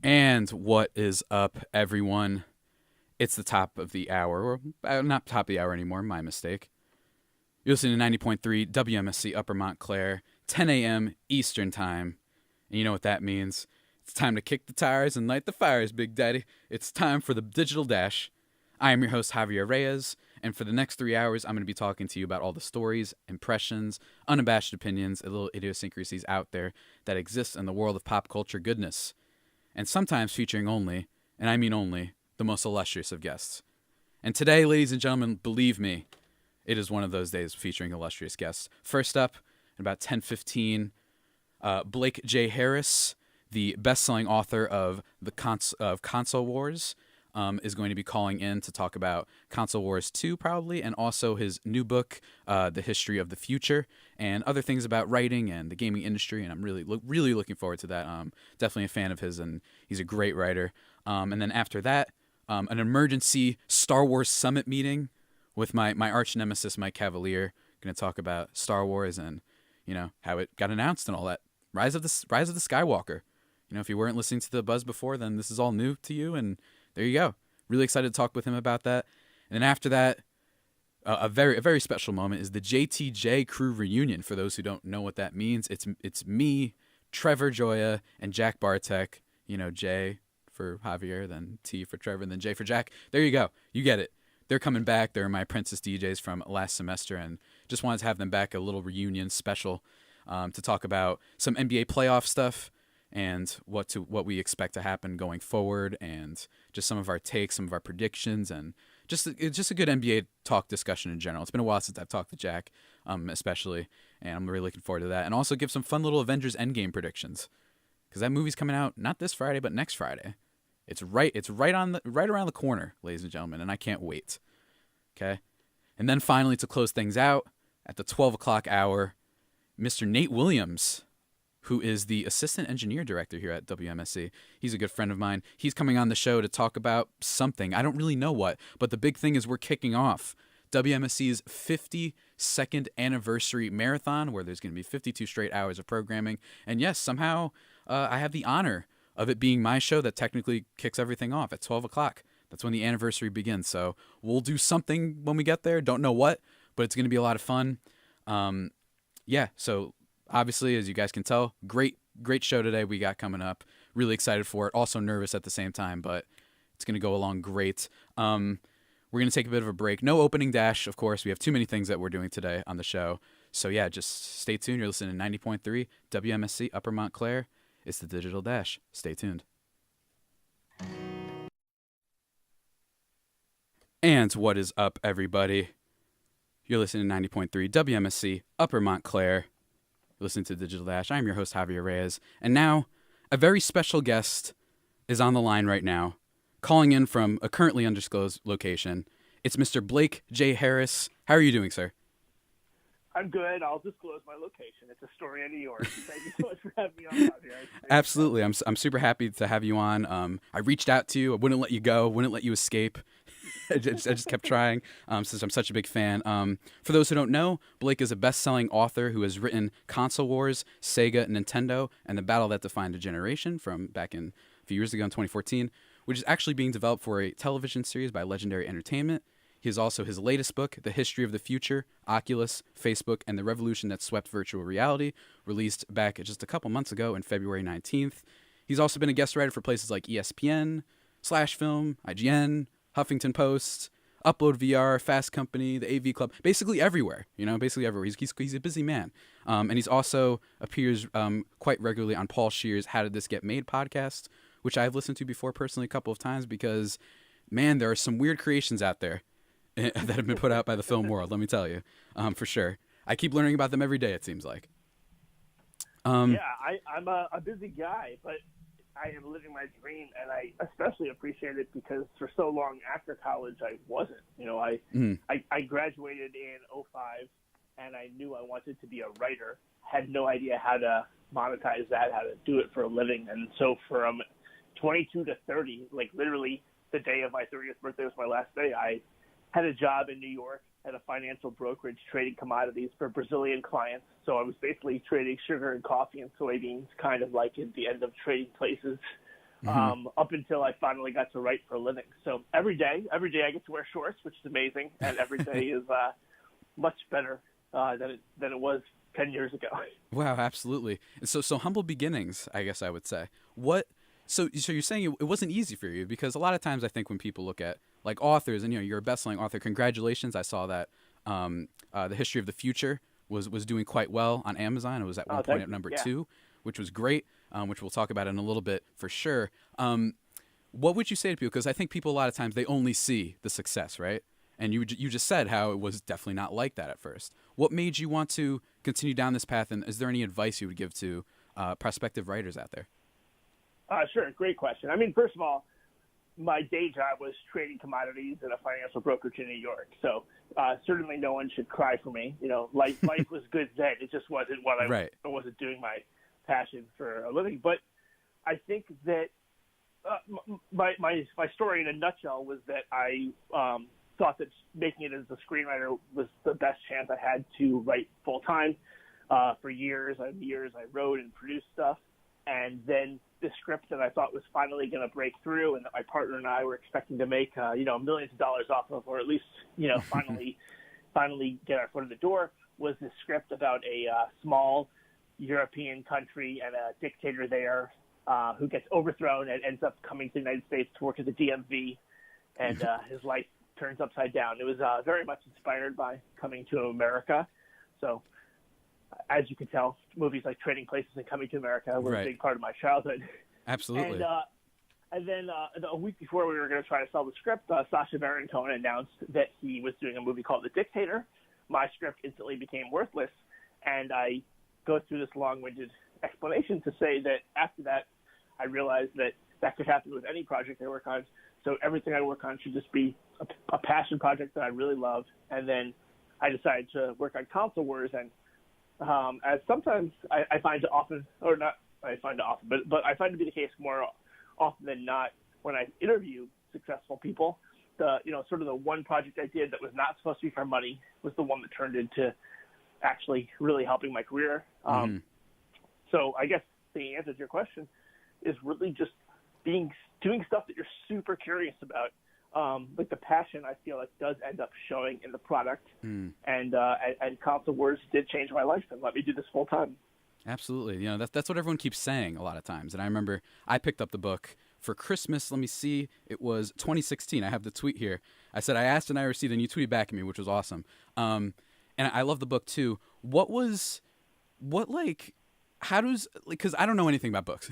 And what is up, everyone? It's the top of the hour, or not top of the hour anymore, my mistake. You're listening to 90.3 WMSC Upper Montclair, 10 a.m. Eastern Time. And you know what that means. It's time to kick the tires and light the fires, Big Daddy. It's time for the Digital Dash. I am your host, Javier Reyes, and for the next 3 hours, I'm going to be talking to you about all the stories, impressions, unabashed opinions, and little idiosyncrasies out there that exist in the world of pop culture goodness. And sometimes featuring only, and I mean only, the most illustrious of guests. And today, ladies and gentlemen, believe me, it is one of those days featuring illustrious guests. First up, at about 10:15, Blake J. Harris, the best-selling author of Console Wars, is going to be calling in to talk about Console Wars 2, probably, and also his new book, The History of the Future, and other things about writing and the gaming industry, and I'm really looking forward to that. Definitely a fan of his, and he's a great writer. And then after that, an emergency Star Wars Summit meeting with my arch nemesis, Mike Cavalier. Going to talk about Star Wars and, how it got announced and all that. Rise of the Skywalker. If you weren't listening to the buzz before, then this is all new to you, and there you go. Really excited to talk with him about that. And then after that, a very special moment is the JTJ crew reunion. For those who don't know what that means, it's me, Trevor, Gioia, and Jack Barteck. J for Javier, then T for Trevor, and then J for Jack. There you go. You get it. They're coming back. They're my apprentice DJs from last semester, and just wanted to have them back, a little reunion special, to talk about some NBA playoff stuff and what we expect to happen going forward, and just some of our takes, some of our predictions, and just a good NBA talk discussion in general. It's been a while since I've talked to Jack, especially, and I'm really looking forward to that. And also give some fun little Avengers Endgame predictions, because that movie's coming out not this Friday, but next Friday. It's right around the corner, ladies and gentlemen, and I can't wait. Okay? And then finally, to close things out, at the 12 o'clock hour, Mr. Nate Williams, who is the assistant engineer director here at WMSC. He's a good friend of mine. He's coming on the show to talk about something. I don't really know what, but the big thing is we're kicking off WMSC's 52nd anniversary marathon, where there's going to be 52 straight hours of programming. And yes, somehow I have the honor of it being my show that technically kicks everything off at 12 o'clock. That's when the anniversary begins. So we'll do something when we get there. Don't know what, but it's going to be a lot of fun. So obviously, as you guys can tell, great show today we got coming up. Really excited for it. Also nervous at the same time, but it's going to go along great. We're going to take a bit of a break. No opening dash, of course. We have too many things that we're doing today on the show. So yeah, just stay tuned. You're listening to 90.3 WMSC Upper Montclair. It's the Digital Dash. Stay tuned. And what is up, everybody? You're listening to 90.3 WMSC Upper Montclair. You're listening to Digital Dash. I'm your host, Javier Reyes. And now, a very special guest is on the line right now, calling in from a currently undisclosed location. It's Mr. Blake J. Harris. How are you doing, sir? I'm good. I'll disclose my location. It's Astoria, New York. Thank you so much for having me on out here. Absolutely. I'm super happy to have you on. I reached out to you. I wouldn't let you go. Wouldn't let you escape. I just kept trying since I'm such a big fan. For those who don't know, Blake is a best-selling author who has written Console Wars, Sega, Nintendo, and the Battle That Defined a Generation from back in a few years ago in 2014, which is actually being developed for a television series by Legendary Entertainment. He has also his latest book, The History of the Future, Oculus, Facebook, and the Revolution That Swept Virtual Reality, released back just a couple months ago on February 19th. He's also been a guest writer for places like ESPN, Slash Film, IGN, Huffington Post, Upload VR, Fast Company, the AV Club, basically everywhere, basically everywhere. He's a busy man. And he's also appears quite regularly on Paul Scheer's How Did This Get Made podcast, which I've listened to before personally a couple of times because, man, there are some weird creations out there that have been put out by the film world, let me tell you, for sure. I keep learning about them every day, it seems like. I'm a busy guy, but I am living my dream, and I especially appreciate it because for so long after college, I wasn't. I graduated in '05, and I knew I wanted to be a writer. Had no idea how to monetize that, how to do it for a living. And so from 22 to 30, like literally the day of my 30th birthday was my last day, I had a job in New York at a financial brokerage trading commodities for Brazilian clients. So I was basically trading sugar and coffee and soybeans, kind of like at the end of trading places. up until I finally got to write for a living. So every day I get to wear shorts, which is amazing, and every day is much better than it was 10 years ago. Wow, absolutely. And so humble beginnings, I guess I would say. So you're saying it wasn't easy for you, because a lot of times I think when people look at like authors, and you're a best-selling author, congratulations. I saw that The History of the Future was doing quite well on Amazon. It was at one point at number 2, which was great, which we'll talk about in a little bit for sure. What would you say to people? Because I think people a lot of times they only see the success, right? And you just said how it was definitely not like that at first. What made you want to continue down this path, and is there any advice you would give to prospective writers out there? Sure, great question. I mean, first of all, my day job was trading commodities at a financial brokerage in New York. So certainly no one should cry for me. Life was good then. It just wasn't what I wasn't doing my passion for a living. But I think that my story in a nutshell was that I thought that making it as a screenwriter was the best chance I had to write full time. For years I wrote and produced stuff, and then the script that I thought was finally going to break through, and that my partner and I were expecting to make millions of dollars off of, or at least finally get our foot in the door, was this script about a small European country and a dictator there who gets overthrown and ends up coming to the United States to work at the DMV, and his life turns upside down. It was very much inspired by Coming to America. So, as you can tell, movies like Trading Places and Coming to America were a big part of my childhood. Absolutely. And then a week before we were going to try to sell the script, Sacha Baron Cohen announced that he was doing a movie called The Dictator. My script instantly became worthless, and I go through this long-winded explanation to say that after that, I realized that could happen with any project I work on. So everything I work on should just be a passion project that I really love. And then I decided to work on console wars, and as sometimes I find it often, or not I find it often, but I find it to be the case more often than not when I interview successful people. Sort of the one project I did that was not supposed to be for money was the one that turned into actually really helping my career. So I guess the answer to your question is really just doing stuff that you're super curious about. Like the passion, I feel like, does end up showing in the product. And Console Wars did change my life and let me do this full time. Absolutely. That's what everyone keeps saying a lot of times. And I remember I picked up the book for Christmas. Let me see. It was 2016. I have the tweet here. I said I asked and I received, and you tweeted back at me, which was awesome. And I love the book too. Because I don't know anything about books.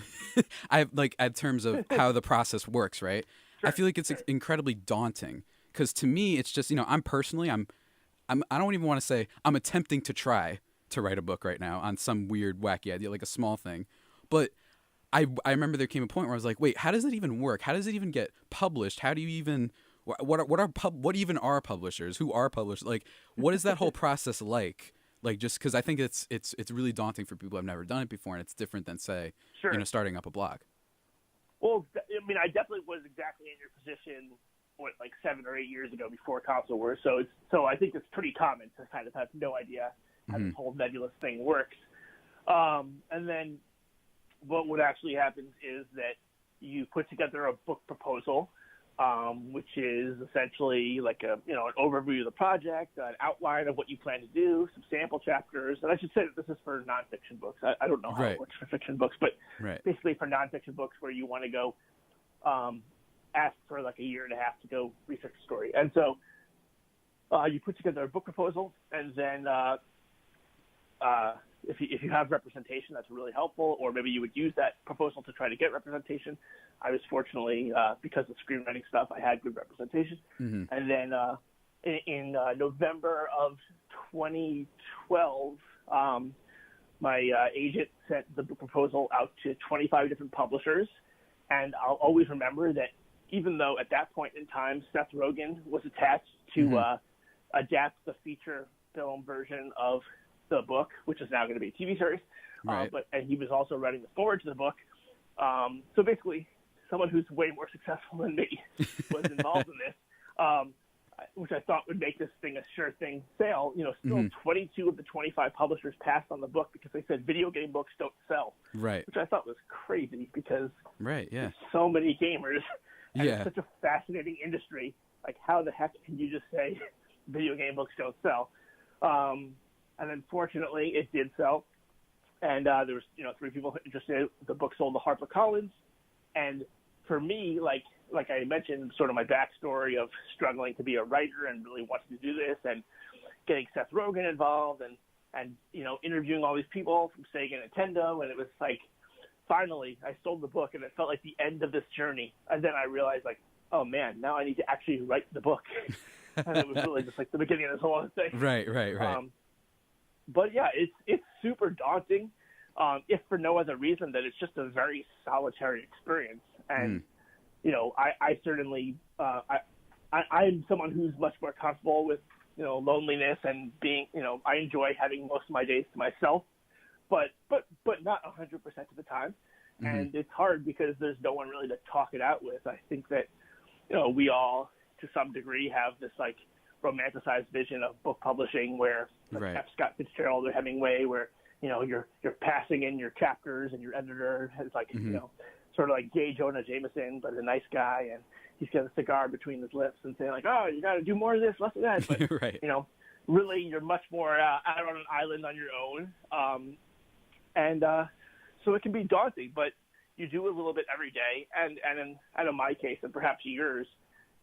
In terms of how the process works, right? Sure. I feel like it's incredibly daunting, because to me, it's just, I don't even want to say I'm attempting to try to write a book right now on some weird, wacky idea, like a small thing. But I remember there came a point where I was like, wait, how does it even work? How does it even get published? How do you even, what even are publishers? Who are publishers? Like, what is that whole process like? Like, just because I think it's really daunting for people who have never done it before, and it's different than, say, starting up a blog. Well, I mean, I definitely was exactly in your position, like 7 or 8 years ago before Console Wars. So I think it's pretty common to kind of have no idea how this whole nebulous thing works. And then what would actually happen is that you put together a book proposal, which is essentially like an overview of the project, an outline of what you plan to do, some sample chapters. And I should say that this is for nonfiction books. I don't know how it works for fiction books, but basically for nonfiction books where you want to go ask for like a year and a half to go research a story. And so you put together a book proposal, and then if you have representation, that's really helpful, or maybe you would use that proposal to try to get representation. I was fortunately, because of screenwriting stuff, I had good representation. And then in November of 2012, my agent sent the book proposal out to 25 different publishers, and I'll always remember that even though at that point in time Seth Rogen was attached to adapt the feature film version of the book, which is now going to be a TV series, and he was also writing the foreword to the book. So basically, someone who's way more successful than me was involved in this. which I thought would make this thing a sure thing sale, still 22 of the 25 publishers passed on the book because they said video game books don't sell. Right. Which I thought was crazy because there's so many gamers. And it's such a fascinating industry. Like, how the heck can you just say video game books don't sell? And then fortunately it did sell. And there was, 3 people interested. The book sold to HarperCollins. And for me, like I mentioned, sort of my backstory of struggling to be a writer and really wanting to do this and getting Seth Rogen involved and interviewing all these people from Sega and Nintendo. And it was like, finally, I sold the book, and it felt like the end of this journey. And then I realized, like, oh, man, now I need to actually write the book. And it was really just like the beginning of this whole other thing. Right. But, yeah, it's super daunting, if for no other reason that it's just a very solitary experience. And, I certainly I'm someone who's much more comfortable with, loneliness and being, I enjoy having most of my days to myself, but not 100% of the time. And it's hard because there's no one really to talk it out with. I think that, we all, to some degree, have this, like, romanticized vision of book publishing where F. Scott Fitzgerald or Hemingway, where, you're passing in your chapters and your editor has, like, sort of like J. Jonah Jameson, but a nice guy, and he's got a cigar between his lips and saying, like, oh, you got to do more of this, less of that. But, really you're much more out on an island on your own. So it can be daunting, but you do a little bit every day. And in my case, and perhaps yours,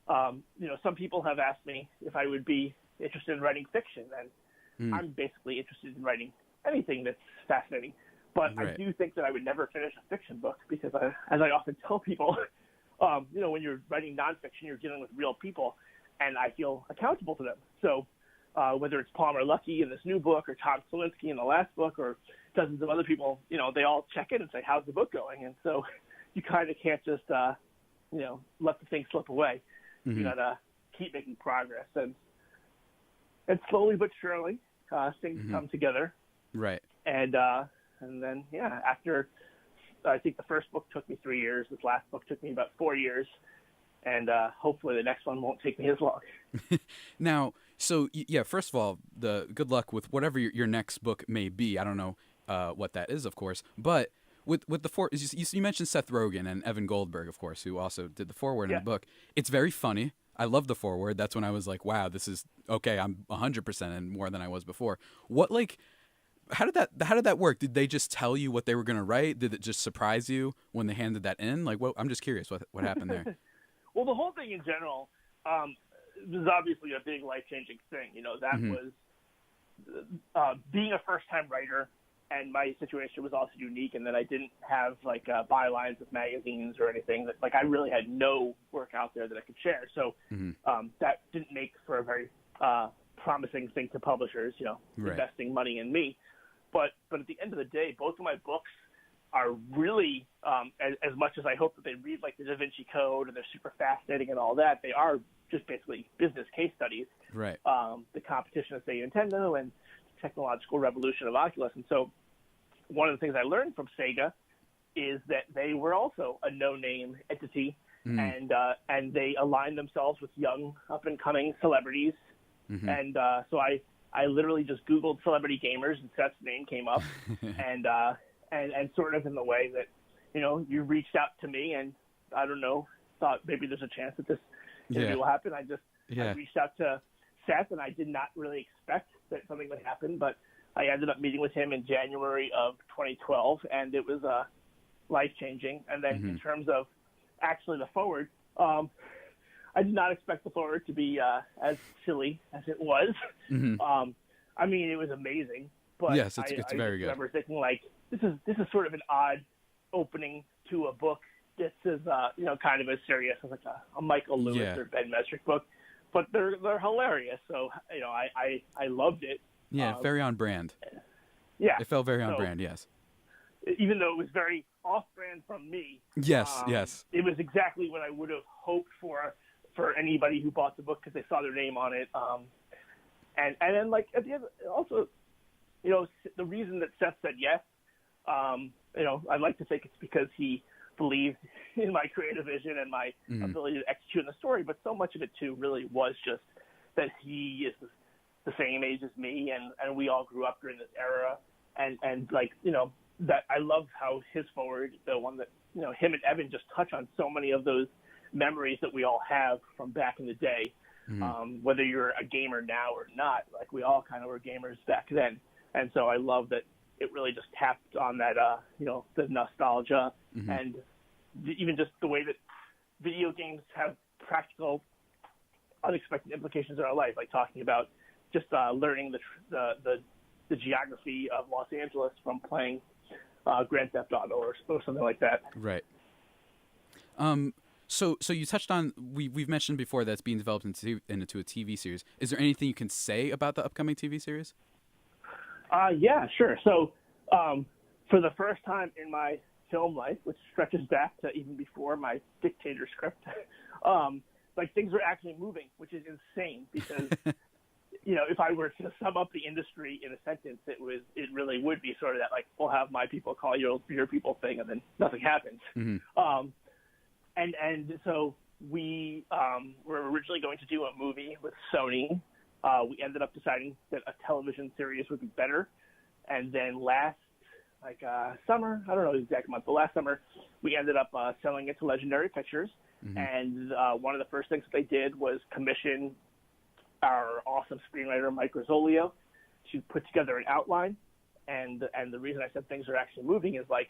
some people have asked me if I would be interested in writing fiction, and I'm basically interested in writing anything that's fascinating. But I do think that I would never finish a fiction book because, as I often tell people, when you're writing nonfiction, you're dealing with real people, and I feel accountable to them. So whether it's Palmer Luckey in this new book or Tom Salinsky in the last book or dozens of other people, they all check in and say, how's the book going? And so you kind of can't just, let the thing slip away. You got to keep making progress. And slowly but surely, things come together. Right. And then, after I think the first book took me 3 years, this last book took me about 4 years, and hopefully the next one won't take me as long. Now, so, first of all, good luck with whatever your next book may be. I don't know what that is, of course, but with the you mentioned Seth Rogen and Evan Goldberg, of course, who also did the foreword in the book. It's very funny. I love the foreword. That's when I was like, wow, this is okay. I'm 100% and more than I was before. How did that work? Did they just tell you what they were going to write? Did it just surprise you when they handed that in? Like, I'm just curious what happened there. Well, the whole thing in general was obviously a big life-changing thing. That was being a first-time writer, and my situation was also unique in that I didn't have, like, bylines with magazines or anything. That, like, I really had no work out there that I could share. So that didn't make for a very promising thing to publishers, investing money in me. But at the end of the day, both of my books are really, as much as I hope that they read like the Da Vinci Code and they're super fascinating and all that, they are just basically business case studies. Right. The competition of, say, Nintendo and the technological revolution of Oculus. And so one of the things I learned from Sega is that they were also a no-name entity, and they aligned themselves with young, up-and-coming celebrities. And so I literally just Googled celebrity gamers, and Seth's name came up, and sort of in the way that, you reached out to me, and I don't know, thought maybe there's a chance that this interview will happen. I reached out to Seth, and I did not really expect that something would happen, but I ended up meeting with him in January of 2012, and it was life-changing. And then in terms of actually the forward, I did not expect the forward to be as silly as it was. I mean, it was amazing, but yes, it's very good. I remember thinking, like, this is sort of an odd opening to a book. This is kind of as serious as like a Michael Lewis or Ben Mesrick book, but they're hilarious. So I loved it. Yeah, very on brand. Yeah, it felt very on brand. Yes, even though it was very off-brand from me. Yes, it was exactly what I would have hoped for anybody who bought the book because they saw their name on it. And then, like, at the end, also, the reason that Seth said yes, I'd like to think it's because he believed in my creative vision and my ability to execute in the story, but so much of it, too, really was just that he is the same age as me, and we all grew up during this era, and like, you know, that I love how his forward, the one that, you know, him and Evan just touch on so many of those memories that we all have from back in the day. Whether you're a gamer now or not, like we all kind of were gamers back then. And so I love that it really just tapped on that, you know, the nostalgia and even just the way that video games have practical, unexpected implications in our life, like talking about just learning the geography of Los Angeles from playing Grand Theft Auto or something like that. Right. So you touched on, we've mentioned before that it's being developed into a TV series. Is there anything you can say about the upcoming TV series? Yeah, sure. So for the first time in my film life, which stretches back to even before my dictator script, like things are actually moving, which is insane because, you know, if I were to sum up the industry in a sentence, it really would be sort of that, like, we'll have my people call your people thing, and then nothing happens. And so we were originally going to do a movie with Sony. We ended up deciding that a television series would be better. And then last, summer, I don't know the exact month, but last summer, we ended up selling it to Legendary Pictures. And one of the first things that they did was commission our awesome screenwriter, Mike Rizzolio, to put together an outline. And the reason I said things are actually moving is like,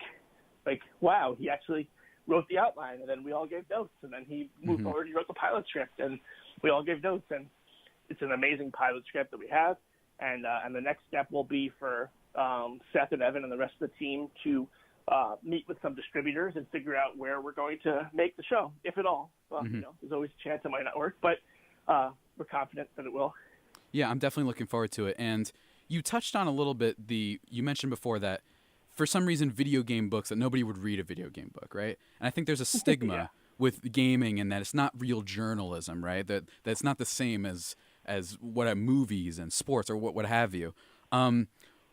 wow, he actually wrote the outline, and then we all gave notes, and then he moved forward, he wrote the pilot script, and we all gave notes, and it's an amazing pilot script that we have, and the next step will be for Seth and Evan and the rest of the team to meet with some distributors and figure out where we're going to make the show, if at all. Well, you know, there's always a chance it might not work, but we're confident that it will. Yeah, I'm definitely looking forward to it. And you touched on a little bit you mentioned before that for some reason video game books, that nobody would read a video game book, right? And I think there's a stigma with gaming and that it's not real journalism, right? That's not the same as what movies and sports or what have you.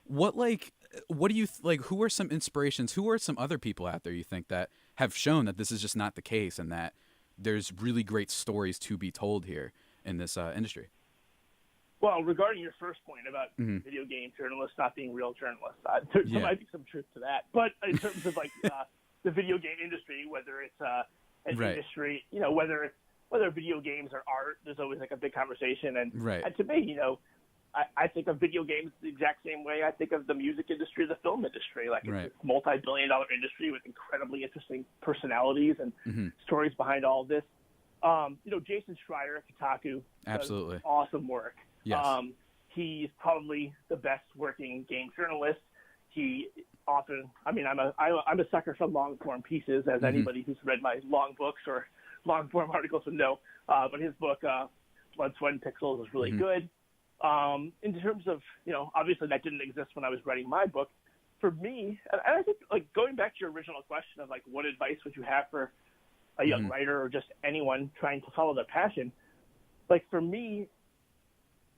What do you like? Who are some inspirations? Who are some other people out there you think that have shown that this is just not the case and that there's really great stories to be told here in this industry? Well, regarding your first point about video game journalists not being real journalists, there might be some truth to that. But in terms of like the video game industry, whether it's an industry, you know, whether video games are art, there's always like a big conversation. And to me, you know, I think of video games the exact same way I think of the music industry, the film industry. Like it's a multi-billion-dollar industry with incredibly interesting personalities and stories behind all of this. You know, Jason Schreier at Kotaku does awesome work. Yes. He's probably the best working game journalist. He often, I mean, I'm a sucker for long form pieces, as anybody who's read my long books or long form articles would know. But his book, Blood, Sweat, and Pixels, is really good. In terms of, you know, obviously that didn't exist when I was writing my book. For me, and I think, like, going back to your original question of, like, what advice would you have for a young writer or just anyone trying to follow their passion? Like, for me,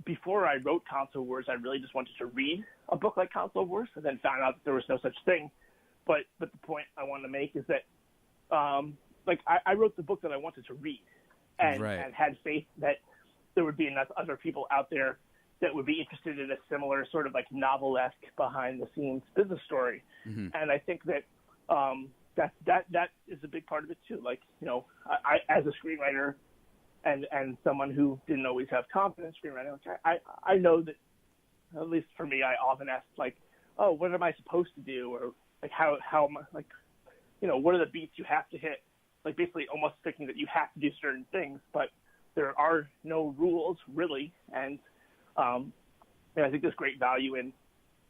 before I wrote Console Wars, I really just wanted to read a book like Console Wars, and then found out that there was no such thing. But the point I wanted to make is that, like, I wrote the book that I wanted to read, and had faith that there would be enough other people out there that would be interested in a similar sort of like novelesque behind-the-scenes business story. And I think that that is a big part of it too. Like, you know, I as a screenwriter and someone who didn't always have confidence screenwriting, like I know that, at least for me, I often ask, like, oh, what am I supposed to do? Or like how am I, like, you know, what are the beats you have to hit? Like, basically almost thinking that you have to do certain things, but there are no rules really. And I think there's great value in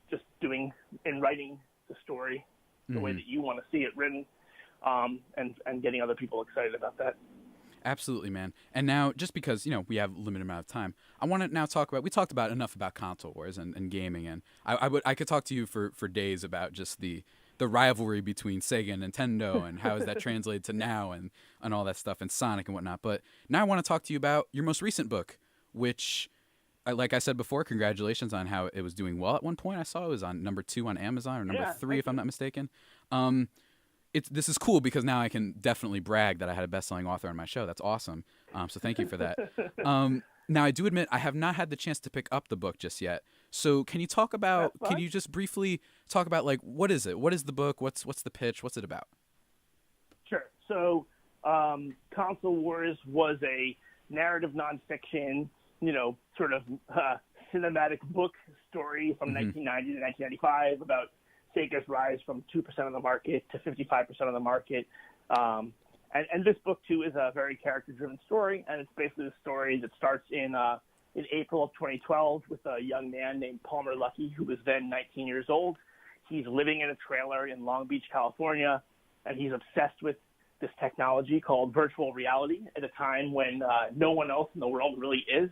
just writing the story the way that you want to see it written, and getting other people excited about that. Absolutely, man. And now, just because, you know, we have a limited amount of time, I want to now talk about, we talked about enough about Console Wars and gaming, and I could talk to you for days about just the rivalry between Sega and Nintendo and how is that translated to now and all that stuff, and Sonic and whatnot. But now I want to talk to you about your most recent book, which, like I said before, congratulations on how it was doing well at one point. I saw it was on number 2 on Amazon, or number 3 if I'm not mistaken. This is cool because now I can definitely brag that I had a best-selling author on my show. That's awesome. So thank you for that. Now, I do admit I have not had the chance to pick up the book just yet. So can you talk about, can you just briefly talk about, like, what is it? What is the book? What's the pitch? What's it about? Sure. So Console Wars was a narrative nonfiction, sort of cinematic book story from 1990 to 1995 about Sega's rise from 2% of the market to 55% of the market. And this book, too, is a very character-driven story, and it's basically a story that starts in April of 2012 with a young man named Palmer Luckey, who was then 19 years old. He's living in a trailer in Long Beach, California, and he's obsessed with this technology called virtual reality at a time when no one else in the world really is.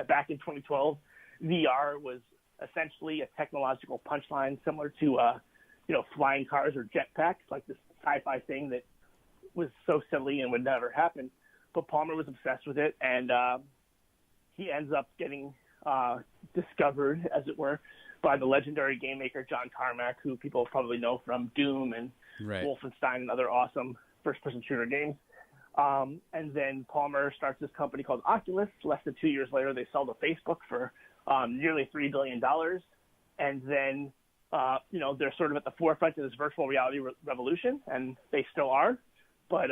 Back in 2012, VR was essentially a technological punchline similar to, flying cars or jetpacks, like this sci-fi thing that was so silly and would never happen. But Palmer was obsessed with it, and he ends up getting discovered, as it were, by the legendary game maker John Carmack, who people probably know from Doom and Wolfenstein and other awesome first-person shooter games. And then Palmer starts this company called Oculus. Less than 2 years later, they sell to Facebook for nearly $3 billion. And then, they're sort of at the forefront of this virtual reality revolution, and they still are. But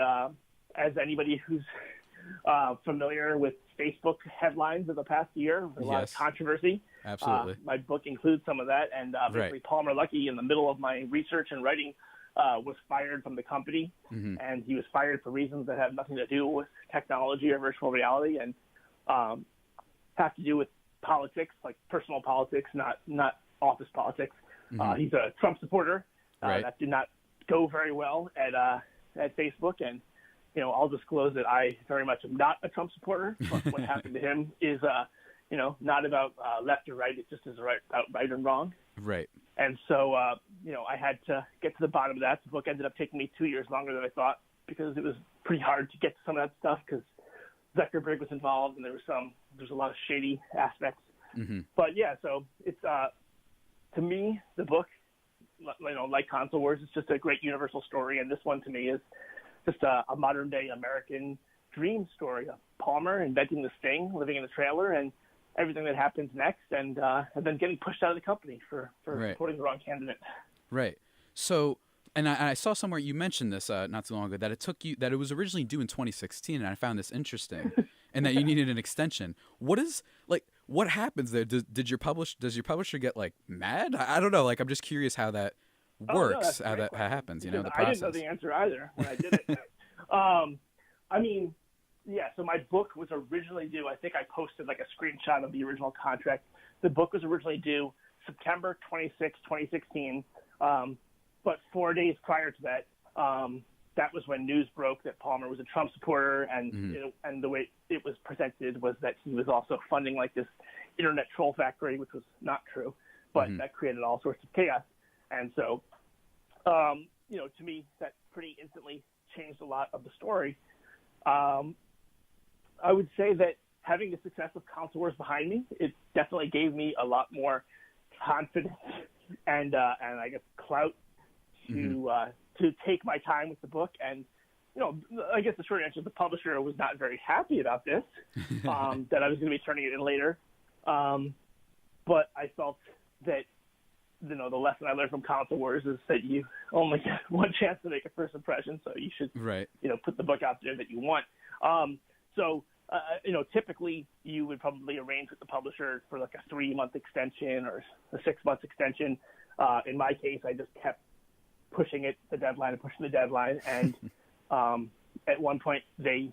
as anybody who's familiar with Facebook headlines of the past year, there's a lot of controversy. Absolutely. My book includes some of that. And basically Palmer Luckey, in the middle of my research and writing, was fired from the company. And he was fired for reasons that had nothing to do with technology or virtual reality and have to do with politics, like personal politics, not office politics. He's a Trump supporter. That did not go very well at Facebook, and I'll disclose that I very much am not a Trump supporter. But what happened to him is not about left or right. It just is about right and wrong. Right. And so I had to get to the bottom of that. The book ended up taking me 2 years longer than I thought because it was pretty hard to get to some of that stuff because Zuckerberg was involved and there's a lot of shady aspects. But yeah, so it's to me the book, like Console Wars, it's just a great universal story, and this one to me is just a modern day American dream story of Palmer inventing this thing, living in a trailer, and everything that happens next, and then getting pushed out of the company for supporting the wrong candidate. Right. So, and I saw somewhere you mentioned this not too long ago that it was originally due in 2016, and I found this interesting, and that you needed an extension. What happens there? Does your publisher get mad? I don't know. I'm just curious how that works, how that happens. The process. I didn't know the answer either when I did it. Yeah, so my book was originally due, I think I posted a screenshot of the original contract. The book was originally due September 26, 2016, but 4 days prior to that, that was when news broke that Palmer was a Trump supporter, and and the way it was presented was that he was also funding this internet troll factory, which was not true, but that created all sorts of chaos. And so, to me, that pretty instantly changed a lot of the story. I would say that having the success of Console Wars behind me, it definitely gave me a lot more confidence and I guess clout to take my time with the book. And I guess the short answer is the publisher was not very happy about this, that I was going to be turning it in later. But I felt that the lesson I learned from Console Wars is that you only get one chance to make a first impression, so you should put the book out there that you want. Typically you would probably arrange with the publisher for a 3-month extension or a 6-month extension. In my case, I just kept pushing the deadline, and at one point they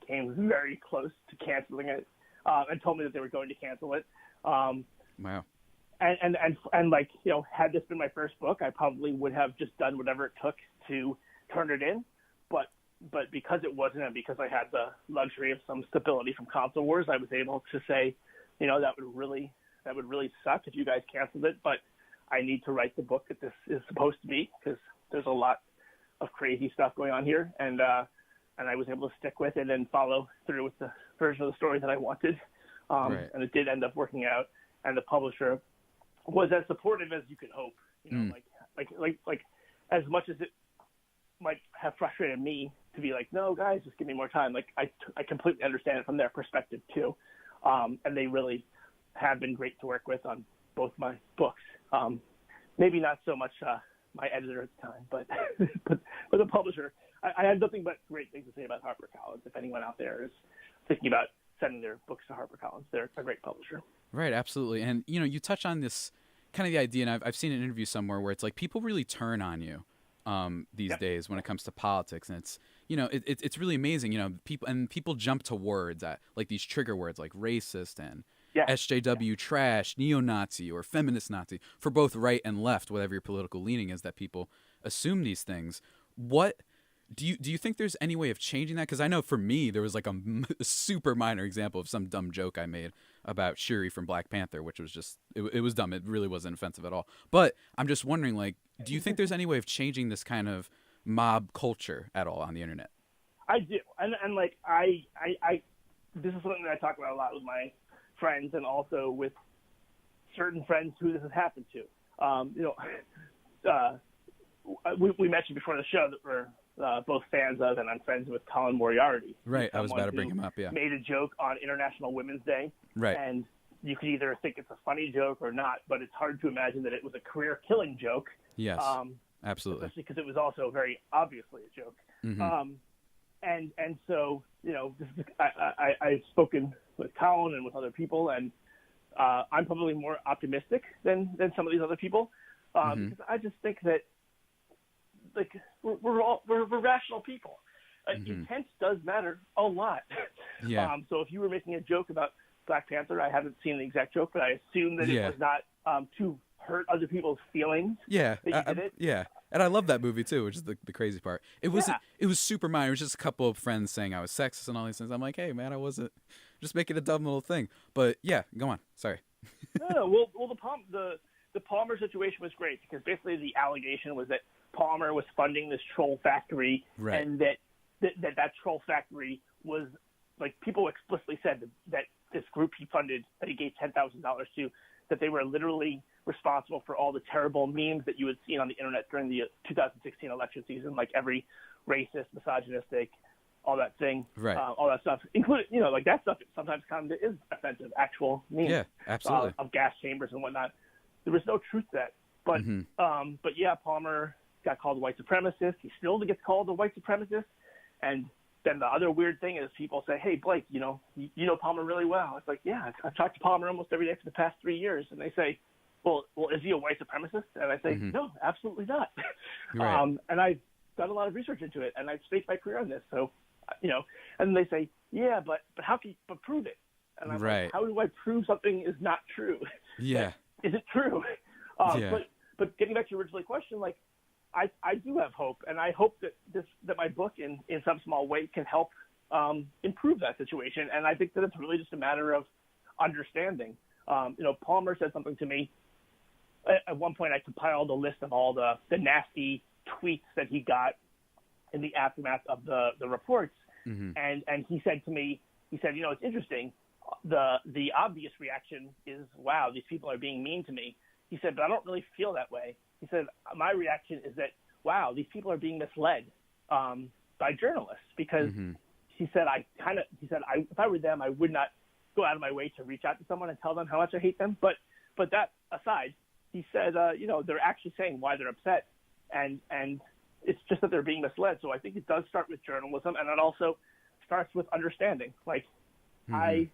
came very close to canceling it and told me that they were going to cancel it. Wow. And had this been my first book, I probably would have just done whatever it took to turn it in. But because it wasn't, and because I had the luxury of some stability from Console Wars, I was able to say, that would really suck if you guys canceled it. But I need to write the book that this is supposed to be, because there's a lot of crazy stuff going on here, and I was able to stick with it and follow through with the version of the story that I wanted, and it did end up working out. And the publisher was as supportive as you could hope. Like as much as it might have frustrated me to be no, guys, just give me more time. I completely understand it from their perspective too. and they really have been great to work with on both my books. Maybe not so much my editor at the time, but but the publisher. I have nothing but great things to say about HarperCollins. If anyone out there is thinking about sending their books to HarperCollins, they're a great publisher. Right, absolutely. And, you touch on this kind of the idea, and I've seen an interview somewhere where it's like people really turn on you these days when it comes to politics. And it's, it's really amazing, people jump to words, like these trigger words like racist and SJW trash, neo-Nazi or feminist Nazi, for both right and left, whatever your political leaning is, that people assume these things. What do you think there's any way of changing that? Because I know for me, there was like a super minor example of some dumb joke I made about Shuri from Black Panther, which was just, it was dumb. It really wasn't offensive at all. But I'm just wondering, like, do you think there's any way of changing this kind of mob culture at all on the internet? I do. And like, I this is something that I talk about a lot with my friends and also with certain friends who this has happened to. We mentioned before the show that we're both fans of, and I'm friends with Colin Moriarty. Right, I was about to bring him up, yeah. Made a joke on International Women's Day. Right. And you could either think it's a funny joke or not, but it's hard to imagine that it was a career-killing joke. Yes, absolutely. Especially because it was also very obviously a joke. Mm-hmm. And so, I've spoken with Colin and with other people, and I'm probably more optimistic than some of these other people, because I just think that, like, we're rational people. Intent does matter a lot. Yeah. So if you were making a joke about Black Panther, I haven't seen the exact joke, but I assume that it was not to hurt other people's feelings. Yeah. That you did it. Yeah. And I love that movie too, which is the crazy part. It was super minor. It was just a couple of friends saying I was sexist and all these things. I'm like, hey man, I wasn't, just making a dumb little thing. But yeah, go on. Sorry. No. Well, the Palmer situation was great because basically the allegation was that Palmer was funding this troll factory, right, and that troll factory was, like, people explicitly said that this group he funded, that he gave $10,000 to, that they were literally responsible for all the terrible memes that you had seen on the internet during the 2016 election season, like every racist, misogynistic, all that thing, right, all that stuff, including, like that stuff sometimes kind of is offensive, actual memes, yeah, absolutely, of gas chambers and whatnot. There was no truth to that, but but yeah, Palmer got called a white supremacist. He still gets called a white supremacist, and then the other weird thing is people say, hey, Blake, you know Palmer really well. It's like, yeah, I've talked to Palmer almost every day for the past 3 years. And they say, well, is he a white supremacist? And I say, no, absolutely not. Right. And I've done a lot of research into it, and I've staked my career on this. So, and they say, yeah, but how can you prove it? And I'm like, how do I prove something is not true? Yeah. Is it true? But getting back to your original question, like, I do have hope, and I hope that my book in some small way can help improve that situation. And I think that it's really just a matter of understanding. Palmer said something to me at one point. I compiled a list of all the nasty tweets that he got in the aftermath of the reports, and he said to me, it's interesting. The obvious reaction is, wow, these people are being mean to me. He said, but I don't really feel that way. He said, my reaction is that, wow, these people are being misled by journalists, because he said, if I were them, I would not go out of my way to reach out to someone and tell them how much I hate them. But that aside, he said, they're actually saying why they're upset, and it's just that they're being misled. So I think it does start with journalism, and it also starts with understanding. Like I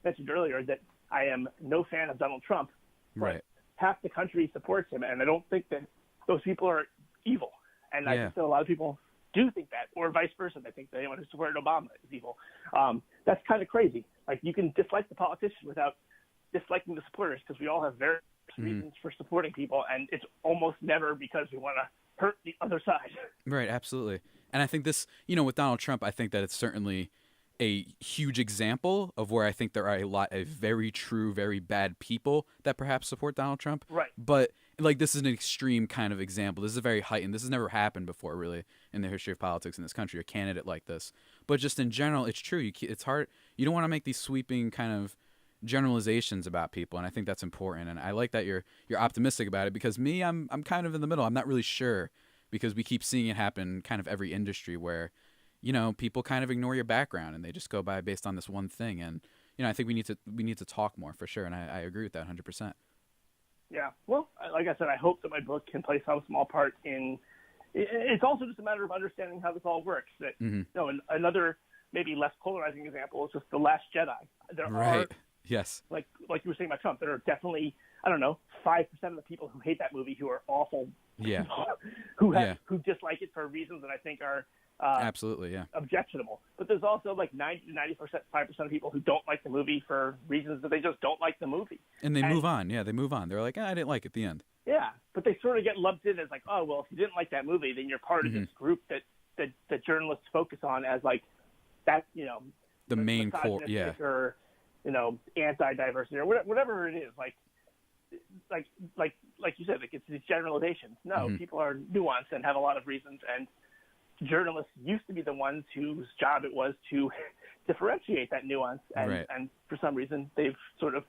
mentioned earlier that I am no fan of Donald Trump, but half the country supports him, and I don't think that those people are evil. And I think that a lot of people do think that, or vice versa. They think that anyone who supported Obama is evil. That's kind of crazy. Like, you can dislike the politician without disliking the supporters, because we all have various reasons for supporting people, and it's almost never because we want to hurt the other side. Right, absolutely. And I think this, with Donald Trump, I think that it's certainly a huge example of where I think there are a lot of very true, very bad people that perhaps support Donald Trump. Right. But like, this is an extreme kind of example. This is a very heightened. This has never happened before, really, in the history of politics in this country, a candidate like this. But just in general, it's true. It's hard. You don't want to make these sweeping kind of generalizations about people, and I think that's important. And I like that you're optimistic about it, because me, I'm kind of in the middle. I'm not really sure, because we keep seeing it happen kind of every industry where, people kind of ignore your background and they just go by based on this one thing. And, I think we need to talk more for sure, and I agree with that 100%. Yeah. Well, like I said, I hope that my book can play some small part in. It's also just a matter of understanding how this all works. That another maybe less polarizing example is just The Last Jedi. There are, yes, like you were saying about Trump, there are definitely 5% of the people who hate that movie who are awful. Yeah. who dislike it for reasons that I think are absolutely objectionable. But there's also like 90 to 95% of people who don't like the movie for reasons that they just don't like the movie. And they move on. Yeah, they move on. They're like, I didn't like it at the end. Yeah, but they sort of get lumped in as like, oh, well, if you didn't like that movie, then you're part of this group that journalists focus on as like that, the main core, or anti-diversity or whatever it is. Like you said, like it's these generalizations. No, people are nuanced and have a lot of reasons, and journalists used to be the ones whose job it was to differentiate that nuance, and for some reason they've sort of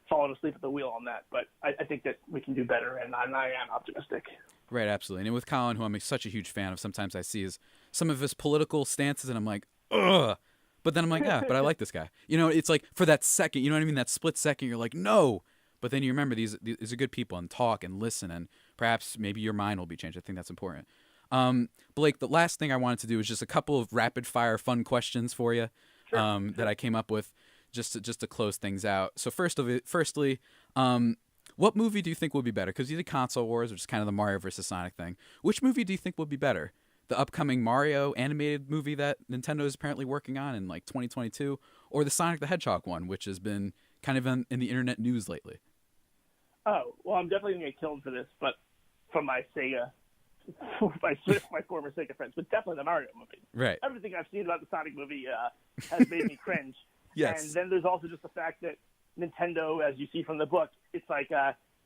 fallen asleep at the wheel on that. But I think that we can do better, and I am optimistic. Right, absolutely. And with Colin, who I'm such a huge fan of, sometimes I see some of his political stances, and I'm like, ugh. But then I'm like, but I like this guy. It's like for that second, you know what I mean? That split second, you're like, no. But then you remember these are good people and talk and listen, and perhaps maybe your mind will be changed. I think that's important. Blake, the last thing I wanted to do is just a couple of rapid fire fun questions for you that I came up with just to close things out. So firstly, what movie do you think will be better? Because you did Console Wars, which is kind of the Mario versus Sonic thing. Which movie do you think will be better? The upcoming Mario animated movie that Nintendo is apparently working on in like 2022, or the Sonic the Hedgehog one, which has been kind of in the internet news lately? Oh, well, I'm definitely going to get killed for this, but from my Sega, my former Sega friends, but definitely the Mario movie. Right. Everything I've seen about the Sonic movie has made me cringe. Yes. And then there's also just the fact that Nintendo, as you see from the book, it's like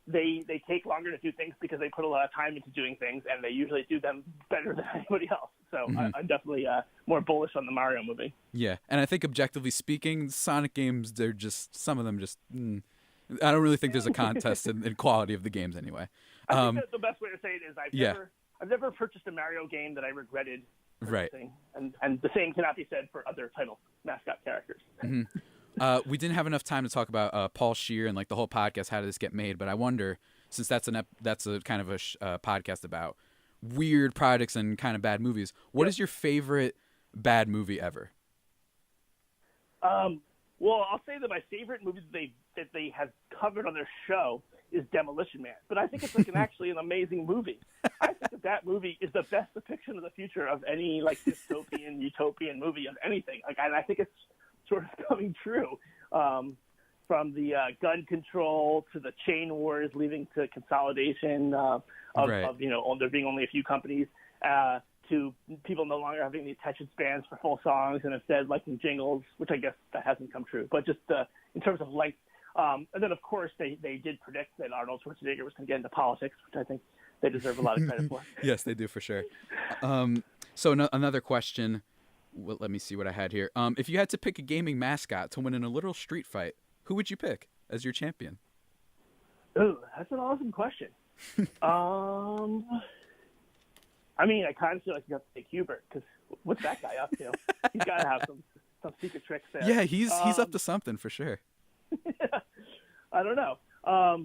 they take longer to do things because they put a lot of time into doing things, and they usually do them better than anybody else. So I'm definitely more bullish on the Mario movie. Yeah, and I think objectively speaking, Sonic games, they're just, some of them just, I don't really think there's a contest in quality of the games anyway. I think that the best way to say it is I've never purchased a Mario game that I regretted purchasing, and the same cannot be said for other title mascot characters. We didn't have enough time to talk about Paul Scheer and like the whole podcast, how did this get made? But I wonder, since that's a kind of a podcast about weird products and kind of bad movies, what is your favorite bad movie ever? Well, I'll say that my favorite movie that they have covered on their show is Demolition Man, but I think it's like actually an amazing movie. I think that movie is the best depiction of the future of any like dystopian, utopian movie of anything. Like, and I think it's sort of coming true, from the gun control to the chain wars leading to consolidation of there being only a few companies, to people no longer having the attention spans for full songs and instead liking jingles, which I guess that hasn't come true. But just in terms of length, and then of course they did predict that Arnold Schwarzenegger was going to get into politics, which I think they deserve a lot of credit for. Yes, they do for sure. So another question. Well, let me see what I had here. If you had to pick a gaming mascot to win in a literal street fight, who would you pick as your champion? Oh, that's an awesome question. I mean, I kind of feel like you have to take Hubert, because what's that guy up to? He's got to have some secret tricks there. Yeah, he's up to something for sure. I don't know. I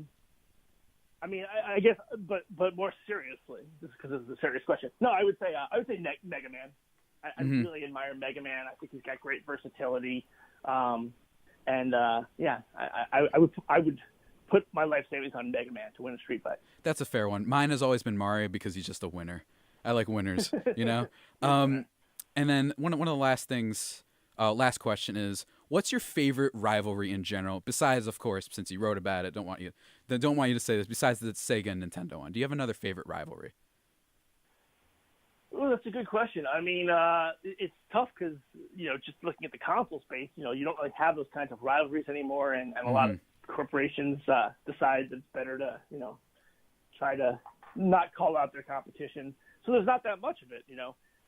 mean, I guess, but more seriously, just because this is a serious question. No, I would say Mega Man. I really admire Mega Man. I think he's got great versatility, I would put my life savings on Mega Man to win a street fight. That's a fair one. Mine has always been Mario because he's just a winner. I like winners, And then one of the last things, last question is, what's your favorite rivalry in general? Besides, of course, since you wrote about it, don't want you to say this. Besides the Sega and Nintendo one, do you have another favorite rivalry? Oh, that's a good question. I mean, it's tough because, just looking at the console space, you don't really have those kinds of rivalries anymore, and a lot of corporations decide that it's better to, try to not call out their competition. So there's not that much of it,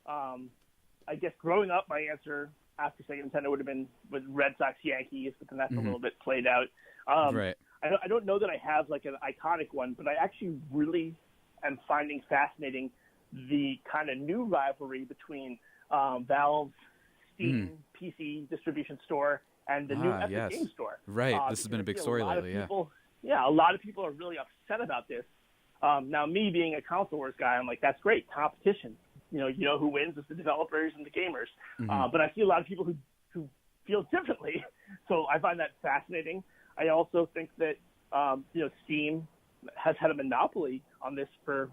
I guess growing up, my answer after Sega Nintendo would have been with Red Sox Yankees, but then that's a little bit played out. Right. I don't know that I have like an iconic one, but I actually really am finding fascinating the kind of new rivalry between Valve's Steam PC distribution store and the new Epic Game Store. Right. This has been a big story lately. Yeah, a lot of people are really upset about this. Now, me being a console wars guy, I'm like, that's great, competition. You know who wins is the developers and the gamers. But I see a lot of people who feel differently, so I find that fascinating. I also think that Steam has had a monopoly on this for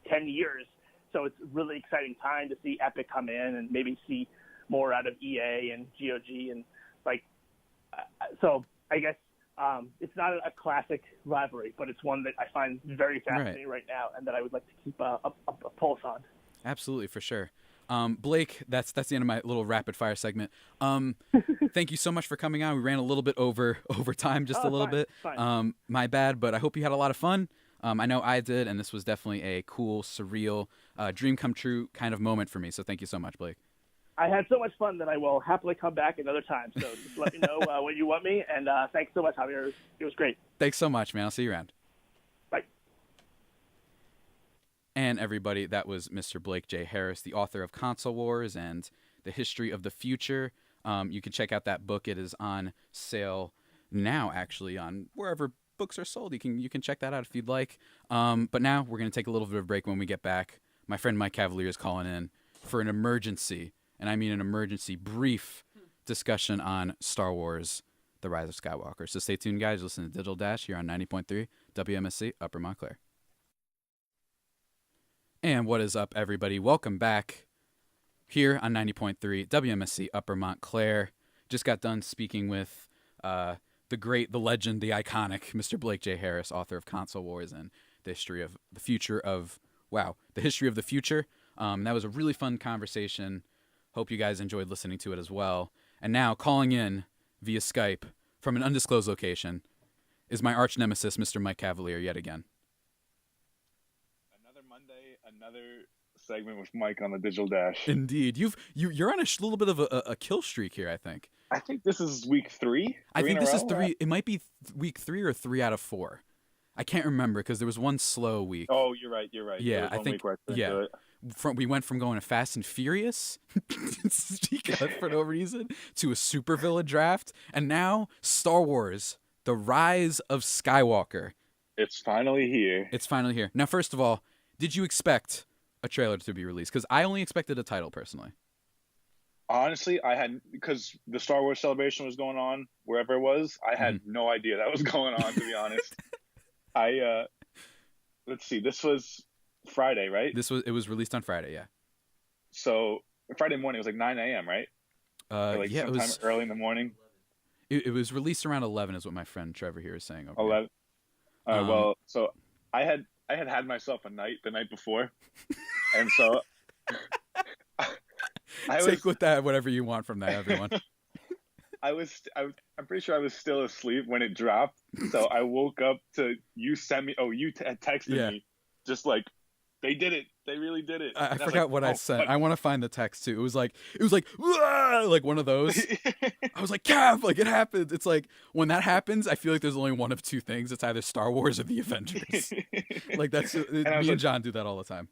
10 years. So it's a really exciting time to see Epic come in and maybe see more out of EA and GOG and so I guess it's not a classic rivalry, but it's one that I find very fascinating right now and that I would like to keep a pulse on. Absolutely, for sure. Blake, that's the end of my little rapid fire segment. Thank you so much for coming on. We ran a little bit over time, just a little bit. Fine. My bad, but I hope you had a lot of fun. I know I did, and this was definitely a cool, surreal, dream come true kind of moment for me. So thank you so much, Blake. I had so much fun that I will happily come back another time. So just let me know when you want me. And thanks so much, Javier. It was great. Thanks so much, man. I'll see you around. Bye. And everybody, that was Mr. Blake J. Harris, the author of Console Wars and the History of the Future. You can check out that book. It is on sale now, actually, on wherever books are sold. You can check that out if you'd like. But now we're going to take a little bit of a break. When we get back, my friend Mike Cavalier is calling in for an emergency, and I mean an emergency, brief discussion on Star Wars, The Rise of Skywalker. So stay tuned, guys. Listen to Digital Dash here on 90.3 WMSC Upper Montclair. And what is up, everybody? Welcome back here on 90.3 WMSC Upper Montclair. Just got done speaking with the great, the legend, the iconic Mr. Blake J. Harris, author of Console Wars and the History of the Future the History of the Future. That was a really fun conversation. Hope you guys enjoyed listening to it as well. And now, calling in via Skype from an undisclosed location is my arch nemesis, Mr. Mike Cavalier, yet again. Another Monday, another segment with Mike on the Digital Dash. Indeed. You're on a little bit of a kill streak here, I think. I think this is week 3. I think this is 3. It might be week 3 or 3 out of 4. I can't remember because there was one slow week. Oh, you're right. Yeah, I think. Yeah, we went from going to Fast and Furious for no reason to a supervillain draft, and now Star Wars: The Rise of Skywalker. It's finally here. Now, first of all, did you expect a trailer to be released? Because I only expected a title personally. Honestly, because the Star Wars celebration was going on wherever it was. I had no idea that was going on, to be honest. Let's see. This was Friday, right? It was released on Friday, yeah. So Friday morning, it was like 9 a.m., right? Yeah, it was early in the morning. It was released around 11, is what my friend Trevor here is saying. 11. Well, so I had myself a night the night before, and so take with that whatever you want from that, everyone. I'm pretty sure I was still asleep when it dropped. So I woke up to you sent me. Oh, you texted me, just like they did it. They really did it. I forgot what I sent. I want to find the text too. It was like like one of those. I was like, Cav, like it happened. It's like when that happens, I feel like there's only one of two things. It's either Star Wars or the Avengers. Like that's me and John do that all the time.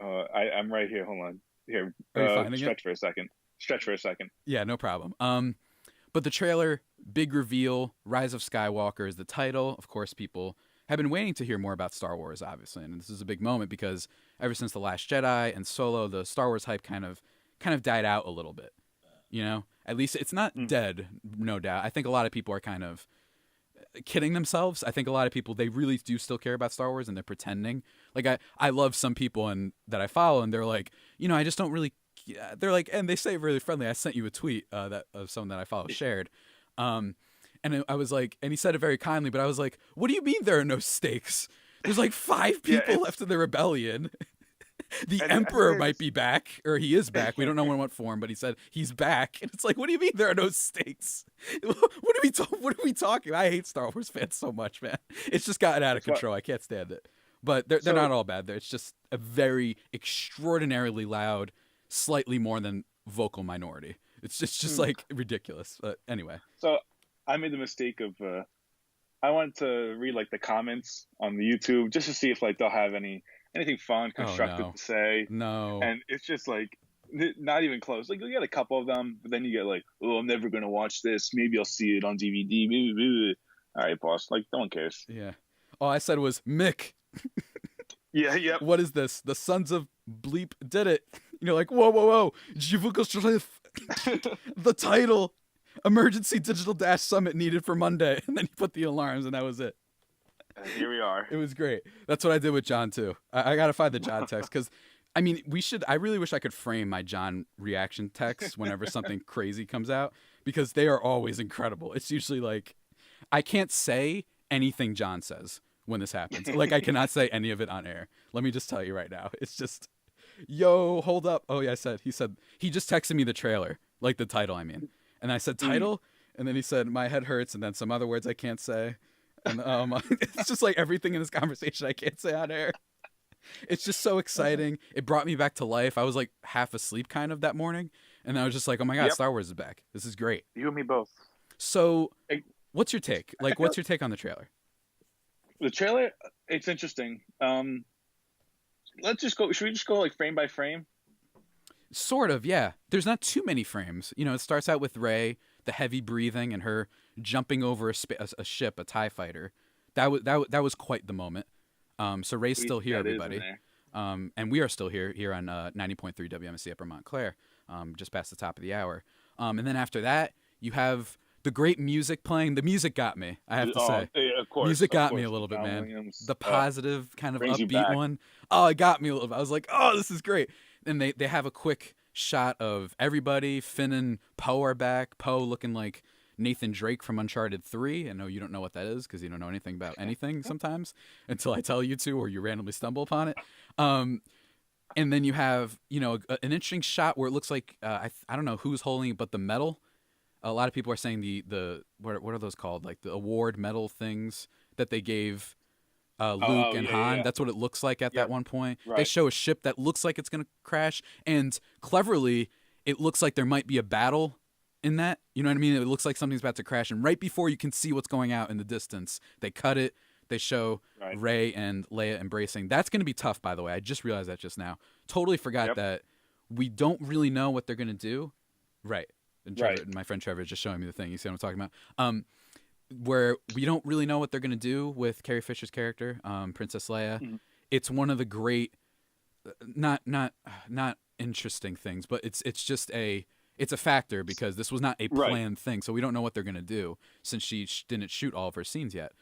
I'm right here. Hold on. Here. Stretch for a second. Yeah, no problem. But the trailer, big reveal, Rise of Skywalker is the title. Of course, people have been waiting to hear more about Star Wars, obviously, and this is a big moment because ever since The Last Jedi and Solo, the Star Wars hype kind of died out a little bit. You know, at least it's not dead, no doubt. I think a lot of people are kind of kidding themselves. I think a lot of people, they really do still care about Star Wars and they're pretending. Like I love some people that I follow and they're like, I just don't really. They're like, and they say really friendly. I sent you a tweet that of someone that I follow shared. And I was like, and he said it very kindly, but I was like, what do you mean there are no stakes? There's like 5 people left in the rebellion. The Emperor might be back, or he is back. We don't know in what form, but he said he's back. And it's like, what do you mean there are no stakes? What are we talking? I hate Star Wars fans so much, man. It's just gotten out of control. I can't stand it. But they're not all bad. It's just a very extraordinarily loud, slightly more than vocal minority. It's just like ridiculous. But anyway. So I made the mistake of I wanted to read like the comments on the YouTube just to see if like they'll have anything fun, constructive to say. No. And it's just like Not even close. Like, you get a couple of them, but then you get like, oh, I'm never gonna watch this. Maybe I'll see it on DVD. Maybe. All right, boss. Like, no one cares. Yeah. All I said was Mick. Yeah. Yep. What is this? The Sons of Bleep did it. You're like, whoa. The title, Emergency Digital Dash Summit needed for Monday, and then you put the alarms, and that was it. And here we are. It was great. That's what I did with John too. I gotta find the John text because, I mean, I really wish I could frame my John reaction texts whenever something crazy comes out because they are always incredible. It's usually like, I can't say anything John says when this happens. Like, I cannot say any of it on air. Let me just tell you right now. It's just, yo, hold up. Oh yeah, he just texted me the trailer, like the title, I mean. And I said title, and then he said my head hurts, and then some other words I can't say. And it's just like everything in this conversation I can't say on air. It's just so exciting. It brought me back to life. I was like half asleep kind of that morning, and I was just like, oh my God, Star Wars is back. This is great. You and me both. So what's your take? Like, what's your take on the trailer? The trailer, it's interesting. Let's just go. Should we just go like frame by frame? Sort of, yeah. There's not too many frames. You know, it starts out with Rey, the heavy breathing, and her jumping over a ship, a TIE fighter. That was quite the moment. So Rey's still here, everybody. And we are still here on 90.3 WMSC Upper Montclair, just past the top of the hour. And then after that, you have the great music playing. The music got me, I have to say. Yeah, of course. Music got me a little bit, man. Williams, the positive, kind of brings you upbeat back. one. Oh, it got me a little bit. I was like, oh, this is great. And they have a quick shot of everybody. Finn and Poe are back. Poe looking like Nathan Drake from Uncharted 3. I know you don't know what that is because you don't know anything about anything sometimes until I tell you to or you randomly stumble upon it. And then you have, you know, an interesting shot where it looks like, I don't know who's holding it, but the medal. A lot of people are saying the what are those called? Like the award medal things that they gave Luke and Han. That's what it looks like at that one point. Right. They show a ship that looks like it's going to crash. And cleverly, it looks like there might be a battle in that. You know what I mean? It looks like something's about to crash. And right before you can see what's going out in the distance, they cut it. They show Rey and Leia embracing. That's going to be tough, by the way. I just realized that just now. Totally forgot that we don't really know what they're going to do. Right. And Trevor, my friend Trevor is just showing me the thing. You see what I'm talking about? Where we don't really know what they're going to do with Carrie Fisher's character, Princess Leia. Mm-hmm. It's one of the great, not interesting things, but it's just it's a factor because this was not a planned thing. So we don't know what they're going to do since she didn't shoot all of her scenes yet.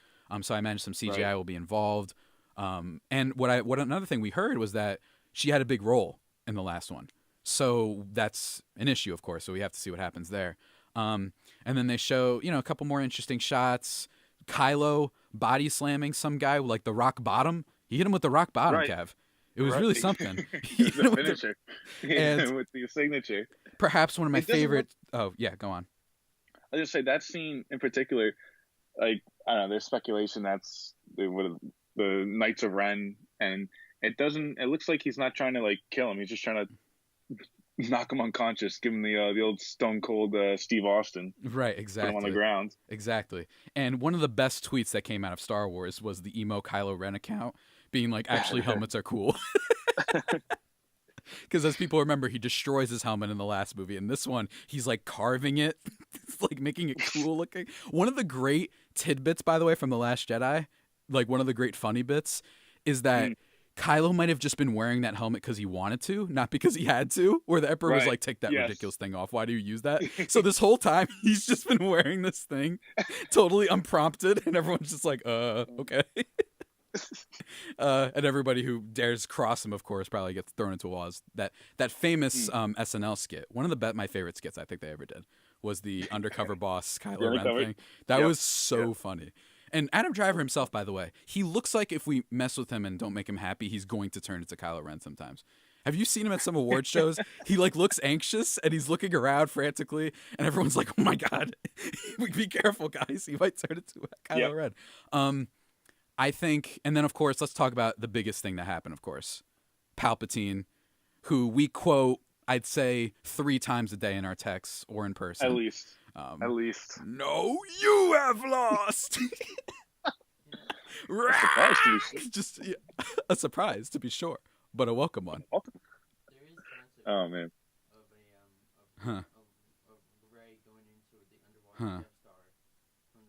So I imagine some CGI will be involved. And what another thing we heard was that she had a big role in the last one. So that's an issue, of course. So we have to see what happens there. And then they show, you know, a couple more interesting shots. Kylo body slamming some guy with like the rock bottom. He hit him with the rock bottom, Cav. It was really something. He hit him with finisher. And with the signature. Perhaps one of my favorite. Oh yeah, go on. I just say that scene in particular. Like, I don't know. There's speculation that's the Knights of Ren, and it doesn't. It looks like he's not trying to like kill him. He's just trying to knock him unconscious, give him the old Stone Cold Steve Austin. Right, exactly. Put him on the ground. Exactly. And one of the best tweets that came out of Star Wars was the emo Kylo Ren account being like, actually, helmets are cool. Because as people remember, he destroys his helmet in the last movie. In this one, he's like carving it, like making it cool looking. One of the great tidbits, by the way, from The Last Jedi, like one of the great funny bits, is that Kylo might have just been wearing that helmet because he wanted to, not because he had to, where the Emperor was like, take that ridiculous thing off. Why do you use that? So this whole time, he's just been wearing this thing totally unprompted, and everyone's just like, okay. And everybody who dares cross him, of course, probably gets thrown into walls. That famous SNL skit, one of my favorite skits I think they ever did, was the undercover boss Kylo Ren thing. That was so funny. And Adam Driver himself, by the way, he looks like if we mess with him and don't make him happy, he's going to turn into Kylo Ren sometimes. Have you seen him at some award shows? He like looks anxious and he's looking around frantically, and everyone's like, "Oh my God, be careful, guys! He might turn into Kylo Ren." I think, and then of course, let's talk about the biggest thing that happened. Of course, Palpatine, who we quote, I'd say 3 times a day in our texts or in person. At least. No, you have lost. Just a surprise to be sure, but a welcome one. Oh man. Huh. Death Star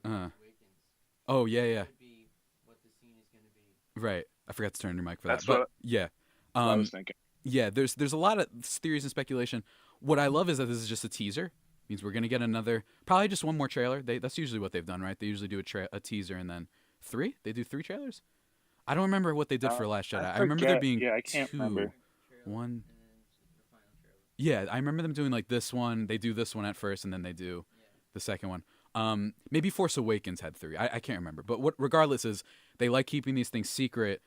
from The Force Awakens. Oh yeah. Could be what the scene is going to be. Right. I forgot to turn your mic for That's that. But what yeah. I was thinking. Yeah, there's a lot of theories and speculation. What I love is that this is just a teaser. Means we're gonna get another, probably just one more trailer. That's usually what they've done, right? They usually do a teaser and then three. They do 3 trailers. I don't remember what they did for Last Jedi. I remember there being I can't 2. remember. One. Yeah, I remember them doing like this one. They do this one at first, and then they do the second one. Maybe Force Awakens had 3. I can't remember. But regardless is they like keeping these things secret.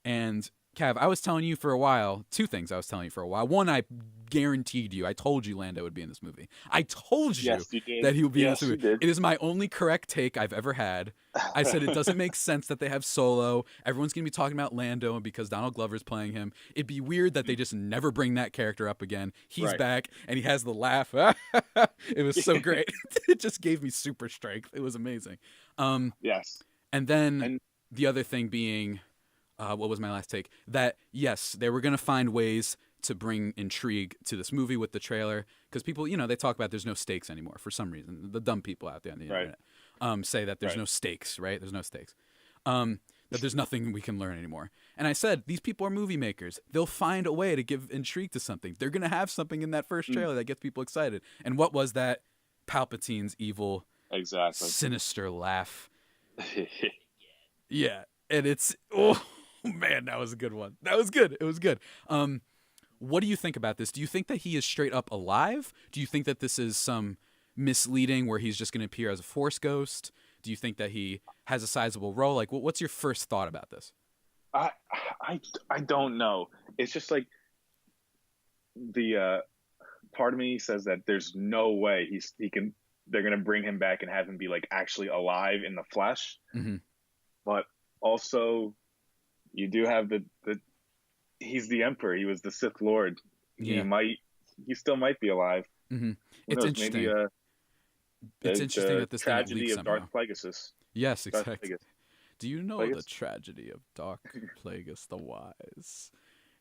And Cav, I was telling you for a while, 2 things I was telling you for a while. One, I guaranteed you, I told you Lando would be in this movie. I told you, that he would be in this movie. It is my only correct take I've ever had. I said it doesn't make sense that they have Solo. Everyone's going to be talking about Lando, and because Donald Glover's playing him, it'd be weird that they just never bring that character up again. He's back, and he has the laugh. It was so great. It just gave me super strength. It was amazing. Yes. And then the other thing being... what was my last take? That, yes, they were going to find ways to bring intrigue to this movie with the trailer. Because people, they talk about there's no stakes anymore for some reason. The dumb people out there on the internet say that there's no stakes, right? There's no stakes. That there's nothing we can learn anymore. And I said, these people are movie makers. They'll find a way to give intrigue to something. They're going to have something in that first trailer that gets people excited. And what was that? Palpatine's evil, sinister laugh. Yeah. And it's... Oh, man, that was a good one. That was good. It was good. What do you think about this? Do you think that he is straight up alive? Do you think that this is some misleading where he's just going to appear as a Force ghost? Do you think that he has a sizable role? Like, what's your first thought about this? I don't know. It's just like the part of me says that there's no way they're going to bring him back and have him be like actually alive in the flesh. Mm-hmm. But also, you do have the he's the Emperor. He was the Sith Lord. He still might be alive. Mm-hmm. It's interesting. Maybe, it's interesting that this tragedy of somehow. Darth Plagueis. Yes, exactly. Do you know the tragedy of Darth Plagueis the Wise?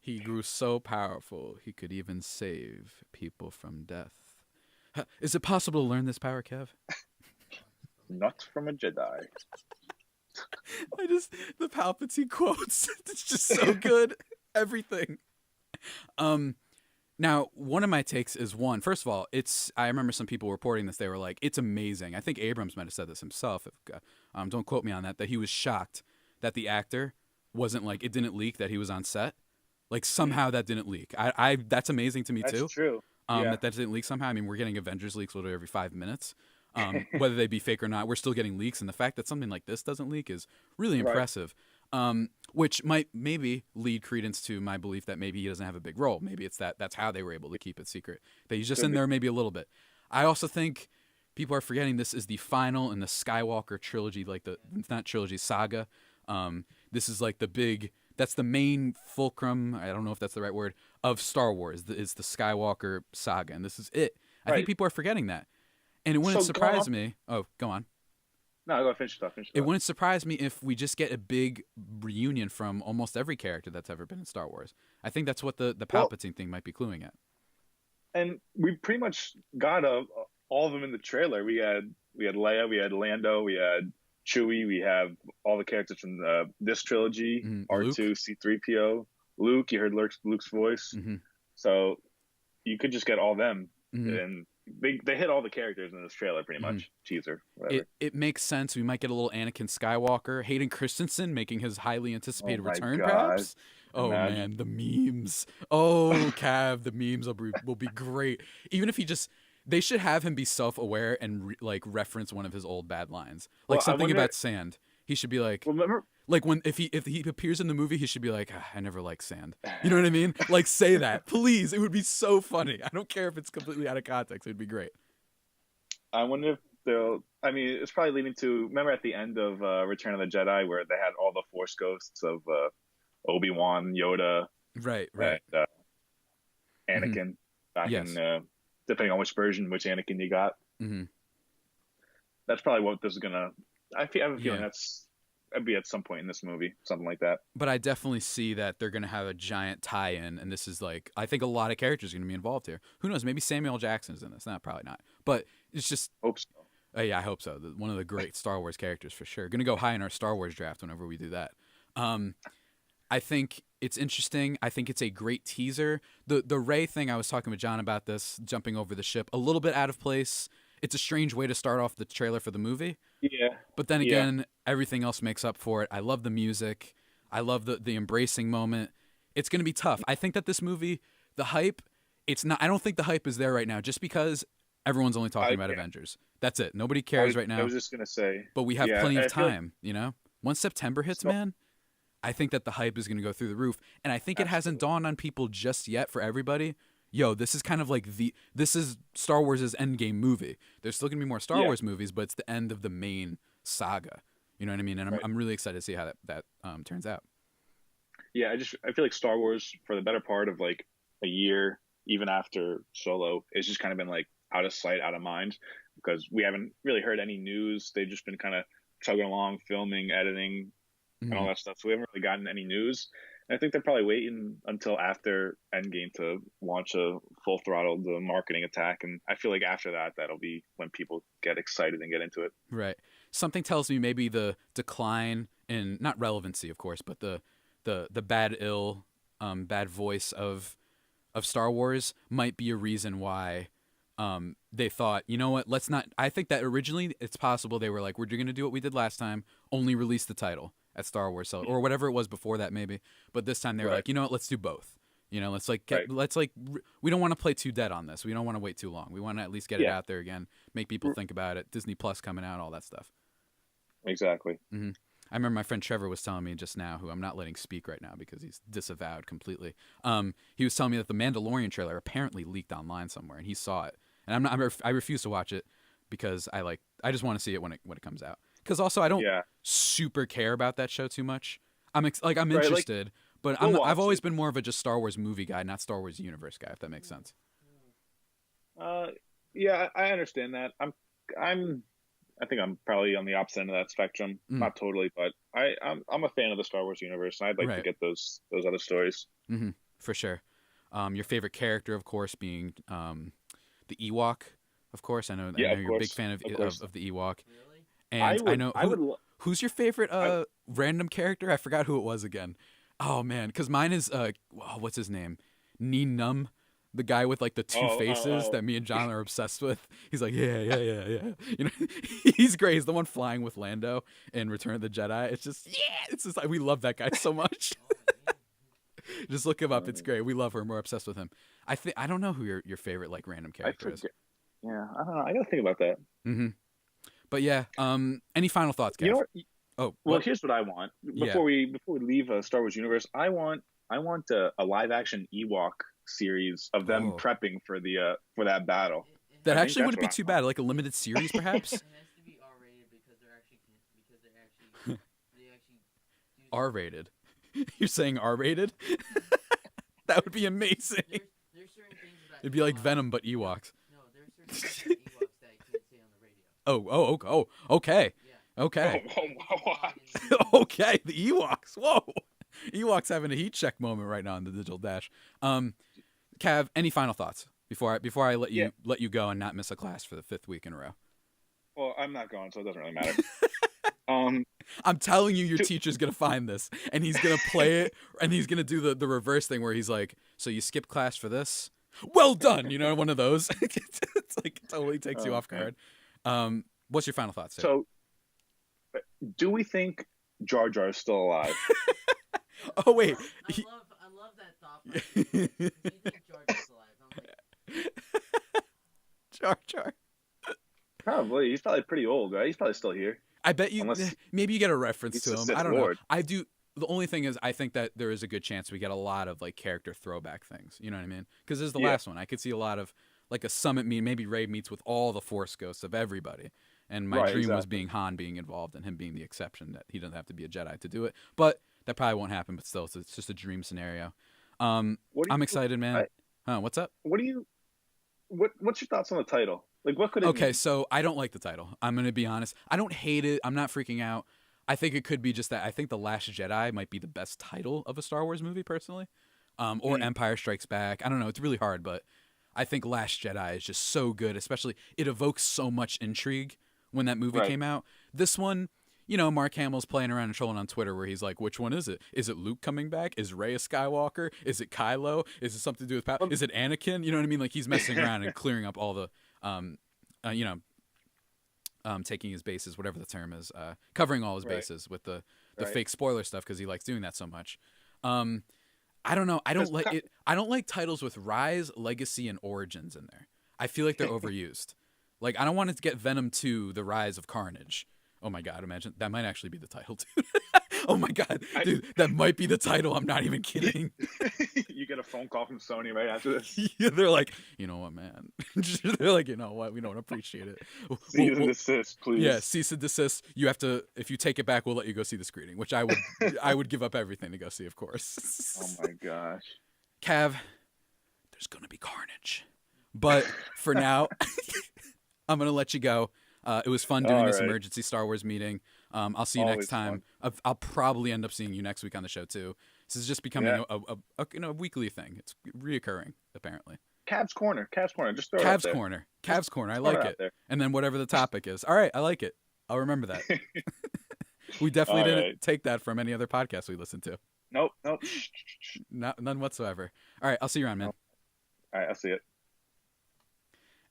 He grew so powerful he could even save people from death. Is it possible to learn this power, Kev? Not from a Jedi. The Palpatine quotes, it's just so good. Everything. Now, one of my takes is first of all, I remember some people reporting this. They were like, it's amazing. I think Abrams might have said this himself. Don't quote me on that he was shocked that the actor wasn't like, it didn't leak that he was on set. Like somehow that didn't leak. That's amazing to me too. That's true. That didn't leak somehow. I mean, we're getting Avengers leaks literally every 5 minutes. Whether they be fake or not, we're still getting leaks, and the fact that something like this doesn't leak is really impressive. Which might maybe lead credence to my belief that maybe he doesn't have a big role. Maybe it's that's how they were able to keep it secret. That he's just in there maybe a little bit. I also think people are forgetting this is the final in the Skywalker trilogy, like not trilogy, saga. This is like that's the main fulcrum, I don't know if that's the right word, of Star Wars, is the Skywalker saga, and this is it. I think people are forgetting that. And it wouldn't surprise me. Oh, go on. No, go finish it off. It wouldn't surprise me if we just get a big reunion from almost every character that's ever been in Star Wars. I think that's what the Palpatine thing might be cluing at. And we pretty much got all of them in the trailer. We had Leia, we had Lando, we had Chewie, we have all the characters from this trilogy, R2, C-3PO, Luke. You heard Luke's voice. Mm-hmm. So you could just get all them. Mm-hmm. And they hit all the characters in this trailer pretty much. Teaser, whatever. It makes sense. We might get a little Anakin Skywalker, Hayden Christensen making his highly anticipated return, perhaps. Oh man, the memes. Oh, Cav, the memes will be great. Even if they should have him be self-aware and reference one of his old bad lines, like something about sand. He should be like, if he appears in the movie, he should be like, I never liked sand. You know what I mean? Like, say that, please. It would be so funny. I don't care if it's completely out of context. It'd be great. I wonder if it's probably leading to, remember at the end of Return of the Jedi where they had all the Force ghosts of Obi-Wan, Yoda, right, Anakin, back in, depending on which Anakin you got. Mm-hmm. That's probably what this is gonna. I have a feeling that'd be at some point in this movie, something like that. But I definitely see that they're gonna have a giant tie-in, and this is I think a lot of characters are gonna be involved here. Who knows? Maybe Samuel Jackson is in this. Not probably not, but it's just hope so. Yeah, I hope so. One of the great Star Wars characters for sure. Going to go high in our Star Wars draft whenever we do that. I think it's interesting. I think it's a great teaser. The Rey thing, I was talking with John about this, jumping over the ship, a little bit out of place. It's a strange way to start off the trailer for the movie. Yeah. But then again, everything else makes up for it. I love the music. I love the embracing moment. It's going to be tough. I think that this movie, the hype, it's not. I don't think the hype is there right now just because everyone's only talking about Avengers. That's it. Nobody cares right now. I was just going to say. But we have plenty of time, Once September hits, man, I think that the hype is going to go through the roof. And I think it hasn't dawned on people just yet for everybody. Yo, this is kind of like this is Star Wars' Endgame movie. There's still going to be more Star Wars movies, but it's the end of the main saga. You know what I mean? And I'm really excited to see how that turns out. Yeah, I feel like Star Wars for the better part of like a year, even after Solo, it's just kind of been like out of sight, out of mind, because we haven't really heard any news. They've just been kind of chugging along, filming, editing, and all that stuff. So we haven't really gotten any news. And I think they're probably waiting until after Endgame to launch a full throttle the marketing attack. And I feel like after that, that'll be when people get excited and get into it. Right. Something tells me maybe the decline in, not relevancy, of course, but the bad voice of Star Wars might be a reason why they thought, you know what, let's not. I think that originally it's possible they were like, we're going to do what we did last time, only release the title at Star Wars or whatever it was before that maybe. But this time they were like, you know what, let's do both. Let's we don't want to play too dead on this. We don't want to wait too long. We want to at least get it out there again, make people think about it. Disney Plus coming out, all that stuff. Exactly. Mm-hmm. I remember my friend Trevor was telling me just now, who I'm not letting speak right now because he's disavowed completely. He was telling me that the Mandalorian trailer apparently leaked online somewhere, and he saw it. And I refuse to watch it because I just want to see it when it comes out. Because also I don't super care about that show too much. I'm interested, but I've always been more of a just Star Wars movie guy, not Star Wars universe guy. If that makes sense. Yeah, I understand that. I think I'm probably on the opposite end of that spectrum. Not totally, but I'm a fan of the Star Wars universe, and I'd like to get those other stories. Mm-hmm. For sure. Your favorite character, of course, being the Ewok. Of course, I know you're a big fan of the Ewok. Really? And who's your favorite random character? I forgot who it was again. Oh man, because mine is what's his name? Num. The guy with like the two faces that me and John are obsessed with. He's like, yeah. He's great. He's the one flying with Lando in Return of the Jedi. It's just like, we love that guy so much. Just look him up. It's great. We love him. We're obsessed with him. I don't know who your favorite like random character is. Yeah, I don't know. I gotta think about that. Mm-hmm. But yeah, any final thoughts, guys? Here's what I want. Before we leave Star Wars universe, I want a live action Ewok series of them prepping for that battle. That actually wouldn't be too bad, like a limited series, perhaps. It has to be R-rated because they actually R-rated. You're saying R-rated? That would be amazing. There's certain things about it'd be like Venom, but Ewoks. No, there's certain things about Ewoks that I can't say on the radio. Okay. Yeah. Okay. What? Okay, the Ewoks. Whoa. Ewoks having a heat check moment right now in the Digital Dash. Cav, any final thoughts before I let you go and not miss a class for the 5th week in a row? Well, I'm not going, so it doesn't really matter. I'm telling you, your teacher's gonna find this, and he's gonna play it, and he's gonna do the reverse thing where he's like, "So you skip class for this? Well done." One of those. It's like it totally takes you off guard. What's your final thoughts, sir? So, do we think Jar Jar is still alive? Oh wait, I love that thought. You think Jar Jar's alive? I'm like, Jar Jar. Probably. He's probably pretty old, right? He's probably still here. I bet you. Maybe you get a reference to him. I don't know. I do. The only thing is, I think that there is a good chance we get a lot of like character throwback things. You know what I mean? Because this is the last one. I could see a lot of like a summit meet. Maybe Rey meets with all the Force ghosts of everybody. And my dream was being Han being involved and him being the exception, that he doesn't have to be a Jedi to do it. But that probably won't happen. But still, it's just a dream scenario. I'm excited, man. What's up? What's your thoughts on the title? Like, what could it mean? So I don't like the title. I'm going to be honest. I don't hate it. I'm not freaking out. I think it could be just that. I think The Last Jedi might be the best title of a Star Wars movie, personally. Or Empire Strikes Back. I don't know. It's really hard, but I think Last Jedi is just so good. Especially, it evokes so much intrigue when that movie Right. came out. This one, you know, Mark Hamill's playing around and trolling on Twitter where he's like, which one is it? Is it Luke coming back? Is Rey a Skywalker? Is it Kylo? Is it something to do with Power? Is it Anakin? You know what I mean? Like, he's messing around and clearing up all the, taking his bases, whatever the term is, covering all his Right. bases with the Right. fake spoiler stuff because he likes doing that so much. I don't know. I don't like it. I don't like titles with Rise, Legacy, and Origins in there. I feel like they're overused. Like, I don't want it to get Venom 2, The Rise of Carnage. Oh my God, imagine that might actually be the title too. Oh my God, dude, that might be the title. I'm not even kidding. You get a phone call from Sony right after this. Yeah, they're like, you know what, man? They're like, you know what? We don't appreciate it. Cease and desist, please. Yeah, cease and desist. You have to. If you take it back, we'll let you go see the screening. Which I would. I would give up everything to go see, of course. Oh my gosh. Cav, there's gonna be carnage, but for now, I'm gonna let you go. It was fun doing this emergency Star Wars meeting. I'll see you next time. I'll probably end up seeing you next week on the show too. This is just becoming a weekly thing. It's reoccurring apparently. Cavs Corner. Just throw it out there. Cavs Corner. I like it. And then whatever the topic is. All right, I like it. I'll remember that. We definitely didn't take that from any other podcast we listened to. Nope. None whatsoever. All right, I'll see you around, man. All right, I'll see it.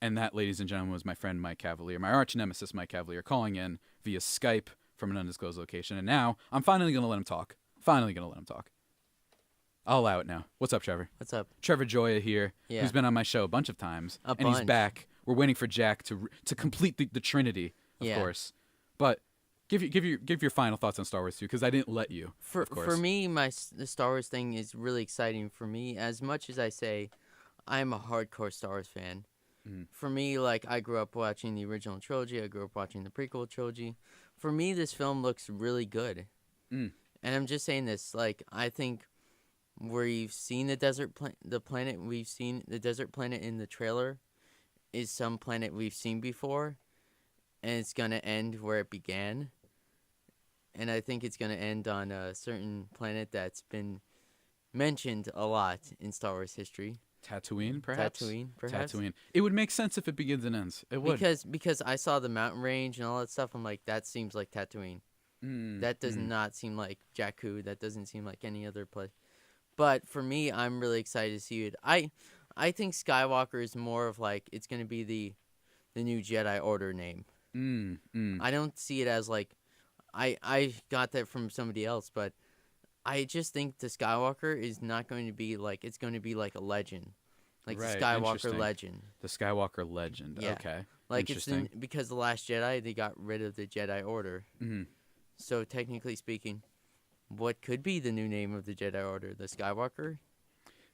And that, ladies and gentlemen, was my friend Mike Cavalier, my arch nemesis Mike Cavalier, calling in via Skype from an undisclosed location. And now I'm finally going to let him talk. I'll allow it now. What's up, Trevor? What's up? Trevor Gioia here, Yeah. who's been on my show a bunch of times. He's back. We're waiting for Jack to complete the Trinity, of course. But give your final thoughts on Star Wars 2, because I didn't let you, of course. For me, the Star Wars thing is really exciting for me. As much as I say I'm a hardcore Star Wars fan, for me, like, I grew up watching the original trilogy. I grew up watching the prequel trilogy. For me, this film looks really good. And I'm just saying this, like, I think we've seen the desert we've seen the desert planet in the trailer is some planet we've seen before, and it's going to end where it began. And I think it's going to end on a certain planet that's been mentioned a lot in Star Wars history. Tatooine, perhaps? Tatooine. It would make sense if it begins and ends. It would. Because I saw the mountain range and all that stuff. I'm like, that seems like Tatooine. That does not seem like Jakku. That doesn't seem like any other place. But for me, I'm really excited to see it. I think Skywalker is more of like, it's going to be the new Jedi Order name. I don't see it as like, I got that from somebody else, but I just think the Skywalker is not going to be like, it's going to be like a legend. Like the Skywalker legend. The Skywalker legend. Yeah. Okay. Like because The Last Jedi, they got rid of the Jedi Order. So technically speaking, what could be the new name of the Jedi Order? The Skywalker?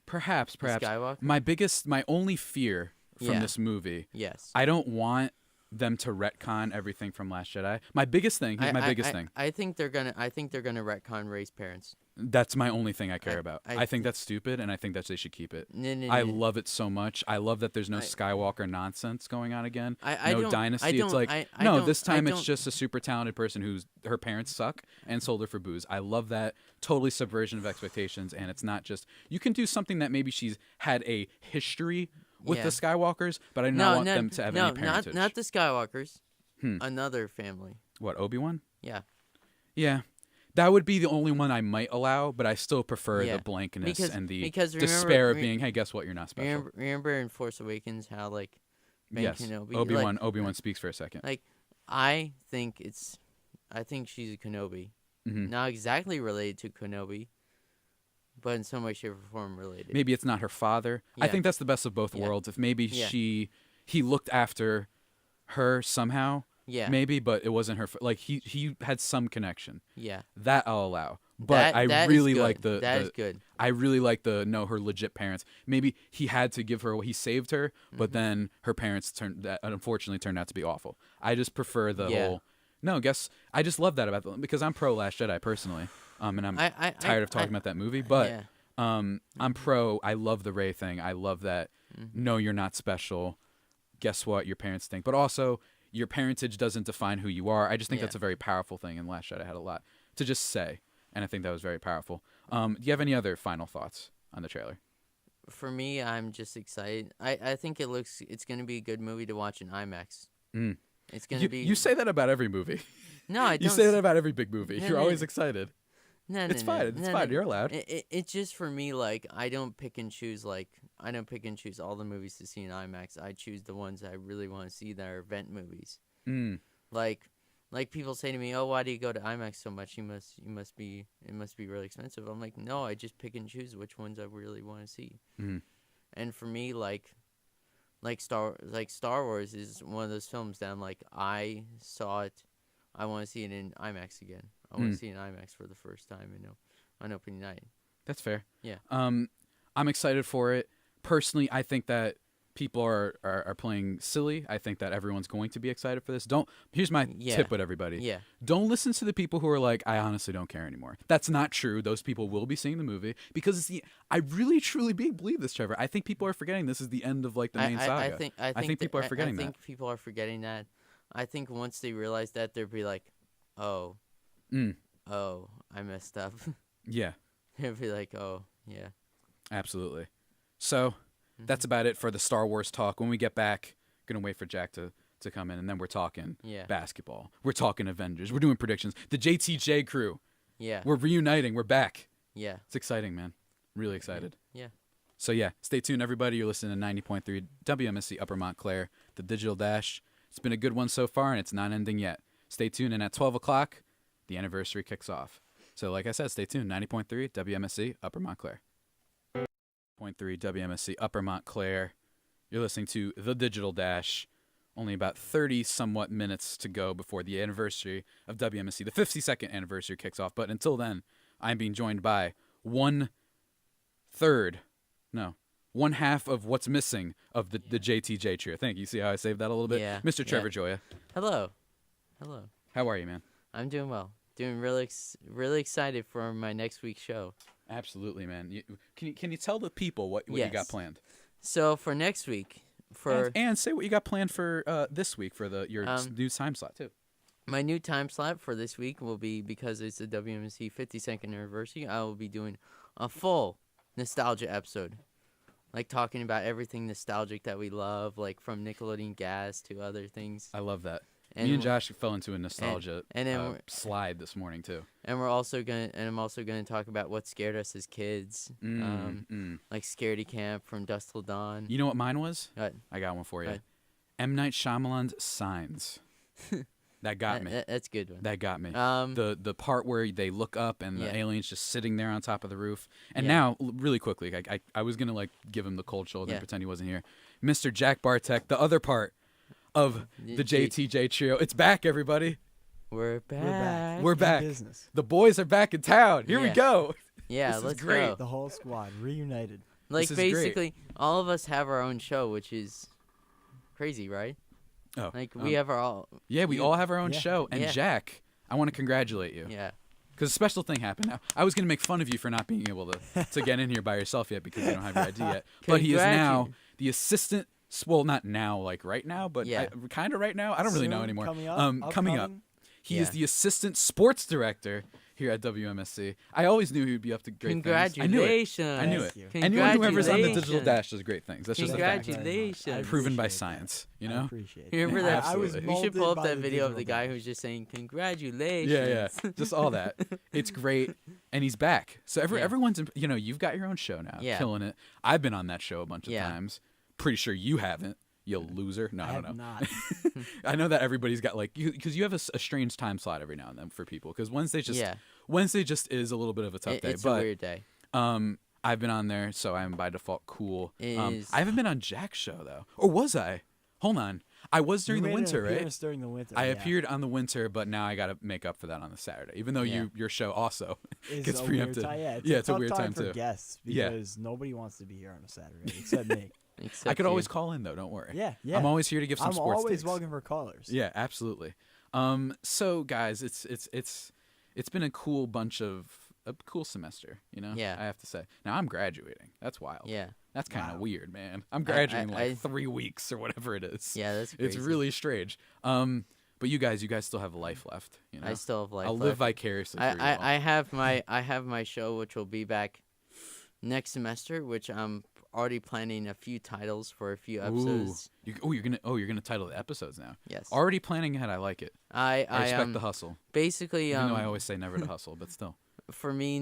Perhaps. Skywalker? My only fear from this movie. Yes. I don't want them to retcon everything from Last Jedi. My biggest thing. Here's my biggest thing. I think they're gonna retcon Rey's parents. That's my only thing I care about. I think that's stupid, and I think that they should keep it. I love it so much. I love that there's no Skywalker nonsense going on again. No dynasty. It's like, this time it's just a super talented person whose her parents suck and sold her for booze. I love that. Totally subversion of expectations, and it's not just, you can do something that maybe she's had a history with the Skywalkers, but I don't want them to have any parentage. Not the Skywalkers. Another family. What, Obi-Wan? Yeah. Yeah. That would be the only one I might allow, but I still prefer the blankness and the despair of being, hey, guess what? You're not special. Remember in Force Awakens how, like, Kenobi, Obi-Wan speaks for a second. Like, I think she's a Kenobi. Not exactly related to Kenobi, but in some way, shape, or form related. Maybe it's not her father. Yeah. I think that's the best of both worlds. If maybe he looked after her somehow. Yeah. Maybe, but it wasn't her. Like, he had some connection. Yeah. That I'll allow. But I really like the. That is good. I really like her legit parents. Maybe he had to give her. He saved her, but then her parents unfortunately turned out to be awful. I just prefer the whole. No, I just love that about them because I'm pro Last Jedi personally, and I'm tired of talking about that movie. But I'm pro. I love the Rey thing. I love that. No, you're not special. Guess what? Your parents think, but also. Your parentage doesn't define who you are. I just think that's a very powerful thing, and Last Jedi had a lot to just say, and I think that was very powerful. Do you have any other final thoughts on the trailer? For me, I'm just excited. I think it's going to be a good movie to watch in IMAX. It's gonna be. You say that about every movie. No, I don't. You say that about every big movie. No, You're no, always no. excited. No, It's fine. It's fine. You're allowed. It's just for me. Like I don't pick and choose. I don't pick and choose all the movies to see in IMAX. I choose the ones I really want to see that are event movies. Like people say to me, "Oh, why do you go to IMAX so much? It must be really expensive." I'm like, no, I just pick and choose which ones I really want to see. And for me, like Star Wars is one of those films that I'm like, I saw it, I want to see it in IMAX again. I want to see it in IMAX for the first time, on opening night. That's fair. Yeah. I'm excited for it. Personally, I think that people are playing silly. I think that everyone's going to be excited for this. Here's my tip with everybody. Yeah. Don't listen to the people who are like, I honestly don't care anymore. That's not true. Those people will be seeing the movie because I really truly believe this, Trevor. I think people are forgetting this is the end of like the main saga. I think people are forgetting that. I think people are forgetting that. I think once they realize that, they'll be like, oh, I messed up. Yeah. They'll be like, oh, yeah. Absolutely. So that's about it for the Star Wars talk. When we get back, gonna wait for Jack to come in, and then we're talking basketball. We're talking Avengers. We're doing predictions. The JTJ crew. Yeah. We're reuniting. We're back. Yeah. It's exciting, man. Really excited. Yeah. So yeah, stay tuned, everybody. You're listening to 90.3 WMSC Upper Montclair, the Digital Dash. It's been a good one so far, and it's not ending yet. Stay tuned, and at 12 o'clock, the anniversary kicks off. So like I said, stay tuned. 90.3 WMSC Upper Montclair. 0.3 WMSC Upper Montclair. You're listening to The Digital Dash. Only about 30 somewhat minutes to go before the anniversary of WMSC. The 52nd anniversary kicks off. But until then, I'm being joined by one half of what's missing of the JTJ trio. Thank you. See how I saved that a little bit? Yeah. Mr. Trevor Gioia. Hello. How are you, man? I'm doing well. Doing really excited for my next week's show. Absolutely, man. Can you tell the people what you got planned? So for next week, and say what you got planned for this week for your new time slot too. My new time slot for this week will be, because it's the WMSC 52nd anniversary, I will be doing a full nostalgia episode, like talking about everything nostalgic that we love, like from Nickelodeon Gas to other things. I love that. Me and Josh fell into a nostalgia slide this morning too. And I'm also gonna talk about what scared us as kids, like Scaredy Camp from Dusk Till Dawn. You know what mine was? What? I got one for you. M. Night Shyamalan's Signs. That got me. That's a good one. That got me. The part where they look up and the alien's just sitting there on top of the roof. And now, really quickly, I was gonna like give him the cold shoulder and pretend he wasn't here. Mr. Jack Barteck, the other part of the JTJ trio. It's back, everybody. We're back. We're back. Business. The boys are back in town. Here we go. Yeah, this let's is great. go. The whole squad reunited. Like basically, all of us have our own show, which is crazy, right? Oh, like we have our all. Yeah, we all have our own show. And Jack, I want to congratulate you. Yeah. Because a special thing happened. Now, I was going to make fun of you for not being able to get in here by yourself yet because you don't have your ID yet. But he is now the assistant. Well, not now, like right now, but kind of right now. I don't really know anymore. Coming up. He is the assistant sports director here at WMSC. I always knew he would be up to great things. Congratulations. I knew it. Anyone who ever's on the Digital Dash does great things. That's just a fact. Congratulations. Proven by science, you know? I appreciate it. You remember that? Absolutely. We should pull up that video of the guy who's just saying, congratulations. Yeah. Just all that. It's great. And he's back. So everyone's, you've got your own show now. Yeah. Killing it. I've been on that show a bunch of times. Pretty sure you haven't. You loser. No, I don't know. Not. I know that everybody's got because you have a strange time slot every now and then for people. Because Wednesday just is a little bit of a tough day. It's a weird day. I've been on there, so I'm by default cool. I haven't been on Jack's show though, or was I? Hold on, I was during the winter, right? During the winter, I appeared on the winter, but now I got to make up for that on the Saturday. Even though your show also gets preempted. It's a weird time for too. Guests because nobody wants to be here on a Saturday except me. I could always call in though. Don't worry. Yeah. I'm always here to give some sports. I'm always takes. welcome for callers. Yeah, absolutely. So guys, it's been a cool semester. Yeah. I have to say. Now I'm graduating. That's wild. Yeah. That's kind of weird, man. I'm graduating in 3 weeks or whatever it is. Yeah, that's crazy. It's really strange. But you guys still have life left. I still have life. I'll live vicariously for you all. I have my show, which will be back next semester, which I'm already planning a few titles for a few episodes. You're gonna title the episodes now. Yes. Already planning ahead. I like it. I respect the hustle. Basically, Even though I always say never to hustle, but still. For me,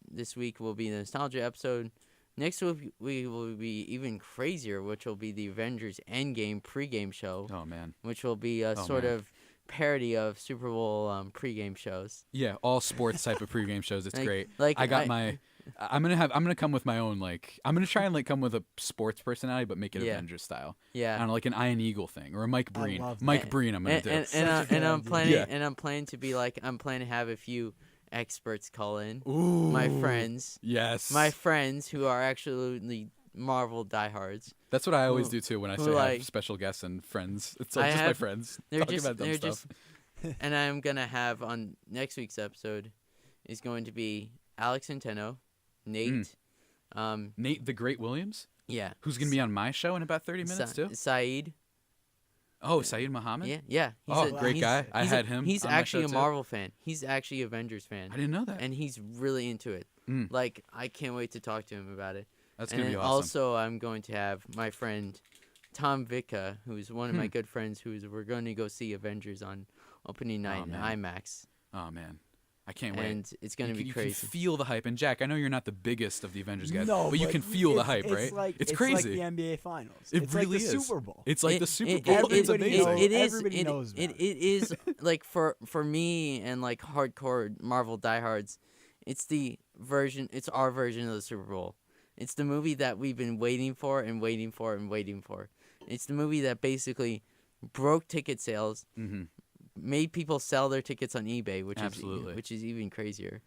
this week will be the nostalgia episode. Next week we will be even crazier, which will be the Avengers Endgame pregame show. Oh man. Which will be a sort of parody of Super Bowl pregame shows. Yeah, all sports type of pregame shows. It's great. Like I'm gonna come with my own I'm gonna try and come with a sports personality, but make it Avengers style. Yeah. I don't know, like an Ian Eagle thing or a Mike Breen. Mike Breen, I'm gonna do. And I'm planning to be I'm planning to have a few experts call in. Ooh. My friends. Yes. My friends who are actually Marvel diehards. That's what I always do too when I say I have special guests and friends. It's just my friends talking about dumb stuff. And I'm gonna have on next week's episode is going to be Alex Centeno, Nate, Nate the Great Williams. Yeah. Who's gonna be on my show in about 30 minutes too? Saeed. Oh, Saeed Muhammad? Yeah. He's a great guy. I had him. He's on actually my show a Marvel fan. He's actually an Avengers fan. I didn't know that. And he's really into it. I can't wait to talk to him about it. That's going to be awesome. Also, I'm going to have my friend Tom Vicka, who's one of my good friends, we're going to go see Avengers on opening night in IMAX. Oh, man. I can't wait. And it's going to be crazy. You can feel the hype. And, Jack, I know you're not the biggest of the Avengers guys, but you can feel the hype, right? It's crazy. It's like the NBA Finals. It's really like the Super Bowl. It's like the Super Bowl. It's amazing. Everybody knows about it. It is, for me and, hardcore Marvel diehards, it's our version of the Super Bowl. It's the movie that we've been waiting for and waiting for and waiting for. It's the movie that basically broke ticket sales, made people sell their tickets on eBay, which is even crazier.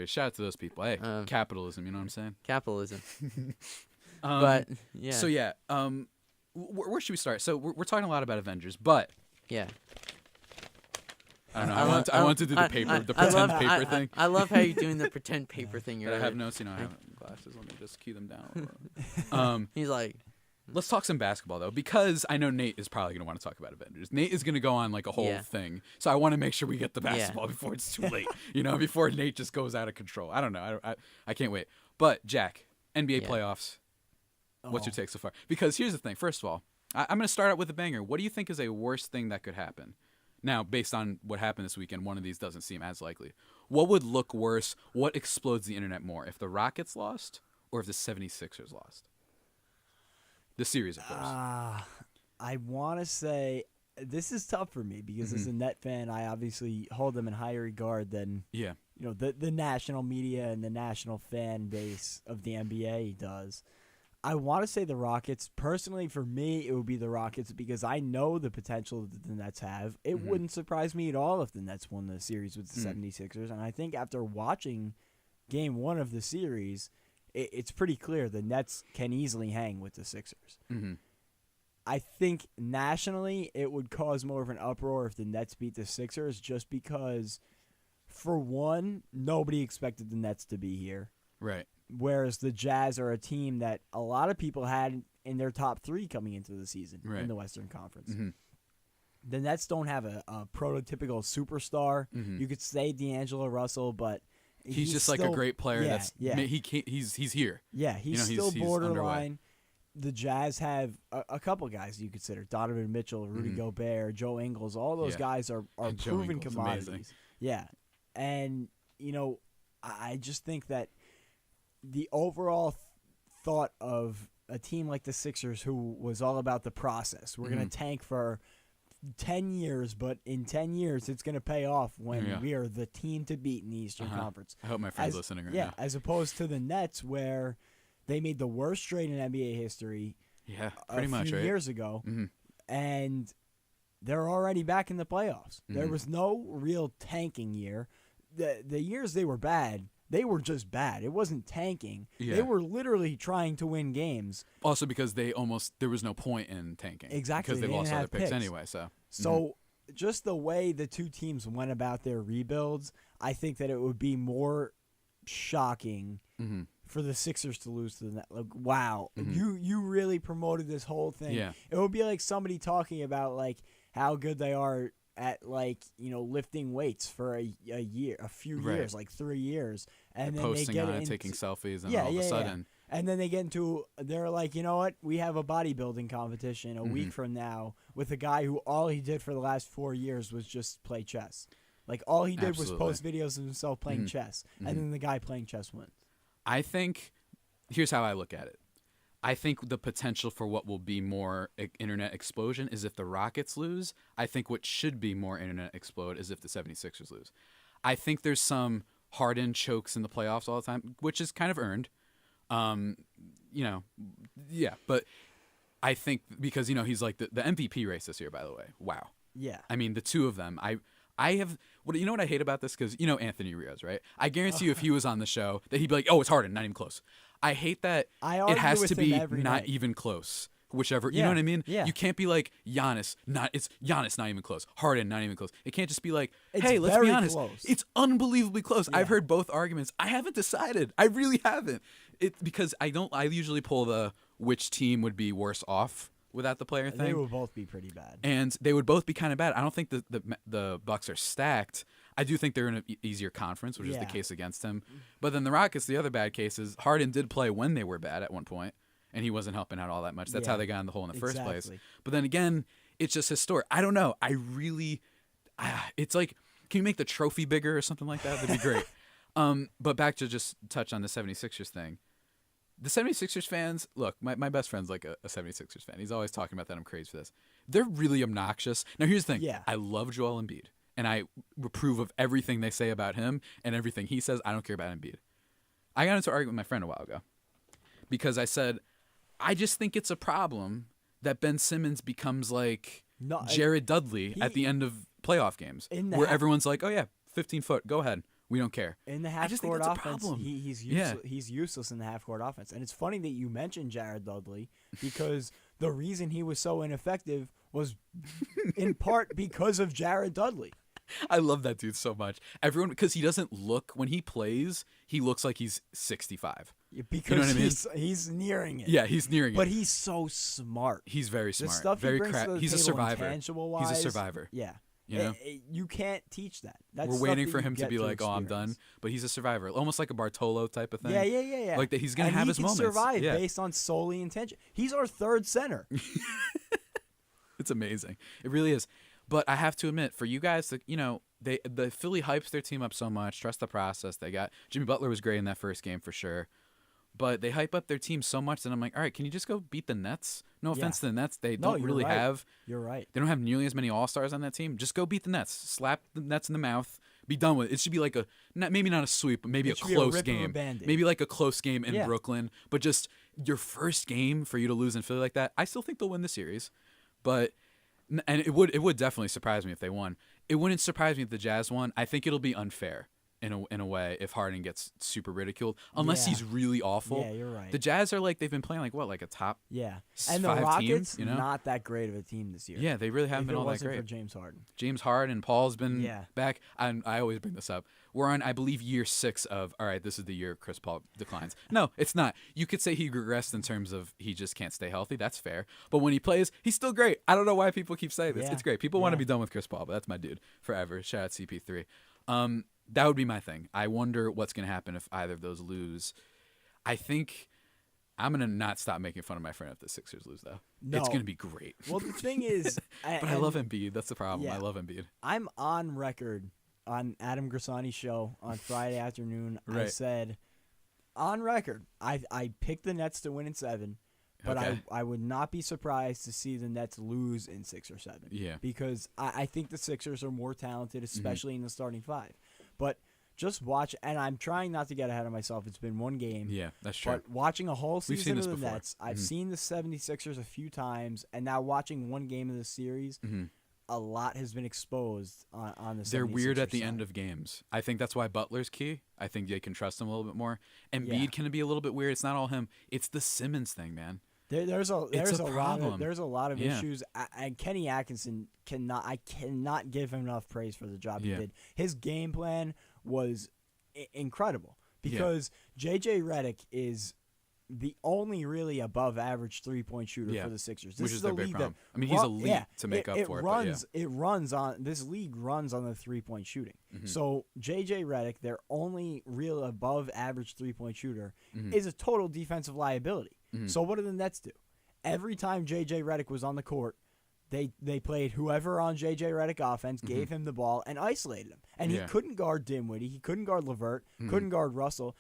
Shout out to those people. Hey, capitalism, you know what I'm saying? Capitalism. But yeah. So yeah, where should we start? So we're talking a lot about Avengers, but yeah. I don't know. I want to do the pretend paper thing. I love how you're doing the pretend paper thing. I have notes. I have glasses. Let me just key them down. He's like, let's talk some basketball though, because I know Nate is probably going to want to talk about Avengers. Nate is going to go on a whole thing, so I want to make sure we get the basketball before it's too late. Before Nate just goes out of control. I don't know. I can't wait. But Jack, NBA playoffs. What's your take so far? Because here's the thing. First of all, I'm going to start out with a banger. What do you think is a worst thing that could happen? Now, based on what happened this weekend, one of these doesn't seem as likely. What would look worse? What explodes the internet more? If the Rockets lost or if the 76ers lost? The series, of course. I want to say this is tough for me because as a Net fan, I obviously hold them in higher regard than the national media and the national fan base of the NBA does. I want to say the Rockets. Personally, for me, it would be the Rockets because I know the potential that the Nets have. It wouldn't surprise me at all if the Nets won the series with the 76ers. And I think after watching Game 1 of the series, it's pretty clear the Nets can easily hang with the Sixers. I think nationally it would cause more of an uproar if the Nets beat the Sixers just because, for one, nobody expected the Nets to be here. Right. Whereas the Jazz are a team that a lot of people had in their top 3 coming into the season in the Western Conference. The Nets don't have a prototypical superstar. You could say D'Angelo Russell, but he's just still, a great player. He's here. Yeah, he's still borderline. The Jazz have a couple guys you consider: Donovan Mitchell, Rudy Gobert, Joe Ingles. All those guys are proven commodities. Amazing. Yeah, and I just think that the overall thought of a team like the Sixers, who was all about the process, we're going to tank for 10 years, but in 10 years it's going to pay off when we are the team to beat in the Eastern Conference. I hope my friend's listening right now. Yeah, as opposed to the Nets, where they made the worst trade in NBA history a few years ago, and they're already back in the playoffs. There was no real tanking year. The years they were bad, they were just bad. It wasn't tanking. They were literally trying to win games. Also because there was no point in tanking. Exactly. Because they lost all their picks anyway. So just the way the two teams went about their rebuilds, I think that it would be more shocking for the Sixers to lose to the Nets. Like, wow, you really promoted this whole thing. Yeah. It would be like somebody talking about how good they are at lifting weights for a year, a few years, 3 years, and then posting they get on it, taking selfies, and all of a sudden, And then they're like, you know what? We have a bodybuilding competition a week from now with a guy who all he did for the last 4 years was just play chess. Like, all he did was post videos of himself playing chess. And then the guy playing chess wins. I think, here's how I look at it. I think the potential for what will be more internet explosion is if the Rockets lose. I think what should be more internet explode is if the 76ers lose. I think there's some Harden chokes in the playoffs all the time, which is kind of earned. But I think because, he's like the MVP race this year, by the way. Wow. Yeah. I mean, the two of them, I have, what I hate about this? Because, Anthony Rios, right? I guarantee you if he was on the show that he'd be like, oh, it's Harden, not even close. I hate that it has to be not even close. Whichever, you know what I mean? Yeah. You can't be like Giannis, it's Giannis not even close. Harden not even close. It can't just be like, it's hey, let's be honest. Close. It's unbelievably close. Yeah. I've heard both arguments. I haven't decided. I really haven't. Because I usually pull the which team would be worse off without the player thing. They would both be pretty bad. And they would both be kind of bad. I don't think the Bucks are stacked. I do think they're in an easier conference, which is the case against him. But then the Rockets, the other bad case is Harden did play when they were bad at one point, and he wasn't helping out all that much. That's how they got in the hole in the first place. But then again, it's just historic. I don't know. I really it's like, can you make the trophy bigger or something like that? That'd be great. But back to just touch on the 76ers thing. The 76ers fans, look, my best friend's like a 76ers fan. He's always talking about that. I'm crazy for this. They're really obnoxious. Now, here's the thing. Yeah. I love Joel Embiid, and I approve of everything they say about him and everything he says. I don't care about Embiid. I got into an argument with my friend a while ago because I said, I just think it's a problem that Ben Simmons becomes like Jared Dudley at the end of playoff games where everyone's like, oh, yeah, 15 foot, go ahead. We don't care. In the half-court offense, he's useless in the half-court offense. And it's funny that you mentioned Jared Dudley because the reason he was so ineffective was in part because of Jared Dudley. I love that dude so much. Everyone, because he doesn't look, when he plays, he looks like he's 65. Because you know what I mean? He's nearing it. Yeah, he's nearing it. But he's so smart. He's very smart. The stuff very he brings to the He's a table survivor. intangible-wise, He's a survivor. Yeah. You know? You can't teach that. That's We're waiting for him to be like, oh, I'm done. experience. But he's a survivor. Almost like a Bartolo type of thing. Yeah. Like that he's going to have his moments. He can survive based on solely intention. He's our third center. It's amazing. It really is. But I have to admit, for you guys, the Philly hypes their team up so much. Trust the process. They got Jimmy Butler was great in that first game for sure. But they hype up their team so much that I'm like, all right, can you just go beat the Nets? No offense to the Nets. They don't really have. You're right. They don't have nearly as many All-Stars on that team. Just go beat the Nets. Slap the Nets in the mouth. Be done with it. It should be like maybe not a sweep, but maybe a close game. Maybe like a close game in Brooklyn. But just your first game for you to lose in Philly like that, I still think they'll win the series. And it would definitely surprise me if they won. It wouldn't surprise me if the Jazz won. I think it'll be unfair in a way if Harden gets super ridiculed, unless he's really awful. Yeah, you're right. The Jazz are they've been playing like a top and the 5 Rockets team, not that great of a team this year. Yeah, they really haven't been all that great. For James Harden. James Harden, Paul's been back. I always bring this up. We're on, I believe, year 6 of, all right, this is the year Chris Paul declines. No, it's not. You could say he regressed in terms of he just can't stay healthy. That's fair. But when he plays, he's still great. I don't know why people keep saying this. Yeah. It's great. People want to be done with Chris Paul, but that's my dude forever. Shout out CP3. That would be my thing. I wonder what's going to happen if either of those lose. I think I'm going to not stop making fun of my friend if the Sixers lose, though. No. It's going to be great. Well, the thing is... But I love Embiid. That's the problem. Yeah. I love Embiid. I'm on record on Adam Grassani's show on Friday afternoon. Right. I said, on record, I picked the Nets to win in 7, but I would not be surprised to see the Nets lose in 6 or 7. Yeah. Because I think the Sixers are more talented, especially in the starting 5. But just watch, and I'm trying not to get ahead of myself. It's been one game. Yeah, that's true. But watching a whole season of the before. Nets, I've seen the 76ers a few times, and now watching one game of the series, a lot has been exposed on the 76ers. They're weird at the side. end of games. I think that's why Butler's key. I think they can trust him a little bit more. Embiid can be a little bit weird. It's not all him. It's the Simmons thing, man. There's a lot of Yeah. issues, and Kenny Atkinson I cannot give him enough praise for the job he did. His game plan was incredible because JJ Redick is the only really above average 3-point shooter for the Sixers. This which is their big league problem. I mean, he's elite to make up for it. It runs on this league runs on the 3-point shooting. So JJ Redick, their only real above average 3-point shooter, is a total defensive liability. So what do the Nets do? Every time JJ Redick was on the court, they played whoever on JJ Redick offense, gave him the ball, and isolated him. And he couldn't guard Dinwiddie. He couldn't guard LeVert. Couldn't guard Russell.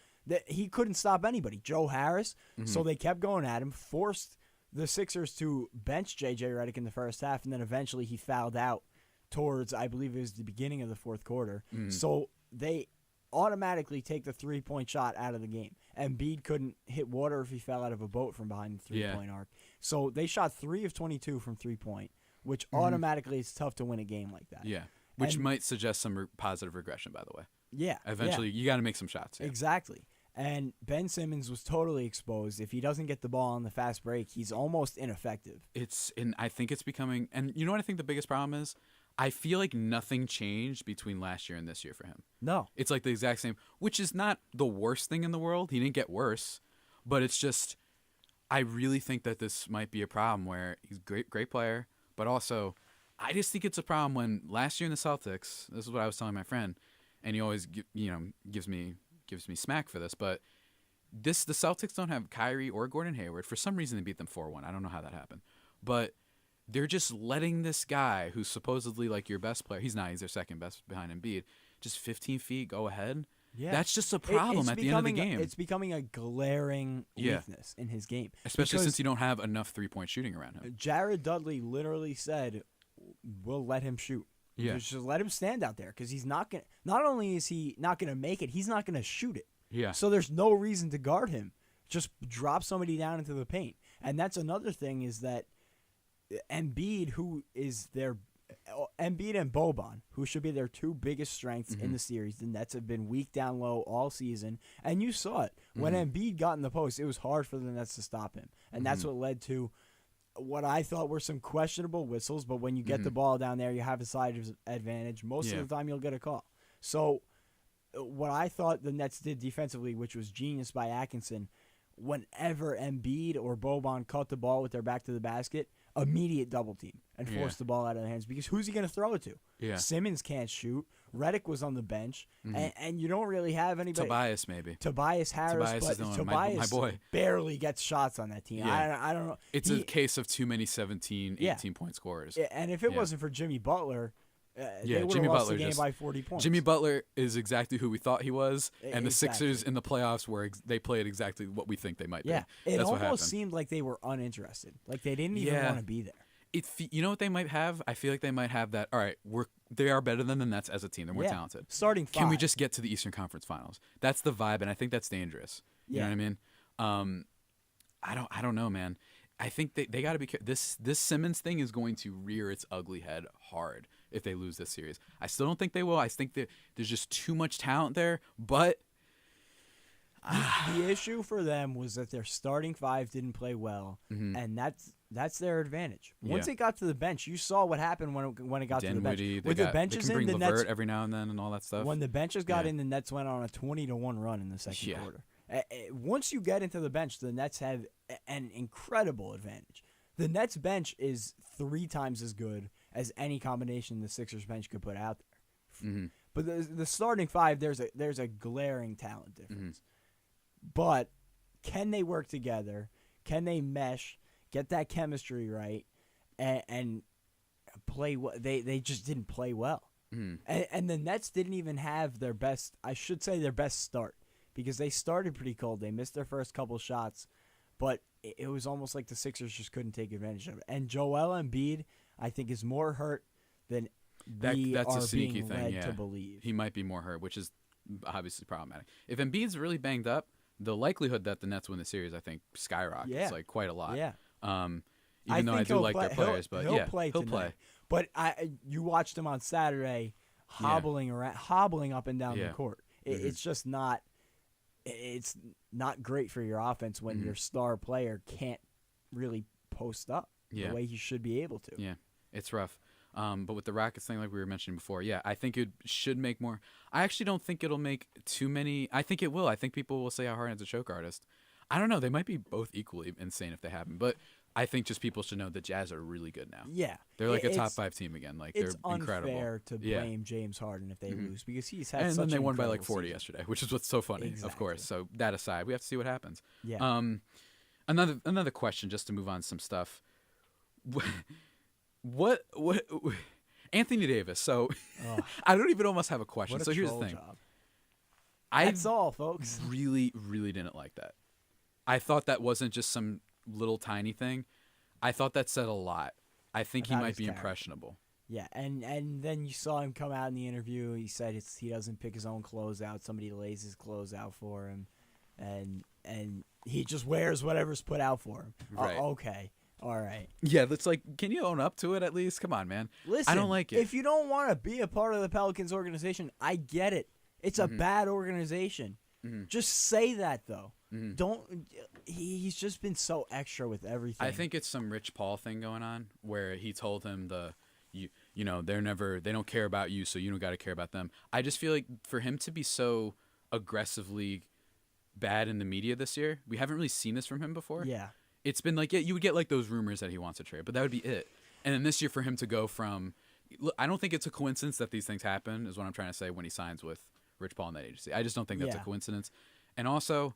He couldn't stop anybody. Joe Harris. So they kept going at him, forced the Sixers to bench JJ Redick in the first half, and then eventually he fouled out towards, I believe it was the beginning of the fourth quarter. So they automatically take the 3-point shot out of the game. Embiid couldn't hit water if he fell out of a boat from behind the 3-point arc. So they shot 3 of 22 from 3-point, which automatically is tough to win a game like that. Yeah, which might suggest some positive regression, by the way. Yeah. Eventually, you got to make some shots. Yeah. Exactly. And Ben Simmons was totally exposed. If he doesn't get the ball on the fast break, he's almost ineffective. I think it's becoming, and you know what I think the biggest problem is? I feel like nothing changed between last year and this year for him. No. It's like the exact same, which is not the worst thing in the world. He didn't get worse, but it's just, I really think that this might be a problem where he's a great player, but also I just think it's a problem when last year in the Celtics, this is what I was telling my friend, and he always gives me smack for this, but the Celtics don't have Kyrie or Gordon Hayward. For some reason, they beat them 4-1. I don't know how that happened, but they're just letting this guy who's supposedly like your best player, he's not, he's their second best behind Embiid, just 15 feet go ahead. Yeah. That's just a problem at the end of the game. It's becoming a glaring weakness in his game. Especially since you don't have enough 3-point shooting around him. Jared Dudley literally said, we'll let him shoot. Yeah. Just let him stand out there because he's not going to – not only is he not going to make it, he's not going to shoot it. Yeah. So there's no reason to guard him. Just drop somebody down into the paint. And that's another thing is that Embiid, who is their Embiid and Boban, who should be their two biggest strengths in the series. The Nets have been weak down low all season, and you saw it. When Embiid got in the post, it was hard for the Nets to stop him, and that's what led to what I thought were some questionable whistles, but when you get the ball down there, you have a side advantage. Most of the time, you'll get a call. So what I thought the Nets did defensively, which was genius by Atkinson, whenever Embiid or Boban caught the ball with their back to the basket, immediate double team and force the ball out of their hands because who's he going to throw it to? Yeah. Simmons can't shoot. Redick was on the bench, and you don't really have anybody. Tobias maybe. Tobias Harris, Tobias but is Tobias my boy. barely gets shots on that team. Yeah. I don't know. It's a case of too many 17, 18-point scorers. And if it wasn't for Jimmy Butler, they would have Jimmy lost Butler the game by 40 points. Jimmy Butler is exactly who we thought he was, and the Sixers in the playoffs they played exactly what we think they might be. Yeah, it That's almost seemed like they were uninterested. Like they didn't even want to be there. You know what they might have? I feel like they might have that. All right, they are better than the Nets as a team. They're more talented. Starting five. Can we just get to the Eastern Conference Finals? That's the vibe, and I think that's dangerous. You know what I mean? I don't know, man. I think they got to be careful. This Simmons thing is going to rear its ugly head hard if they lose this series. I still don't think they will. I think that there's just too much talent there, but the issue for them was that their starting five didn't play well, and that's their advantage. Once it got to the bench, you saw what happened when it got to the bench. With the benches in, the Nets every now and then and all that stuff. When the benches got in, the Nets went on a 20-1 run in the second quarter. Once you get into the bench, the Nets have an incredible advantage. The Nets bench is 3 times as good as any combination the Sixers bench could put out there. But the starting five, there's a glaring talent difference. But can they work together? Can they mesh? Get that chemistry right, and play what they just didn't play well. And the Nets didn't even have their best. I should say their best start because they started pretty cold. They missed their first couple shots, but it was almost like the Sixers just couldn't take advantage of it. And Joel Embiid, I think, is more hurt than that's a sneaky being thing. led to believe. He might be more hurt, which is obviously problematic. If Embiid's really banged up, the likelihood that the Nets win the series, I think, skyrockets like quite a lot. Yeah. Even though I do like their players, but he'll play. But you watched him on Saturday hobbling up and down the court. It's just not. It's not great for your offense when your star player can't really post up the way he should be able to. Yeah, it's rough. But with the Rockets thing, like we were mentioning before, I think it should make more. I actually don't think it'll make too many. I think it will. I think people will say how hard it's a choke artist. I don't know. They might be both equally insane if they happen, but I think just people should know the Jazz are really good now. Yeah. They're like a top 5 team again. Like they're incredible. It's unfair to blame James Harden if they lose because he's had and such then they an won by like incredible 40 season. yesterday, which is what's so funny, Exactly. of course. So that aside, we have to see what happens. Yeah. Another question just to move on some stuff. What Anthony Davis. So I don't even almost have a question. So here's the thing. Job. That's all, folks. Really, really didn't like that. I thought that wasn't just some little tiny thing. I thought that said a lot. I think he might be impressionable. Yeah, and then you saw him come out in the interview. He said he doesn't pick his own clothes out. Somebody lays his clothes out for him, and he just wears whatever's put out for him. Right. Okay. All right. Yeah, that's like, can you own up to it at least? Come on, man. Listen, I don't like it. If you don't want to be a part of the Pelicans organization, I get it. It's a bad organization. Just say that, though. Don't. He's just been so extra with everything. I think it's some Rich Paul thing going on where he told him you know, they don't care about you, so you don't got to care about them. I just feel like for him to be so aggressively bad in the media this year, we haven't really seen this from him before. Yeah. It's been like, you would get like those rumors that he wants to trade, but that would be it. And then this year for him to go from, I don't think it's a coincidence that these things happen, is what I'm trying to say, when he signs with Rich Paul in that agency. I just don't think that's a coincidence. And also,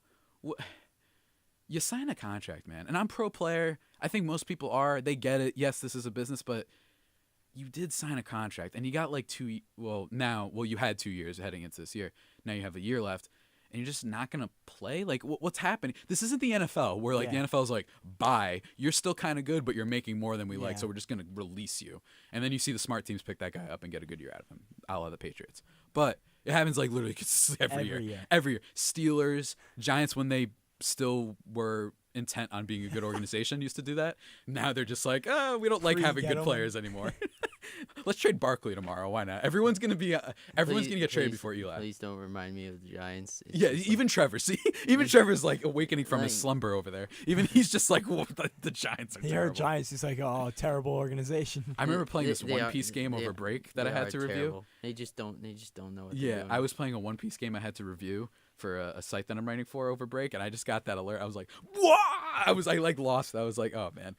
you sign a contract, man. And I'm pro player. I think most people are. They get it. Yes, this is a business, but you did sign a contract, and you got like you had 2 years heading into this year. Now you have a year left, and you're just not going to play? Like, what's happening? This isn't the NFL, where like the NFL is like, bye, you're still kind of good, but you're making more than we like, so we're just going to release you. And then you see the smart teams pick that guy up and get a good year out of him, a la the Patriots. But it happens like literally every year. Every year. Steelers, Giants, when they still were intent on being a good organization, used to do that. Now they're just like, oh, we don't like having good players anymore. Let's trade Barkley tomorrow. Why not? Everyone's gonna get traded before Eli. Please don't remind me of the Giants. Even Trevor. See, even Trevor's like awakening from his slumber over there. Even he's just like, well, the Giants are terrible. He heard Giants. He's like, oh, terrible organization. I remember playing this One Piece game over break that I had to review. They just don't know what they're doing. I was playing a One Piece game I had to review for a site that I'm writing for over break, and I just got that alert. I was like, "Whoa!" I lost. I was like, "Oh man."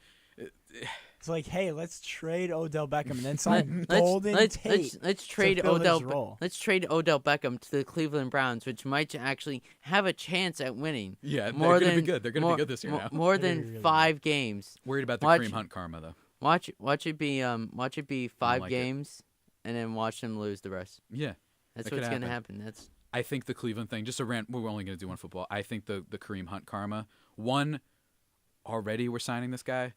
It's like, hey, let's trade Odell Beckham and then sign Golden Tate. Let's trade Odell. Let's trade Odell Beckham to the Cleveland Browns, which might actually have a chance at winning. Yeah, they're gonna be good. They're gonna be good this year now. More than 5 games. Worried about the Kareem Hunt karma though. Watch it be 5 games, and then watch them lose the rest. Yeah, that's what's gonna happen. I think the Cleveland thing, just a rant, we're only going to do one football. I think the Kareem Hunt karma, one, already we're signing this guy.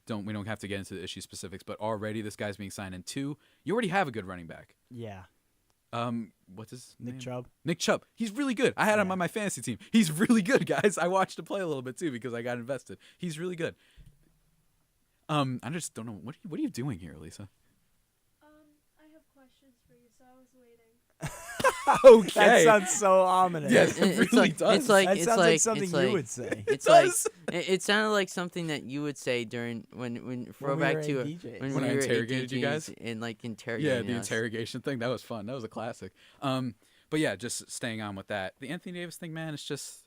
We don't have to get into the issue specifics, but already this guy's being signed. And 2, you already have a good running back. Yeah. What's his name? Nick Chubb. He's really good. I had him on my fantasy team. He's really good, guys. I watched him play a little bit too because I got invested. He's really good. I just don't know. What are you doing here, Alyssa? I have questions for you, so I was waiting. Okay. That sounds so ominous. Yes, it really does. That sounds like something you would say. It sounded like something that you would say during when throwback to when I interrogated you guys and like interrogating. Yeah, the interrogation thing, that was fun. That was a classic. But yeah, just staying on with that. The Anthony Davis thing, man, it's just.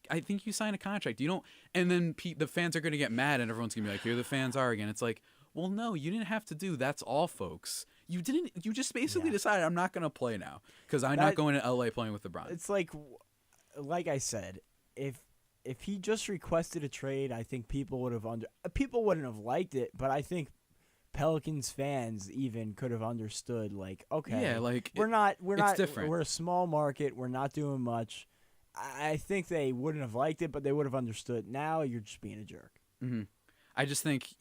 I think you sign a contract. You don't, and then the fans are going to get mad, and everyone's going to be like, "Here the fans are again." It's like, well, no, you didn't have to do. That's all, folks. You didn't. You just basically decided I'm not going to play now because I'm not going to LA playing with LeBron. It's like I said, if he just requested a trade, I think people would have people wouldn't have liked it, but I think Pelicans fans even could have understood. Like, okay, yeah, like we're not different. We're a small market. We're not doing much. I think they wouldn't have liked it, but they would have understood. Now you're just being a jerk. Mm-hmm. I just think,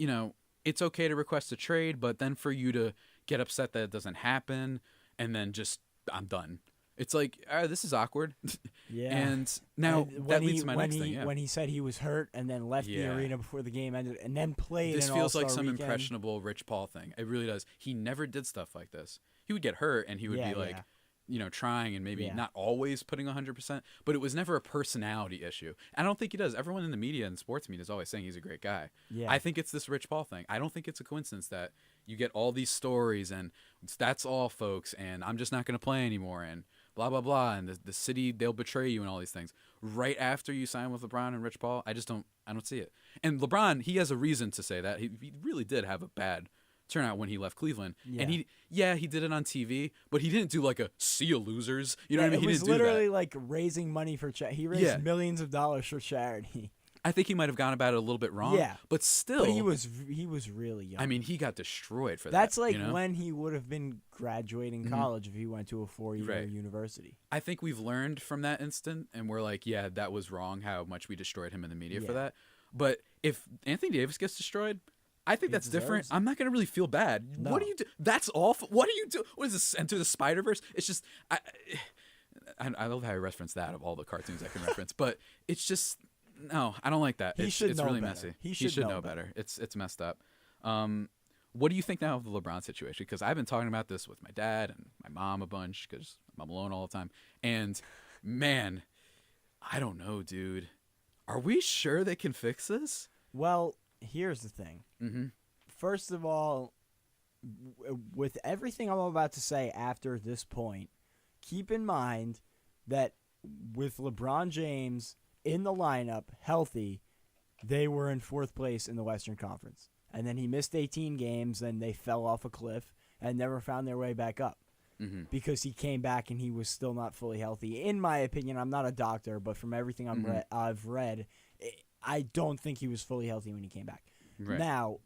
it's okay to request a trade, but then for you to get upset that it doesn't happen and then just, I'm done. It's like, this is awkward. Yeah. And now that leads to my next thing. Yeah. When he said he was hurt and then left the arena before the game ended and then played This an feels All-Star like some weekend. impressionable Rich Paul thing. It really does. He never did stuff like this. He would get hurt and he would be like, trying and maybe not always putting 100%, but it was never a personality issue. I don't think he does. Everyone in the media and sports media is always saying he's a great guy. Yeah. I think it's this Rich Paul thing. I don't think it's a coincidence that you get all these stories and that's all, folks, and I'm just not going to play anymore and blah, blah, blah, and the city, they'll betray you and all these things. Right after you sign with LeBron and Rich Paul, I don't see it. And LeBron, he has a reason to say that. He really did have a bad turnout when he left Cleveland. Yeah. And he did it on TV, but he didn't do like a see you losers. You know what I mean? It He was didn't do that. literally like raising money for charity. He raised millions of dollars for charity. I think he might have gone about it a little bit wrong. Yeah. But still. But he was really young. I mean, he got destroyed for that. That's like you know? when he would have been graduating college if he went to a 4-year university. I think we've learned from that instant, and we're like, yeah, that was wrong, how much we destroyed him in the media for that. But if Anthony Davis gets destroyed, I think that's different. I'm not going to really feel bad. No. What do you do? That's awful. What do you do? What is this, Enter the Spider-Verse? It's just, I love how I reference that of all the cartoons I can reference, but it's just, no, I don't like that. It's really messy. He should know better. It's messed up. What do you think now of the LeBron situation? Because I've been talking about this with my dad and my mom a bunch because I'm alone all the time. And, man, I don't know, dude. Are we sure they can fix this? Well, here's the thing. Mm-hmm. First of all, with everything I'm about to say after this point, keep in mind that with LeBron James in the lineup, healthy, they were in 4th place in the Western Conference. And then he missed 18 games, and they fell off a cliff and never found their way back up because he came back and he was still not fully healthy. In my opinion, I'm not a doctor, but from everything I've read, I don't think he was fully healthy when he came back. Right. Now,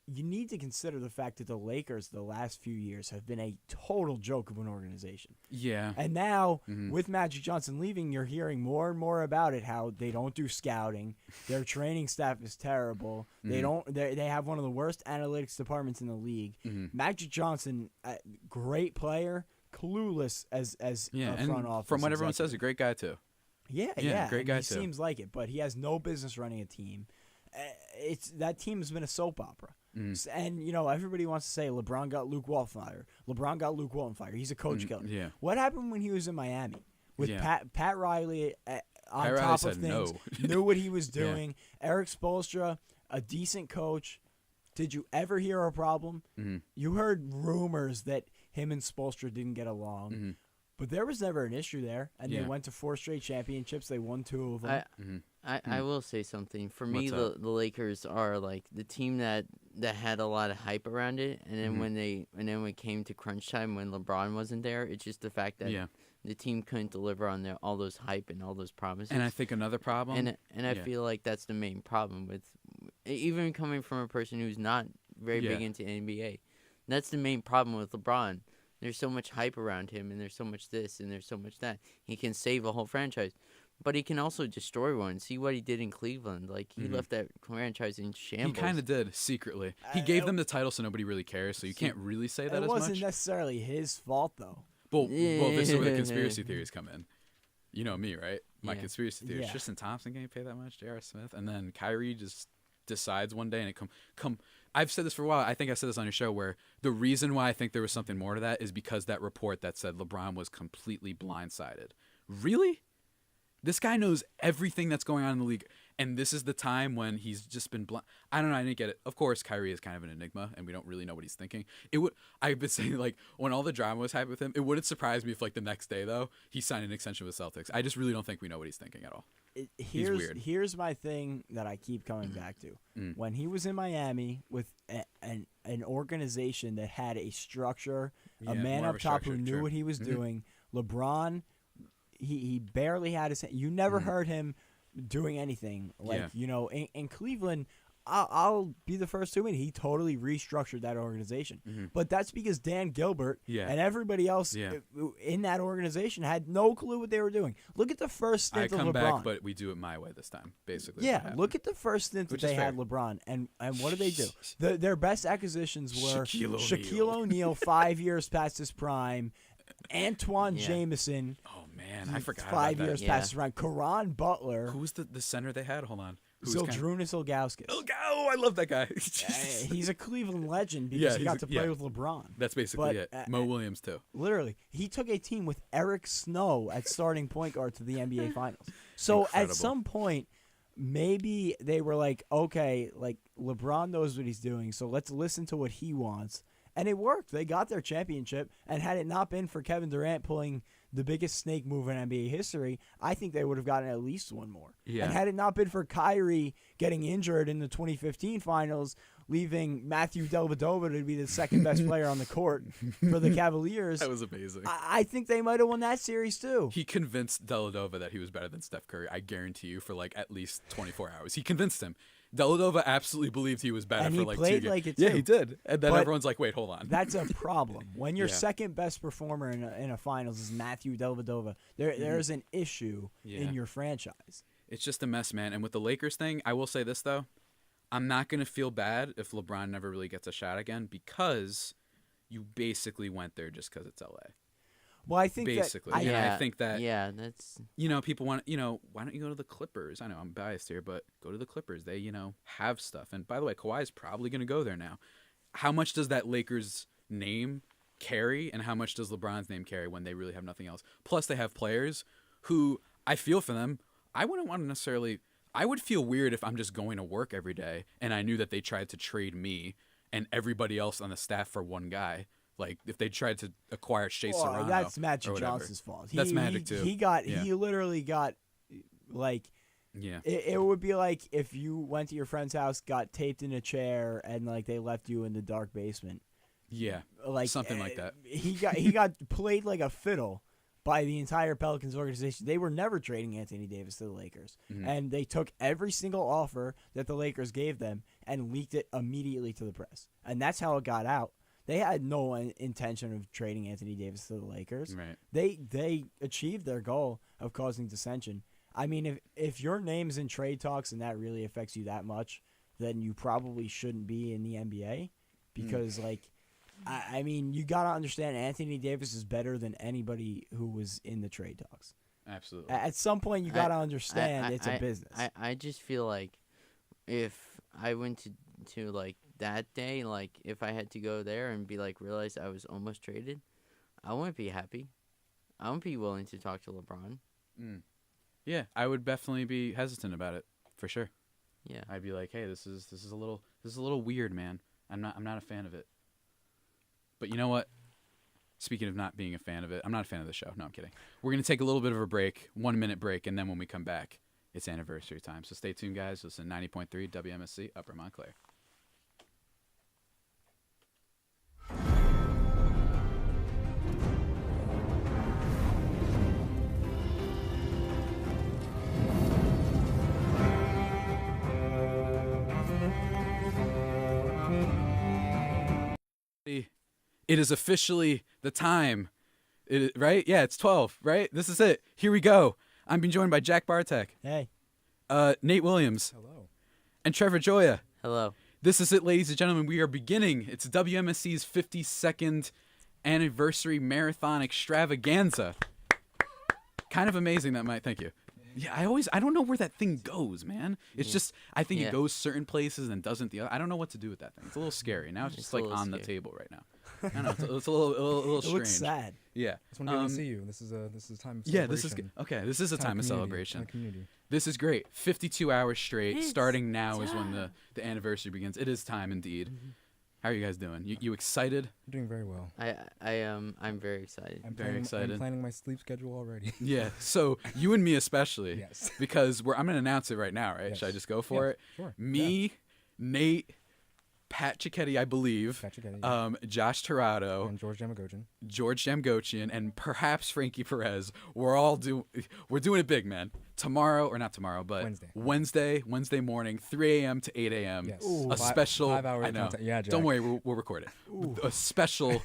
you need to consider the fact that the Lakers the last few years have been a total joke of an organization. Yeah. And now, with Magic Johnson leaving, you're hearing more and more about it, how they don't do scouting. Their training staff is terrible. They have one of the worst analytics departments in the league. Magic Johnson, great player, clueless as a front office. From what everyone says, a great guy too. Yeah, great guy he too. Seems like it, but he has no business running a team. That team has been a soap opera. And, everybody wants to say LeBron got Luke Walton fired. LeBron got Luke Walton fired. He's a coach killer. Yeah. What happened when he was in Miami? With Pat Riley on Riley top said of things, no. knew what he was doing. Eric Spoelstra, a decent coach. Did you ever hear a problem? You heard rumors that him and Spoelstra didn't get along. But there was never an issue there. And they went to 4 straight championships. They won 2 of them. I will say something. For me, the Lakers are like the team that had a lot of hype around it, and then when it came to crunch time when LeBron wasn't there, it's just the fact that the team couldn't deliver on all those hype and all those promises. And I think another problem, I feel like that's the main problem with, even coming from a person who's not very big into NBA, that's the main problem with LeBron. There's so much hype around him, and there's so much this, and there's so much that. He can save a whole franchise, but he can also destroy one. See what he did in Cleveland. Like, he left that franchise in shambles. He kind of did, secretly. He gave them the title so nobody really cares, so you can't really say that as much. It wasn't necessarily his fault, though. Well, this is where the conspiracy theories come in. You know me, right? My conspiracy theory is Yeah. Tristan Thompson getting paid that much, J.R. Smith, and then Kyrie just decides one day, and it come. I've said this for a while. I think I said this on your show, where the reason why I think there was something more to that is because that report that said LeBron was completely blindsided. Really? This guy knows everything that's going on in the league, and this is the time when he's just been blind. I don't know. I didn't get it. Of course, Kyrie is kind of an enigma, and we don't really know what he's thinking. I've been saying, like, when all the drama was happening with him, it wouldn't surprise me if, like, the next day, though, he signed an extension with Celtics. I just really don't think we know what he's thinking at all. He's weird. Here's my thing that I keep coming back to. When he was in Miami with an organization that had a structure, a man up top who knew what he was doing, LeBron, he barely had his hand. You never heard him doing anything. Like, in Cleveland, I'll be the first to admit he totally restructured that organization. But that's because Dan Gilbert and everybody else in that organization had no clue what they were doing. Look at the first stint of LeBron. I come back, but we do it my way this time, basically. Yeah, look at the first stint that they had LeBron, and what did they do? Their best acquisitions were Shaquille O'Neal, 5 years past his prime, Antoine Jameson. Oh man, I forgot 5 about years that. past his prime. Karan Butler. Who's the center they had? Hold on. Zydrunas Ilgauskas. Oh, I love that guy. He's a Cleveland legend because he got to play with LeBron. That's basically it. Mo Williams, too. Literally. He took a team with Eric Snow at starting point guard to the NBA Finals. So Incredible. At some point, maybe they were like, okay, like LeBron knows what he's doing, so let's listen to what he wants. And it worked. They got their championship. And had it not been for Kevin Durant pulling the biggest snake move in NBA history, I think they would have gotten at least one more. Yeah. And had it not been for Kyrie getting injured in the 2015 finals, leaving Matthew Dellavedova to be the second best player on the court for the Cavaliers. That was amazing. I think they might have won that series too. He convinced Dellavedova that he was better than Steph Curry. I guarantee you, for like at least 24 hours. He convinced him. Dellavedova absolutely believed he was better And for he like played 2 games. like it Yeah, too. he did. And then But everyone's like, wait, hold on. That's a problem. When your Yeah. second best performer in a finals is Matthew Dellavedova, there's an issue Yeah. in your franchise. It's just a mess, man. And with the Lakers thing, I will say this, though. I'm not going to feel bad if LeBron never really gets a shot again because you basically went there just because it's LA. Well, I think Basically. that Yeah. I think that, that's people want, why don't you go to the Clippers? I know I'm biased here, but go to the Clippers. They, have stuff. And by the way, Kawhi's probably going to go there now. How much does that Lakers name carry and how much does LeBron's name carry when they really have nothing else? Plus, they have players who I feel for them. I wouldn't want to necessarily. I would feel weird if I'm just going to work every day and I knew that they tried to trade me and everybody else on the staff for one guy. Like if they tried to acquire Shea Serrano. that's Magic or whatever. Johnson's fault. That's Magic too. He literally got like. Yeah. It would be like if you went to your friend's house, got taped in a chair, and like they left you in the dark basement. Yeah. Like something like that. He got played like a fiddle by the entire Pelicans organization. They were never trading Anthony Davis to the Lakers. Mhm. And they took every single offer that the Lakers gave them and leaked it immediately to the press. And that's how it got out. They had no intention of trading Anthony Davis to the Lakers. Right. They achieved their goal of causing dissension. I mean, if your name's in trade talks and that really affects you that much, then you probably shouldn't be in the NBA because, I mean, you got to understand Anthony Davis is better than anybody who was in the trade talks. Absolutely. At some point, you got to understand it's a business. I just feel like if I went to like that day, like if I had to go there and be like realize I was almost traded, I wouldn't be happy. I wouldn't be willing to talk to LeBron. Yeah, I would definitely be hesitant about it for sure. Yeah, I'd be like, hey, this is a little weird, man. I'm not a fan of it. But you know what? Speaking of not being a fan of it, I'm not a fan of the show. No, I'm kidding. We're going to take a little bit of a break, 1 minute break, and then when we come back, it's anniversary time. So stay tuned, guys. Listen, 90.3 WMSC, Upper Montclair. It is officially the time. Right? Yeah, it's 12, right? This is it. Here we go. I'm being joined by Jack Barteck. Hey. Nate Williams. Hello. And Trevor Gioia. hello. This is it, ladies and gentlemen. We are beginning. It's WMSC's 52nd anniversary marathon extravaganza. Kind of amazing that might. Thank you. Yeah, I don't know where that thing goes, man. It's just, I think it goes certain places and doesn't the other. I don't know what to do with that thing. It's a little scary. Now it's just like on the table right now. I don't know. It's a little It strange. looks sad. Yeah. Just want to go see you. This is a time of celebration. Yeah, this is good. Okay, this is a time of celebration. Community. This is great. 52 hours straight. Starting now is when the anniversary begins. It is time indeed. How are you guys doing? You excited? I'm doing very well. I'm very excited. I'm excited. planning my sleep schedule already. Yeah. So you and me especially. Yes. Because I'm gonna announce it right now, right? Yes. Should I just go for it? Sure. Me, Nate, Pat Cicchetti, I believe. Pat Cicchetti, yeah. Josh Tirado. And George Jamgochian, and perhaps Frankie Perez. We're doing it big, man. Tomorrow, or not tomorrow, but Wednesday morning, 3 a.m. to 8 a.m. Yes. A special. 5 hours I know. content. Yeah, Jack. Don't worry, we'll record it. A special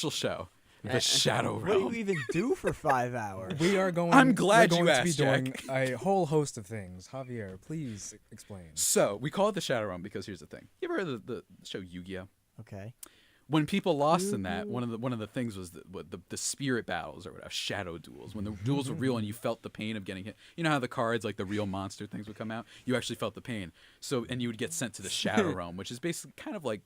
show. The Shadow What do Realm. you even do for 5 hours? We are going. I'm glad we're you going asked, to be doing Jack. a whole host of things. Javier, please explain. So we call it the Shadow Realm because here's the thing. You ever heard of the show Yu-Gi-Oh? Okay. When people lost in that, one of the things was the spirit battles or whatever, shadow duels. When the duels were real and you felt the pain of getting hit. You know how the cards, like the real monster things, would come out? You actually felt the pain. So, and you would get sent to the Shadow Realm, which is basically kind of like,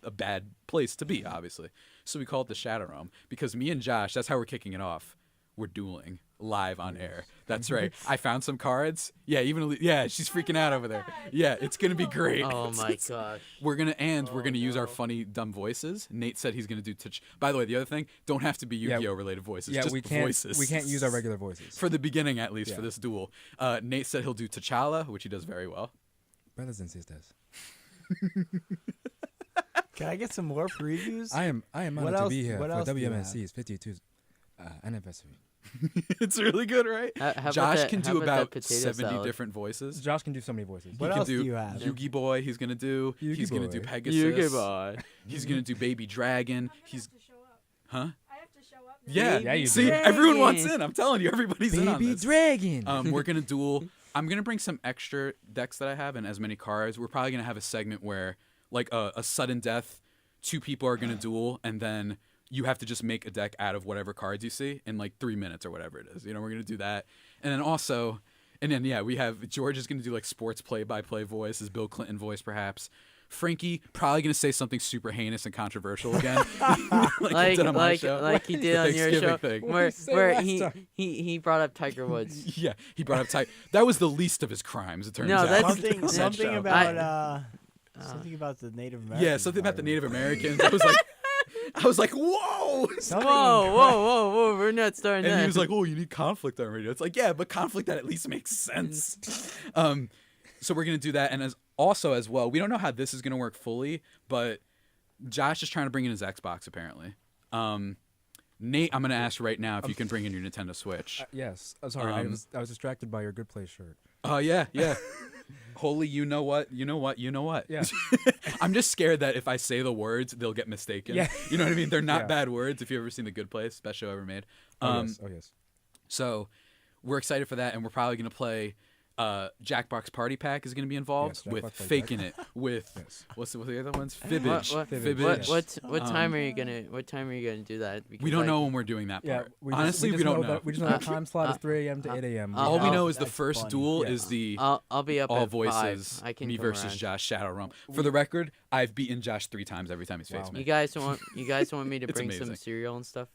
a bad place to be, obviously. So we call it the Shadow Realm because me and Josh, that's how we're kicking it off. we're dueling live on air. That's right. I found some cards. Yeah, she's freaking out over there. Yeah, it's gonna be great. Oh my gosh. We're gonna use our funny dumb voices. Nate said he's gonna do By the way, the other thing, don't have to be Yu-Gi-Oh related voices. Yeah, just we can't. voices. We can't use our regular voices for the beginning, at least for this duel. Nate said he'll do T'Challa, which he does very well. Brothers and sisters. Can I get some more previews? I am honored to be here for WMSC's 52nd anniversary. It's really good, right? Josh can do about 70 salad? different voices. Josh can do so many voices. What else do you have? Yugi Boy, he's gonna do. He's gonna do Pegasus. Yugi Boy. He's gonna do Baby Dragon. He's to show up. Huh? I have to show up now. Yeah. Yeah, you See, do. everyone wants in. I'm telling you, everybody's in on Baby this. Dragon. We're gonna duel. I'm gonna bring some extra decks that I have and as many cards. We're probably gonna have a segment where, like, a sudden death, 2 people are gonna duel, and then you have to just make a deck out of whatever cards you see in like 3 minutes or whatever it is. You know, we're gonna do that, and then also, we have George is gonna do like sports play-by-play voice, his Bill Clinton voice perhaps. Frankie probably gonna say something super heinous and controversial again, like he did on my show. Like he did on your show, thing. where he brought up Tiger Woods. Yeah, he brought up Tiger. That was the least of his crimes. It turns No, out. that's- something about something about the Native Americans. Yeah, something about the Native Americans. I was like, whoa! Whoa! We're not starting that. And he was like, oh, you need conflict on radio. It's like, yeah, but conflict that at least makes sense. So we're gonna do that, and as well, we don't know how this is gonna work fully, but Josh is trying to bring in his Xbox apparently. Nate, I'm gonna ask right now if you can bring in your Nintendo Switch. Yes. I'm sorry. I was distracted by your Good Place shirt. Oh yeah. Holy, you know what? Yeah. I'm just scared that if I say the words, they'll get mistaken. Yeah. You know what I mean? They're not bad words. If you've ever seen The Good Place, best show ever made. Oh yes. So we're excited for that, and we're probably gonna play. Jackbox Party Pack is going to be involved with Faking It with what's the other ones? Fibbage. What time are you gonna do that? Because, we don't know when we're doing that part. Honestly, we don't know. We just know the time slot is 3 a.m. to 8 a.m. All we know is the first duel is the I'll be up all at voices 5. I can me come versus around. Josh Shadow Realm. For the record, I've beaten Josh 3 times every time he's faced me. You guys want me to It's bring some amazing. cereal and stuff?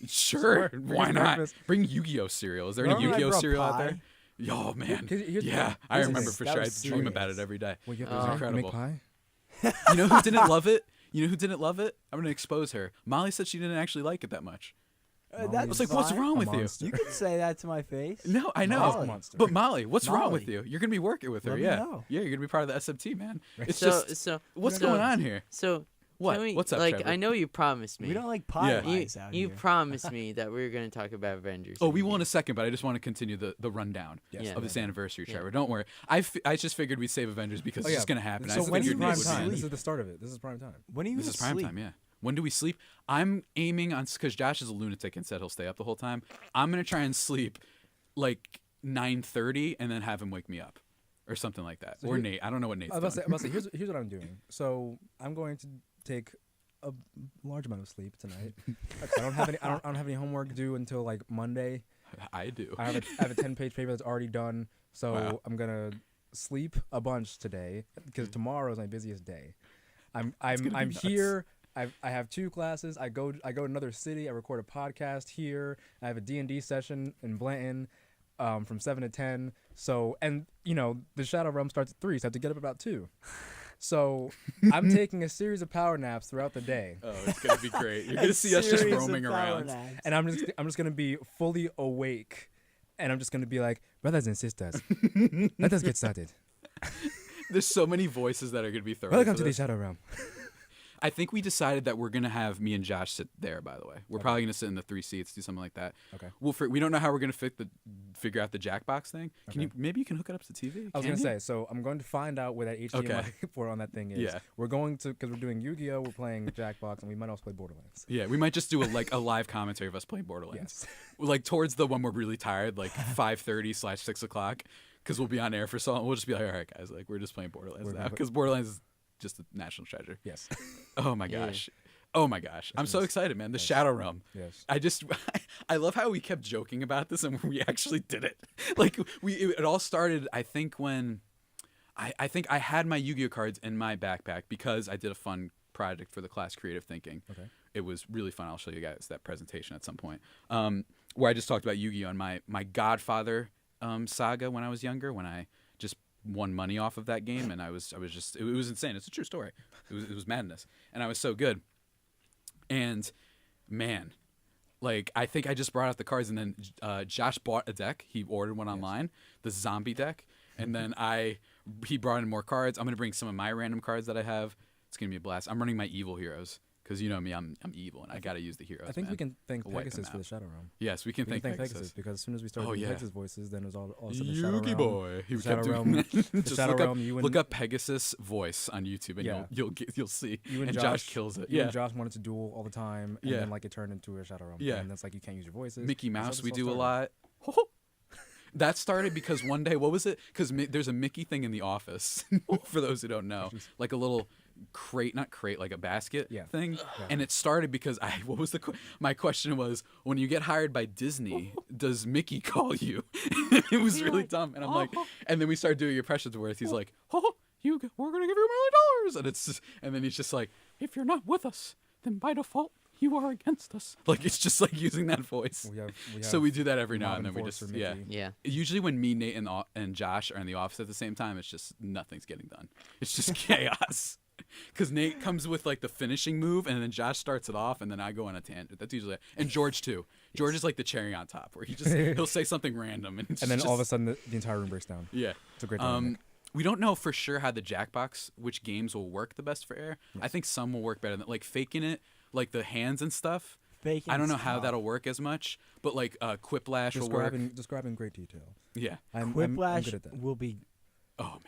Sure. Why not? breakfast. Bring Yu-Gi-Oh cereal. Is there any Remember I Yu-Gi-Oh brought cereal out pie? there? Oh man, Here's yeah, the I thing. remember for That sure. I was dream about it serious. every day. Well, It was incredible. Make pie? You know who didn't love it? I'm gonna expose her. Molly said she didn't actually like it that much. I That's was like, what's fine. wrong with you? monster. You can say that to my face. No, I know. Molly. Monster. But Molly, what's wrong with Molly. you? You're gonna be working with her, Let me yeah. know. Yeah, you're gonna be part of the SMT, man. It's So just what's going on here? So What? can we, What's up, like Trevor? I know you promised me. We don't like pie Yeah. pies out You here. promised me that we were going to talk about Avengers. Oh, we will in Endgame. a second, but I just want to continue the rundown Yeah. of this anniversary, Yeah. Trevor. Don't worry. I just figured we'd save Avengers because Oh, it's yeah. just gonna happen. So I when figured is you Nate prime would time? be- This is the start of it. This is prime time. When are you This is prime asleep? time, yeah. When do we sleep? I'm aiming on because Josh is a lunatic and said he'll stay up the whole time. I'm gonna try and sleep like 9:30 and then have him wake me up or something like that. So or here- Nate. I don't know what Nate's I'm about doing. to say, here's what I'm doing. So I'm going to take a large amount of sleep tonight. I don't have any homework due until like Monday. I do. I have a 10-page paper that's already done. So Wow. I'm gonna sleep a bunch today because tomorrow is my busiest day. I'm gonna be nuts. here. I have 2 classes. I go to another city. I record a podcast here. I have a D&D session in Blanton from 7 to 10. So, and the Shadow Realm starts at 3, so I have to get up about 2. So I'm taking a series of power naps throughout the day, Oh, it's gonna be great. You're gonna see us just Series of roaming power around. naps. and I'm just gonna be fully awake, and I'm just gonna be like, brothers and sisters, let us get started. There's so many voices that are gonna be thrown. Welcome into to the this. Shadow Realm. I think we decided that we're gonna have me and Josh sit there. By the way, we're probably gonna sit in the 3 seats, do something like that. Okay. We don't know how we're gonna figure out the Jackbox thing. Can Okay. maybe you can hook it up to the TV? I was Can gonna you? say, so I'm going to find out where that HDMI Okay. port on that thing is. Yeah. We're going to, because we're doing Yu-Gi-Oh, we're playing Jackbox, and we might also play Borderlands. Yeah, we might just do a live commentary of us playing Borderlands. Yes. Like towards the when we're really tired, like 5:30/6 o'clock, because we'll be on air for so long. We'll just be like, all right, guys, like we're just playing Borderlands We're now gonna- because Borderlands is just a national treasure. Yes. Oh my Yeah. gosh. Oh my gosh. I'm so nice. excited, man. The Yes. Shadow Realm. Yes. I love how we kept joking about this and we actually did it. Like it all started, I think, when I think I had my Yu-Gi-Oh cards in my backpack because I did a fun project for the class, creative thinking. Okay. It was really fun. I'll show you guys that presentation at some point. Where I just talked about Yu-Gi-Oh! And my Godfather saga when I was younger, when I just won money off of that game, and I was just, it was insane. It's a true story. It was madness, and I was so good. And man, like, I think I just brought out the cards, and then Josh bought a deck. He ordered one online, the zombie deck, and then he brought in more cards. I'm gonna bring some of my random cards that I have. It's gonna be a blast. I'm running my evil heroes. Because you know me, I'm evil, and I gotta use the heroes. I think we can thank Wipe Pegasus them for out. the Shadow Realm. Yes, we can thank Pegasus. Because as soon as we started doing Pegasus voices, then it was all of a sudden the Shadow Yugi Realm. boy. He The kept Shadow doing Realm. that. The Just Shadow look Realm. You and look up Pegasus voice on YouTube, and you'll see. You and Josh kills it. You and Josh wanted to duel all the time, and then like it turned into a Shadow Realm. Yeah. And that's like you can't use your voices. Mickey Mouse, we do a started. lot. That started because one day, what was it? Because there's a Mickey thing in the office. For those who don't know, like a little not crate, like a basket thing. Yeah. And it started because my question was, when you get hired by Disney, does Mickey call you? It was really dumb. And I'm like, and then we started doing impressions where he's like, we're going to give you $1 million. And it's just, and then he's just like, if you're not with us, then by default, you are against us. Like, it's just like using that voice. We have so we do that every now and then. We just, yeah. Usually when me, Nate, and Josh are in the office at the same time, it's just nothing's getting done. It's just chaos. Because Nate comes with like the finishing move, and then Josh starts it off, and then I go on a tangent. That's usually it. And George too. George is like the cherry on top, where he'll say something random, and then all of a sudden the entire room breaks down. Yeah, it's a great dynamic. We don't know for sure how the Jackbox, which games will work the best for air. Yes. I think some will work better than like faking it, like the hands and stuff. I don't know how that'll work as much, but like Quiplash will work. Describe in great detail. Yeah, Quiplash I'm good at that. will be. Oh man.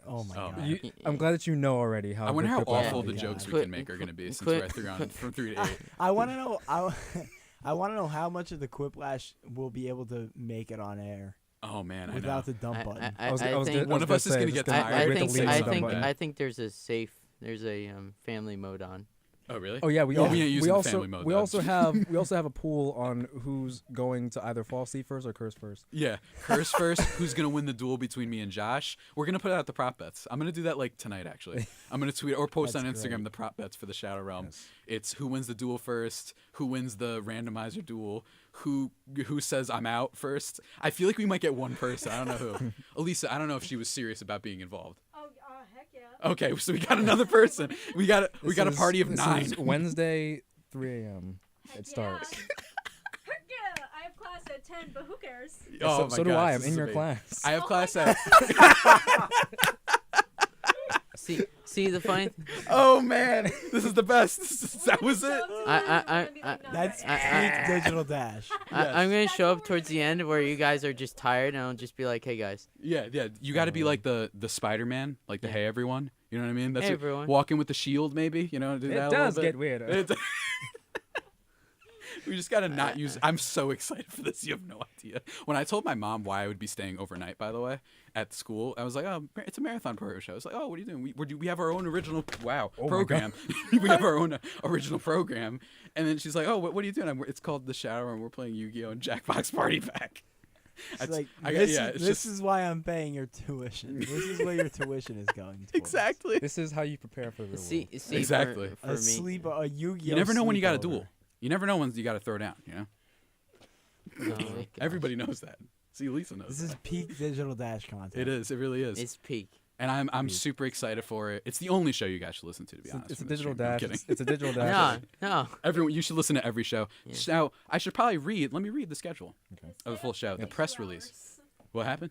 Oh my god! I'm glad that you know already how. I wonder how awful the jokes we can make are going to be since we're at 3 on from 3 to 8. I want to know. I want to know how much of the Quiplash will be able to make it on air. Oh man, without the dump button. I think one of us is going to get tired. I think there's a family mode on. Oh really? Oh yeah, we also have a pool on who's going to either fall asleep first or curse first. Yeah, curse first. Who's gonna win the duel between me and Josh? We're gonna put out the prop bets. I'm gonna do that like tonight actually. I'm gonna tweet or post on Instagram the prop bets for the Shadow Realm. Yes. It's who wins the duel first, who wins the randomizer duel, who says I'm out first. I feel like we might get one person. I don't know who. Alyssa, I don't know if she was serious about being involved. Heck yeah. Okay, so we got another person. We got a party of 9. Is Wednesday, 3 a.m. It starts. Heck yeah! I have class at 10, but who cares? Oh so do I. I'm in your class. I have class at. See the funny. Oh man, this is the best. That was it. That's peak digital dash. I'm gonna show up towards the end where you guys are just tired, and I'll just be like, "Hey guys." Yeah. You got to be like the Spider-Man, like the hey everyone. You know what I mean? That's hey everyone. Walking with the shield, maybe. You know, do that it does get weird. We just gotta not use. I'm so excited for this. You have no idea. When I told my mom why I would be staying overnight, by the way, at school, I was like, "Oh, it's a marathon program show." I was like, "Oh, what are you doing? We have our own original program. We have our own original program." And then she's like, "Oh, what are you doing?" It's called The Shadow, and we're playing Yu-Gi-Oh! And Jackbox Party Pack. This is why I'm paying your tuition. This is where your tuition is going towards. Exactly. This is how you prepare for the world. See, exactly. For me. A Yu-Gi-Oh! You never know when you got to duel. You never know when you got to throw down, you know? Oh, everybody knows that. See, Lisa knows This is peak digital dash content. It is. It really is. It's peak. And I'm super excited for it. It's the only show you guys should listen to be honest. It's a digital dash. It's a digital dash. No. Everyone, you should listen to every show. Yeah. Now, I should probably let me read the schedule of the full show, the press release. What happened?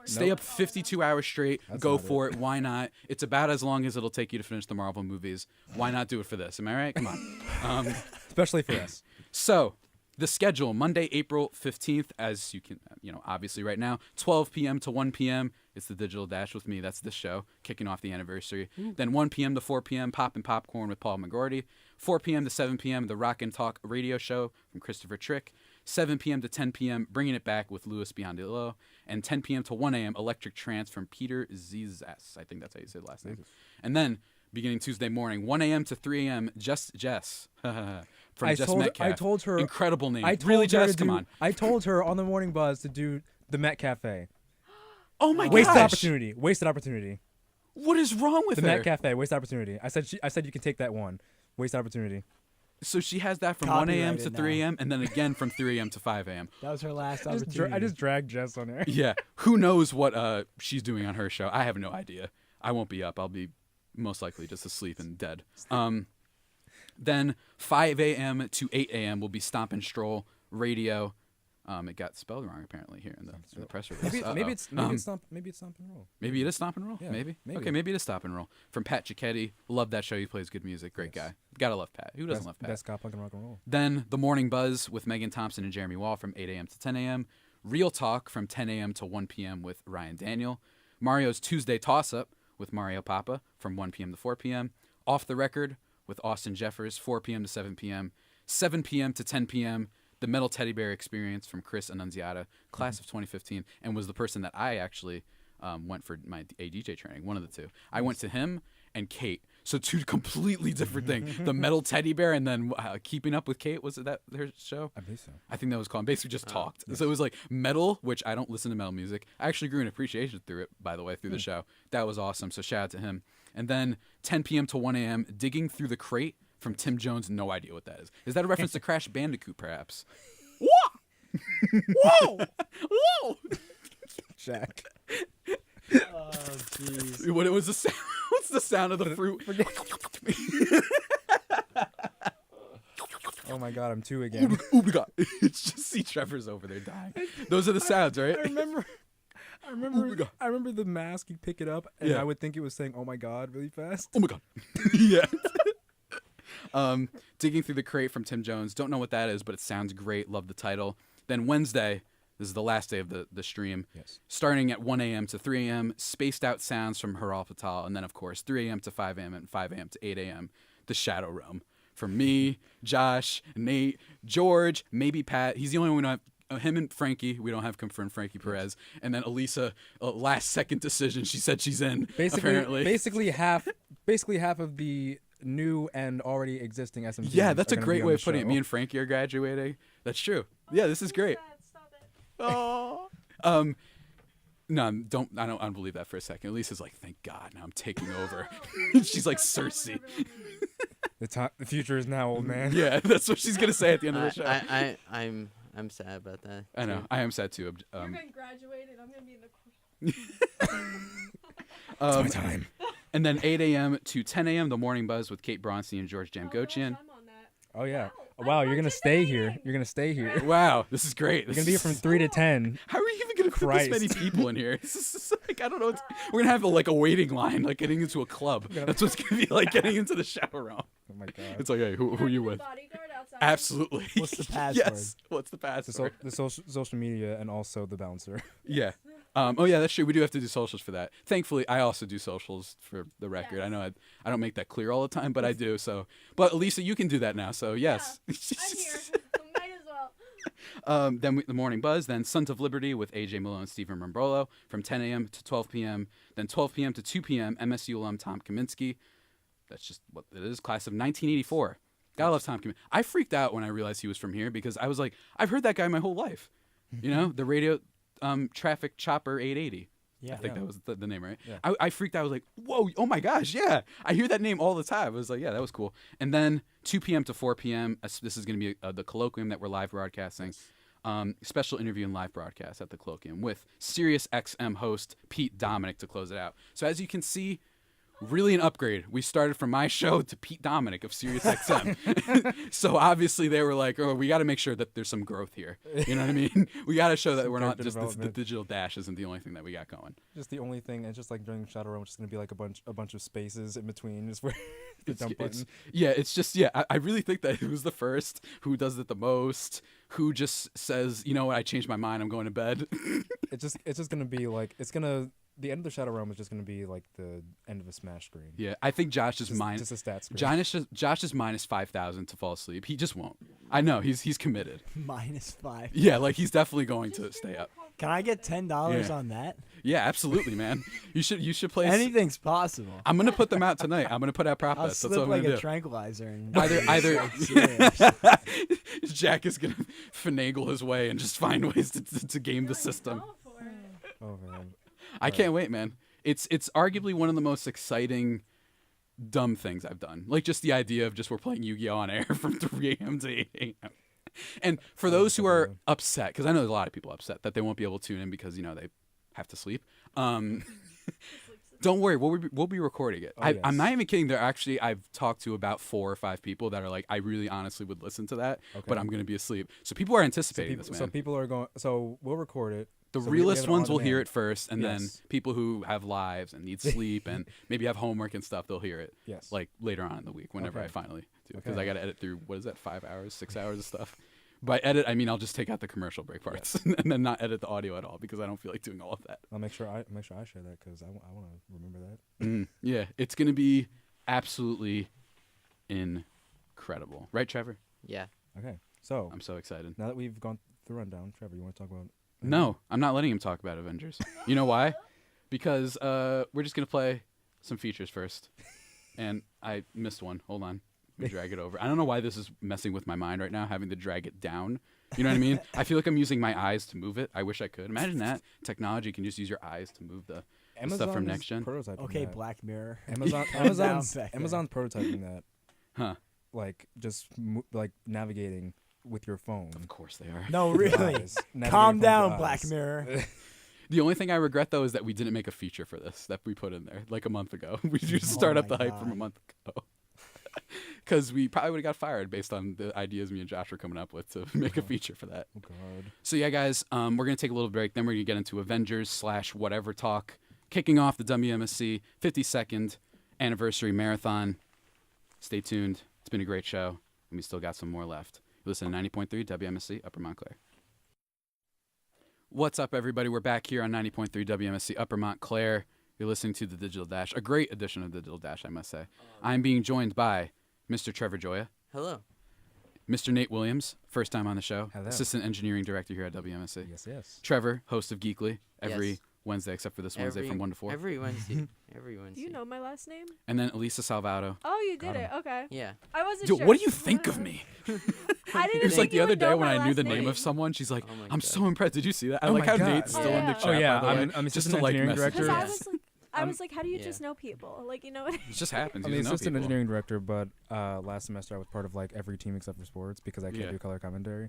Stay up 52 hours straight. Go for it. Why not? It's about as long as it'll take you to finish the Marvel movies. Why not do it for this? Am I right? Come on. Especially for us. So, the schedule, Monday, April 15th, as you can, obviously right now, 12 p.m. to 1 p.m. It's the Digital Dash with me. That's the show, kicking off the anniversary. Then 1 p.m. to 4 p.m., Pop and Popcorn with Paul McGorty. 4 p.m. to 7 p.m., the Rock and Talk radio show from Christopher Trick. 7 p.m. to 10 p.m., Bringing It Back with Louis Biondello. And 10 p.m. to 1 a.m., Electric Trance from Peter Zizas. I think that's how you say the last name. And then, beginning Tuesday morning, 1 a.m. to 3 a.m., Just Jess. From Jess Metcalf. I told her. Incredible name. Really, Jess? Come on. I told her on the Morning Buzz to do the Met Cafe. Oh my gosh. Wasted opportunity. What is wrong with The her? Net Cafe, waste opportunity. I said you can take that one. Waste opportunity. So she has that from 1 a.m. to 3 a.m. and then again from 3 a.m. to 5 a.m. That was her last opportunity. I just dragged Jess on there. Yeah. Who knows what she's doing on her show? I have no idea. I won't be up. I'll be most likely just asleep and dead. Then 5 a.m. to 8 a.m. will be Stomp and Stroll Radio. It got spelled wrong apparently here in the press release. Maybe it's Stomp and Roll. Maybe it is Stomp and Roll. Yeah, maybe. maybe. Okay, maybe it is Stop and Roll. From Pat Cicchetti. Love that show. He plays good music. Great guy. Gotta love Pat. Who doesn't love Pat? Best cop punk and rock and roll. Then The Morning Buzz with Megan Thompson and Jeremy Wall from 8 a.m. to 10 a.m. Real Talk from 10 a.m. to 1 p.m. with Ryan Daniel. Mario's Tuesday Toss-Up with Mario Papa from 1 p.m. to 4 p.m. Off the Record with Austin Jeffers, 4 p.m. to 7 p.m. 7 p.m. to 10 p.m. The Metal Teddy Bear Experience from Chris Annunziata, class of 2015, and was the person that I actually went for my ADJ training, one of the two. I went to him and Kate. So two completely different things. The Metal Teddy Bear and then Keeping Up with Kate, was it that their show? I believe so. I think that was called. Basically just talked. So it was like metal, which I don't listen to metal music. I actually grew an appreciation through it, by the way, through the show. That was awesome. So shout out to him. And then 10 p.m. to 1 a.m., Digging Through the Crate from Tim Jones. No idea what that is. Is that a reference to Crash Bandicoot, perhaps? Whoa! Whoa! Jack. Oh, jeez. What it was the sound? What's the sound of the fruit? Oh my God, I'm 2 again. Oh my God! It's just see Trevor's over there dying. Those are the sounds, right? I remember the mask. You pick it up, and I would think it was saying "Oh my God" really fast. Oh my God! Yeah. Digging Through the Crate from Tim Jones. Don't know what that is, but it sounds great. Love the title. Then Wednesday, this is the last day of the stream. Yes. Starting at 1 a.m. to 3 a.m., Spaced Out Sounds from Haral Patel. And then, of course, 3 a.m. to 5 a.m. and 5 a.m. to 8 a.m., The Shadow Realm. From me, Josh, Nate, George, maybe Pat. He's the only one we don't have. Him and Frankie. We don't have confirmed Frankie Perez. And then Alyssa, last-second decision. She said she's in, apparently. Basically half of the new and already existing SMGs. Yeah, that's a great way of putting it. Me and Frankie are graduating. That's true. Yeah, this is great. Stop it. Oh. No, I don't believe that for a second. Elisa's like, thank God, now I'm taking over. She's like Cersei. The future is now, old man. Yeah, that's what she's gonna say at the end of the show. I'm sad about that. I know. I am sad too. You're getting graduated. I'm gonna be in the. It's my time. And then 8 a.m. to 10 a.m. The Morning Buzz with Kate Bronstein and George Jamgochian. I'm on that. Oh yeah. Wow, you're gonna stay here. You're gonna stay here. Wow, this is great. You're gonna be here from 3 to 10. How are you even gonna fit this many people in here? This is like, I don't know. We're gonna have a waiting line, like getting into a club. That's what's gonna be like getting into the shower room. Oh my God. It's like, hey, who are you with? Bodyguard outside. Absolutely. What's the password? Yes. What's the password? The social media and also the bouncer. Yeah. Oh yeah, that's true. We do have to do socials for that. Thankfully, I also do socials for the record. Yes. I know I don't make that clear all the time, but I do. So, but Alyssa, you can do that now. So yes. I'm here. Might as well. Then the Morning Buzz. Then Sons of Liberty with AJ Malone and Stephen Rambrolo from 10 a.m. to 12 p.m. Then 12 p.m. to 2 p.m. MSU alum Tom Kaminsky. That's just what it is. Class of 1984. Gotta love Tom Kaminsky. I freaked out when I realized he was from here because I was like, I've heard that guy my whole life. You know, the radio traffic chopper 880. Yeah. I think that was the name, right? Yeah. I freaked out. I was like, whoa, oh my gosh, yeah. I hear that name all the time. I was like, yeah, that was cool. And then 2 p.m. to 4 p.m., this is going to be the colloquium that we're live broadcasting. Special interview and live broadcast at the colloquium with Sirius XM host Pete Dominic to close it out. So as you can see, really an upgrade. We started from my show to Pete Dominic of Sirius XM. So obviously they were like, oh, we got to make sure that there's some growth here. You know what I mean? We got to show that we're not just the digital dash isn't the only thing that we got going. Just the only thing, and just like during Shadow Realm, it's just gonna be like a bunch of spaces in between, just where the dump button. It's just I really think that who's the first, who does it the most, who just says, you know what, I changed my mind, I'm going to bed. It's just gonna be like the end of the Shadow Realm is just going to be like the end of a Smash screen. Yeah, I think Josh is just a stat screen. Josh is minus 5,000 to fall asleep. He just won't. I know he's committed. -5. Yeah, like he's definitely going to stay up. Can I get $10 on that? Yeah, absolutely, man. You should play. Anything's possible. I'm gonna put them out tonight. I'm gonna put out prop I'll bets. That's slip what I'm like gonna a do. tranquilizer. And Either Jack is gonna finagle his way and just find ways to game the system. Oh man. I can't wait, man. It's arguably one of the most exciting dumb things I've done. Like just the idea of just we're playing Yu-Gi-Oh on air from 3 a.m. to 8 a.m. And for those who are upset, because I know there's a lot of people upset that they won't be able to tune in because they have to sleep. Don't worry, we'll be recording it. Yes. I'm not even kidding. I've talked to about 4 or 5 people that are like, I really honestly would listen to that, but I'm going to be asleep. So people are anticipating this, man. So people are going. So we'll record it. The realest ones will hear it first, and then people who have lives and need sleep and maybe have homework and stuff, they'll hear it. Yes. Like later on in the week, whenever I finally do, because I got to edit through 5 hours, 6 hours of stuff. By edit, I mean I'll just take out the commercial break parts and then not edit the audio at all because I don't feel like doing all of that. I'll make sure I share that because I want to remember that. Yeah, it's gonna be absolutely incredible, right, Trevor? Yeah. Okay, so I'm so excited. Now that we've gone through the rundown, Trevor, you want to talk about? No, I'm not letting him talk about Avengers. You know why? Because we're just gonna play some features first, and I missed one. Hold on. Let me drag it over. I don't know why this is messing with my mind right now, having to drag it down. You know what I mean? I feel like I'm using my eyes to move it. I wish I could. Imagine that. Technology can just use your eyes to move the stuff from next gen. Okay, that. Black Mirror. Amazon's prototyping that. Huh. Like just like navigating with your phone. Of course they are. No, really. Calm down, Black Mirror. The only thing I regret, though, is that we didn't make a feature for this that we put in there like a month ago. We just start up the hype from a month ago. Because we probably would have got fired based on the ideas me and Josh were coming up with to make a feature for that. Oh, God. So, yeah, guys, we're going to take a little break. Then we're going to get into Avengers/whatever talk, kicking off the WMSC 52nd Anniversary Marathon. Stay tuned. It's been a great show, and we still got some more left. You listen to 90.3 WMSC Upper Montclair. What's up, everybody? We're back here on 90.3 WMSC Upper Montclair. You're listening to the Digital Dash, a great edition of the Digital Dash, I must say. I'm being joined by Mr. Trevor Gioia. Hello. Mr. Nate Williams, first time on the show. Hello. Assistant Engineering Director here at WMSC. Yes. Trevor, host of Geekly, every Wednesday except for this Wednesday from 1 to 4. Every Wednesday. Every Wednesday. Do you know my last name? And then Alyssa Salvato. Oh, you did it. Okay. Yeah. I wasn't Dude, sure. what do you think of me? I didn't It was think like the you other would day know when my I knew last the name of someone. She's like, Oh my I'm God. so impressed. Did you see that? I Oh like my how God. Nate's still in the Yeah. chat. Oh, yeah, by the way, I'm just assistant to like engineering messages. director. I was like, how do you yeah. just know people? Like, you know what? It just happens. I'm You the just know assistant people. engineering director, but last semester I was part of like every team except for sports because I can't do color commentary.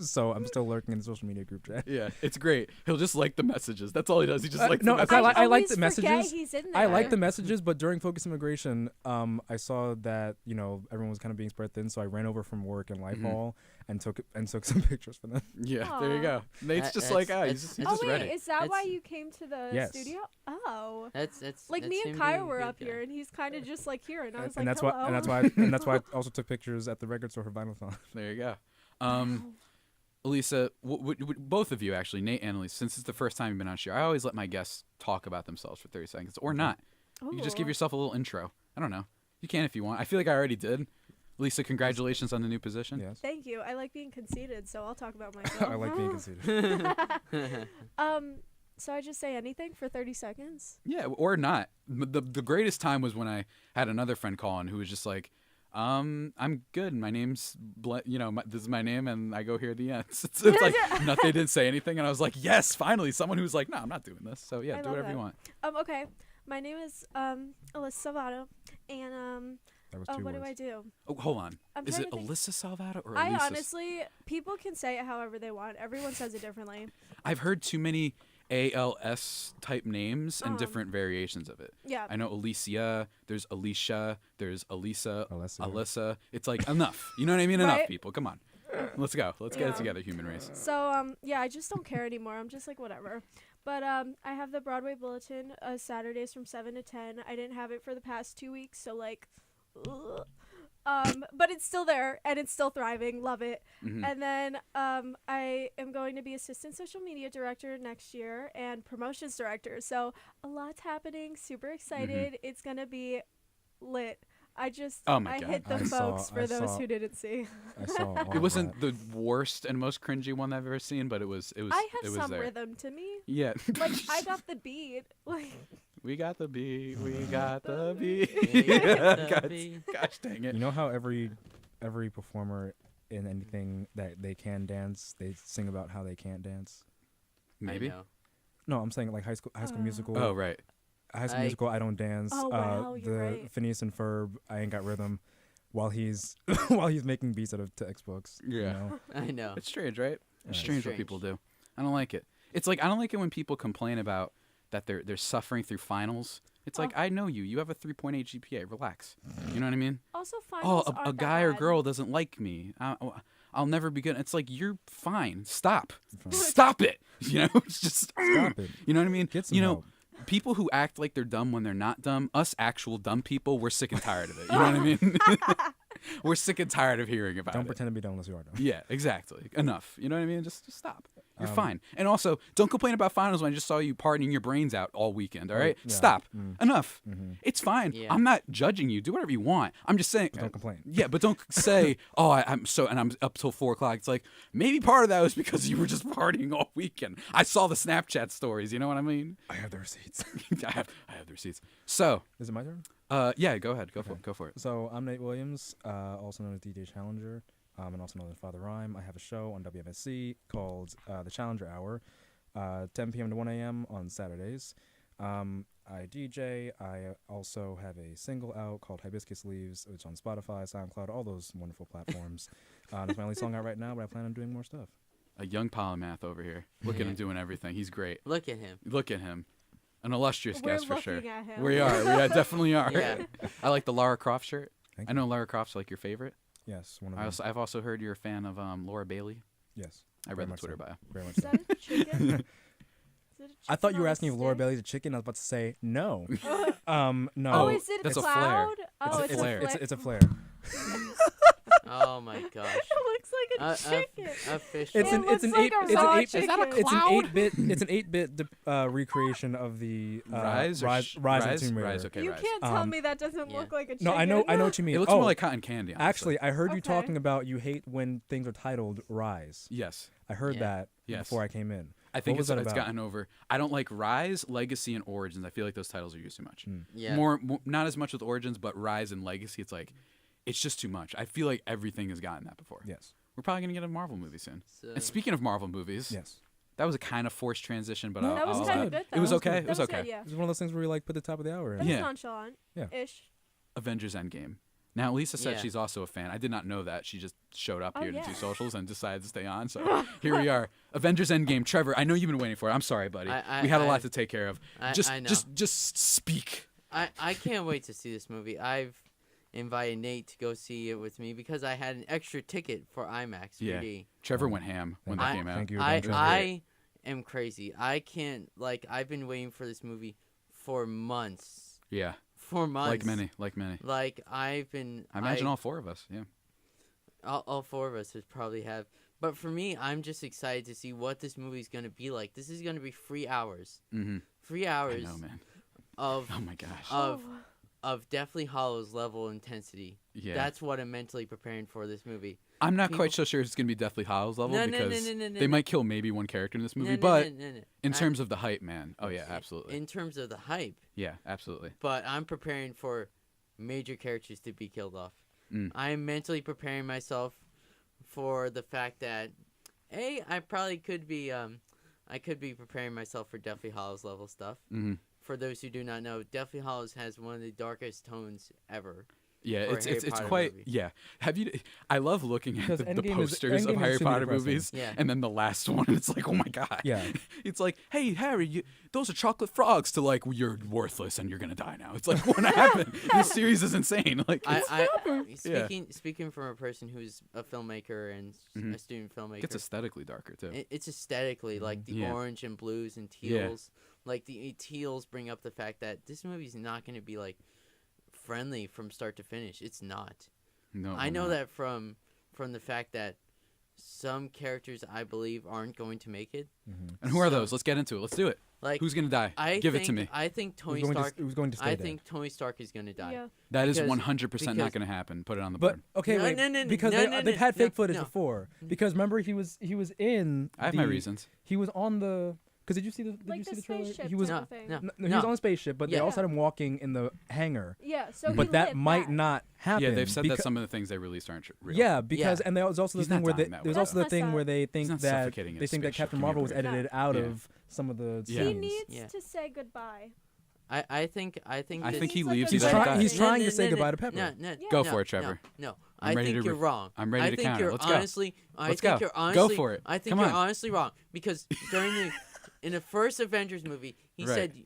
So I'm still lurking in the social media group chat. Yeah, it's great. He'll just like the messages. That's all he does. He just likes no, the I messages. like always the forget messages. He's in I there. like the messages, but during Focus Immigration, I saw that everyone was kind of being spread thin, so I ran over from work in Life Hall and took some pictures for them. Yeah, there you go. Nate's just like, he's Oh just wait, ready. is that why It's- you came to the Yes. studio? Oh, That's like that's me and him Kyle being a were good up guy. here, and he's kind of just like here, and I was and like, that's hello. why I also took pictures at the record store for Vinyl-thon. There you go. Alyssa, both of you actually, Nate and Alyssa, since it's the first time you've been on show, I always let my guests talk about themselves for 30 seconds or not. You can just give Ooh. yourself a little intro. I don't know. You can if you want. I feel like I already did. Alyssa, congratulations on the new position. Yes. Thank you. I like being conceited, so I'll talk about myself. I like being conceited. So I just say anything for 30 seconds? Yeah, or not. The greatest time was when I had another friend call in who was just like, I'm good. My name's, this is my name, and I go here at the end. It's like, they didn't say anything, and I was like, yes, finally, someone who's like, no, I'm not doing this. So, yeah, I do love whatever that. you want. Okay. My name is Alyssa Salvato, and That was two what do words. I do? Oh, hold on. I'm Is trying it to think. Alyssa Salvato or I Alyssa? honestly, people can say it however they want. Everyone says it differently. I've heard too many ALS type names and different variations of it. Yeah. I know Alicia, there's Alicia, there's Alyssa, Alyssa. Alyssa. It's like enough. You know what I mean? Enough, Right? people. Come on. Let's go. Let's get it Yeah. together, human race. So, yeah, I just don't care anymore. I'm just like, whatever. But I have the Broadway Bulletin Saturdays from 7 to 10. I didn't have it for the past 2 weeks, so, like, ugh. But it's still there, and it's still thriving. Love it. Mhm. And then I am going to be assistant social media director next year and promotions director. So a lot's happening. Super excited. It's going to be lit. I my God. hit the I saw- folks for I those saw- who didn't see. I saw all It of wasn't that. the worst and most cringy one I've ever seen, but it was. I it have was some there. rhythm to me. Yeah. Like, I got the beat. Like, We got the beat. We got the beat. We got the God, beat. gosh dang it. You know how every performer in anything that they can dance, they sing about how they can't dance. Maybe. I know. No, I'm saying like High School Musical. Oh, right. High School Musical, I Don't Dance. Oh, wow, you're right. Phineas and Ferb, I Ain't Got Rhythm, while he's making beats out of textbooks. Yeah. You know? I know. It's strange, right? Yeah. It's strange what people do. I don't like it. It's like I don't like it when people complain about that they're suffering through finals. It's like, I know you. You have a 3.8 GPA. Relax. You know what I mean? Also, finals a aren't guy that or bad. girl doesn't like me. I'll never be good. It's like, you're fine. Stop. Stop it. You know, it's just Stop it. You know what I mean? Get some you know, help. people who act like they're dumb when they're not dumb, us actual dumb people, we're sick and tired of it. You know what I mean? We're sick and tired of hearing about it. Don't pretend to be dumb unless you are dumb. Yeah, exactly. Enough. You know what I mean? Just stop. You're fine. And also, don't complain about finals when I just saw you partying your brains out all weekend, all right? Yeah. Stop. Enough. Mm-hmm. It's fine. Yeah. I'm not judging you. Do whatever you want. I'm just saying. Don't complain. Yeah, but don't say, oh, I'm up till 4 o'clock. It's like, maybe part of that was because you were just partying all weekend. I saw the Snapchat stories. You know what I mean? I have the receipts. I have the receipts. So, Is it my turn? yeah, go ahead. Go Okay. for it. Go for it. So I'm Nate Williams, also known as DJ Challenger, and also known as Father Rhyme. I have a show on WMSC called The Challenger Hour, 10 p.m. to 1 a.m. on Saturdays. I DJ. I also have a single out called Hibiscus Leaves, which is on Spotify, SoundCloud, all those wonderful platforms. That's my only song out right now, but I plan on doing more stuff. A young polymath over here. Look at him doing everything. He's great. Look at him. Look at him. An illustrious We're guest for sure. looking at him. We are. We definitely are. Yeah. I like the Lara Croft shirt. Thank I know Lara Croft's like your favorite. Yes, one of them. I've also heard you're a fan of Laura Bailey. Yes. I very read the much Twitter so. bio. Very much Is so. that a chicken? Is it a I thought you chicken were on a asking if Laura stick? Bailey's a chicken. I was about to say no. No. Oh, is it that's a a flare. cloud? It's Oh, a it's flare. a flare. It's a flare. Oh my gosh. It looks like a chicken. A fish. It's It an looks it's an like eight a it's raw an eight chicken. it's an 8-bit recreation of the Rise or Rise of the Tomb Raider. Rise, okay, You Rise. can't tell me that doesn't yeah. look like a chicken. No, I know what you mean. It looks more like cotton candy. Honestly. Actually, I heard you Okay. talking about you hate when things are titled Rise. Yes. I heard Yeah. that Yes. before I came in. I think What was it's that about? gotten over. I don't like Rise, Legacy, and Origins. I feel like those titles are used too much. Yeah. More, not as much with Origins, but Rise and Legacy. It's like, it's just too much. I feel like everything has gotten that before. Yes. We're probably gonna get a Marvel movie soon. So, And speaking of Marvel movies, Yes. that was a kind of forced transition, but No, I'll, That was I'll kind allow of it. good, though. It was okay. That It was okay. Good, yeah. It's one of those things where we like put the top of the hour in. That Yeah. was nonchalant. Yeah. Ish. Avengers Endgame. Now, Lisa said Yeah. she's also a fan. I did not know that. She just showed up Oh, here to yeah. do socials and decided to stay on. So here we are. Avengers Endgame. Trevor, I know you've been waiting for it. I'm sorry, buddy. We had a lot to take care of. I know. Just speak. I can't wait to see this movie. I've invited Nate to go see it with me because I had an extra ticket for IMAX 3D. Trevor went ham when that came out. Thank you. I Avengers. I am crazy. I can't I've been waiting for this movie for months. Yeah, For months. like many. Like I've been. I imagine all four of us. Yeah. All four of us would probably have. But for me, I'm just excited to see what this movie's gonna be like. This is gonna be 3 hours. Mm-hmm. 3 I hours know, man. of Oh my gosh. of Deathly Hollow's level intensity. Yeah. That's what I'm mentally preparing for this movie. I'm not quite people- so sure it's gonna be Deathly Hollow's level No, no, because no, no, no, they no. might kill maybe one character in this movie, No, no, but no, no. in terms of the hype, man. Oh yeah, I- absolutely. In terms of the hype, Yeah, absolutely. but I'm preparing for major characters to be killed off. Mm. I am mentally preparing myself for the fact that, I probably could be, I could be preparing myself for Deathly Hallows level stuff. Mm-hmm. For those who do not know, Deathly Hallows has one of the darkest tones ever. Yeah, For a it's Harry it's Potter quite movie. yeah. Have you? I love looking at Because the Endgame is- posters of Endgame is Harry super Potter depressing. movies, Yeah. and then the last one, it's like, oh my god. Yeah. It's like, hey Harry, those are chocolate frogs. To like, you're worthless and you're gonna die now. It's like, what happened? This series is insane. Like, Speaking from a person who's a filmmaker and Mhm. a student filmmaker, it's aesthetically darker too. It's aesthetically like the Yeah. orange and blues and Yeah. teals. Like the teals bring up the fact that this movie's not going to be like friendly from start to finish. It's not. No, I we're know not. that from the fact that some characters I believe aren't going to make it. And who are so- those? Let's get into it. Let's do it. Like Who's gonna die? I Give think, it to me. I think Tony Who's going Stark. to, who's going to stay I dead? think Tony Stark is going to die. Yeah. That is because- 100% not because- gonna happen. Put it on the But board. okay, No, wait, no, no, no, because no, no, they've no, had fake no, footage no. before. Because remember, he was in. I have my the- reasons. He was on the Because did you see the trailer? Spaceship He was type of thing. no, he was on a spaceship, but they also had him walking in the hangar. Yeah, so but that might that. not happen. Yeah, they've said that some of the things they released aren't real. Yeah, because and there was also the He's thing not where dying that there's way. also the thing where they think not that suffocating in a Captain spaceship. Marvel was Give me a edited break. out Yeah. of some of the Yeah. He scenes. needs to say goodbye. I think I think this- he like leaves. a He's veteran. He's trying to say goodbye to Pepper. No, Go for it, Trevor. No, I'm I ready think to you're wrong. I'm ready I to think counter. you're Let's go. honestly. I Let's think go. you're honestly. Go for it. I think Come you're on. honestly wrong because in the first Avengers movie, he Right. said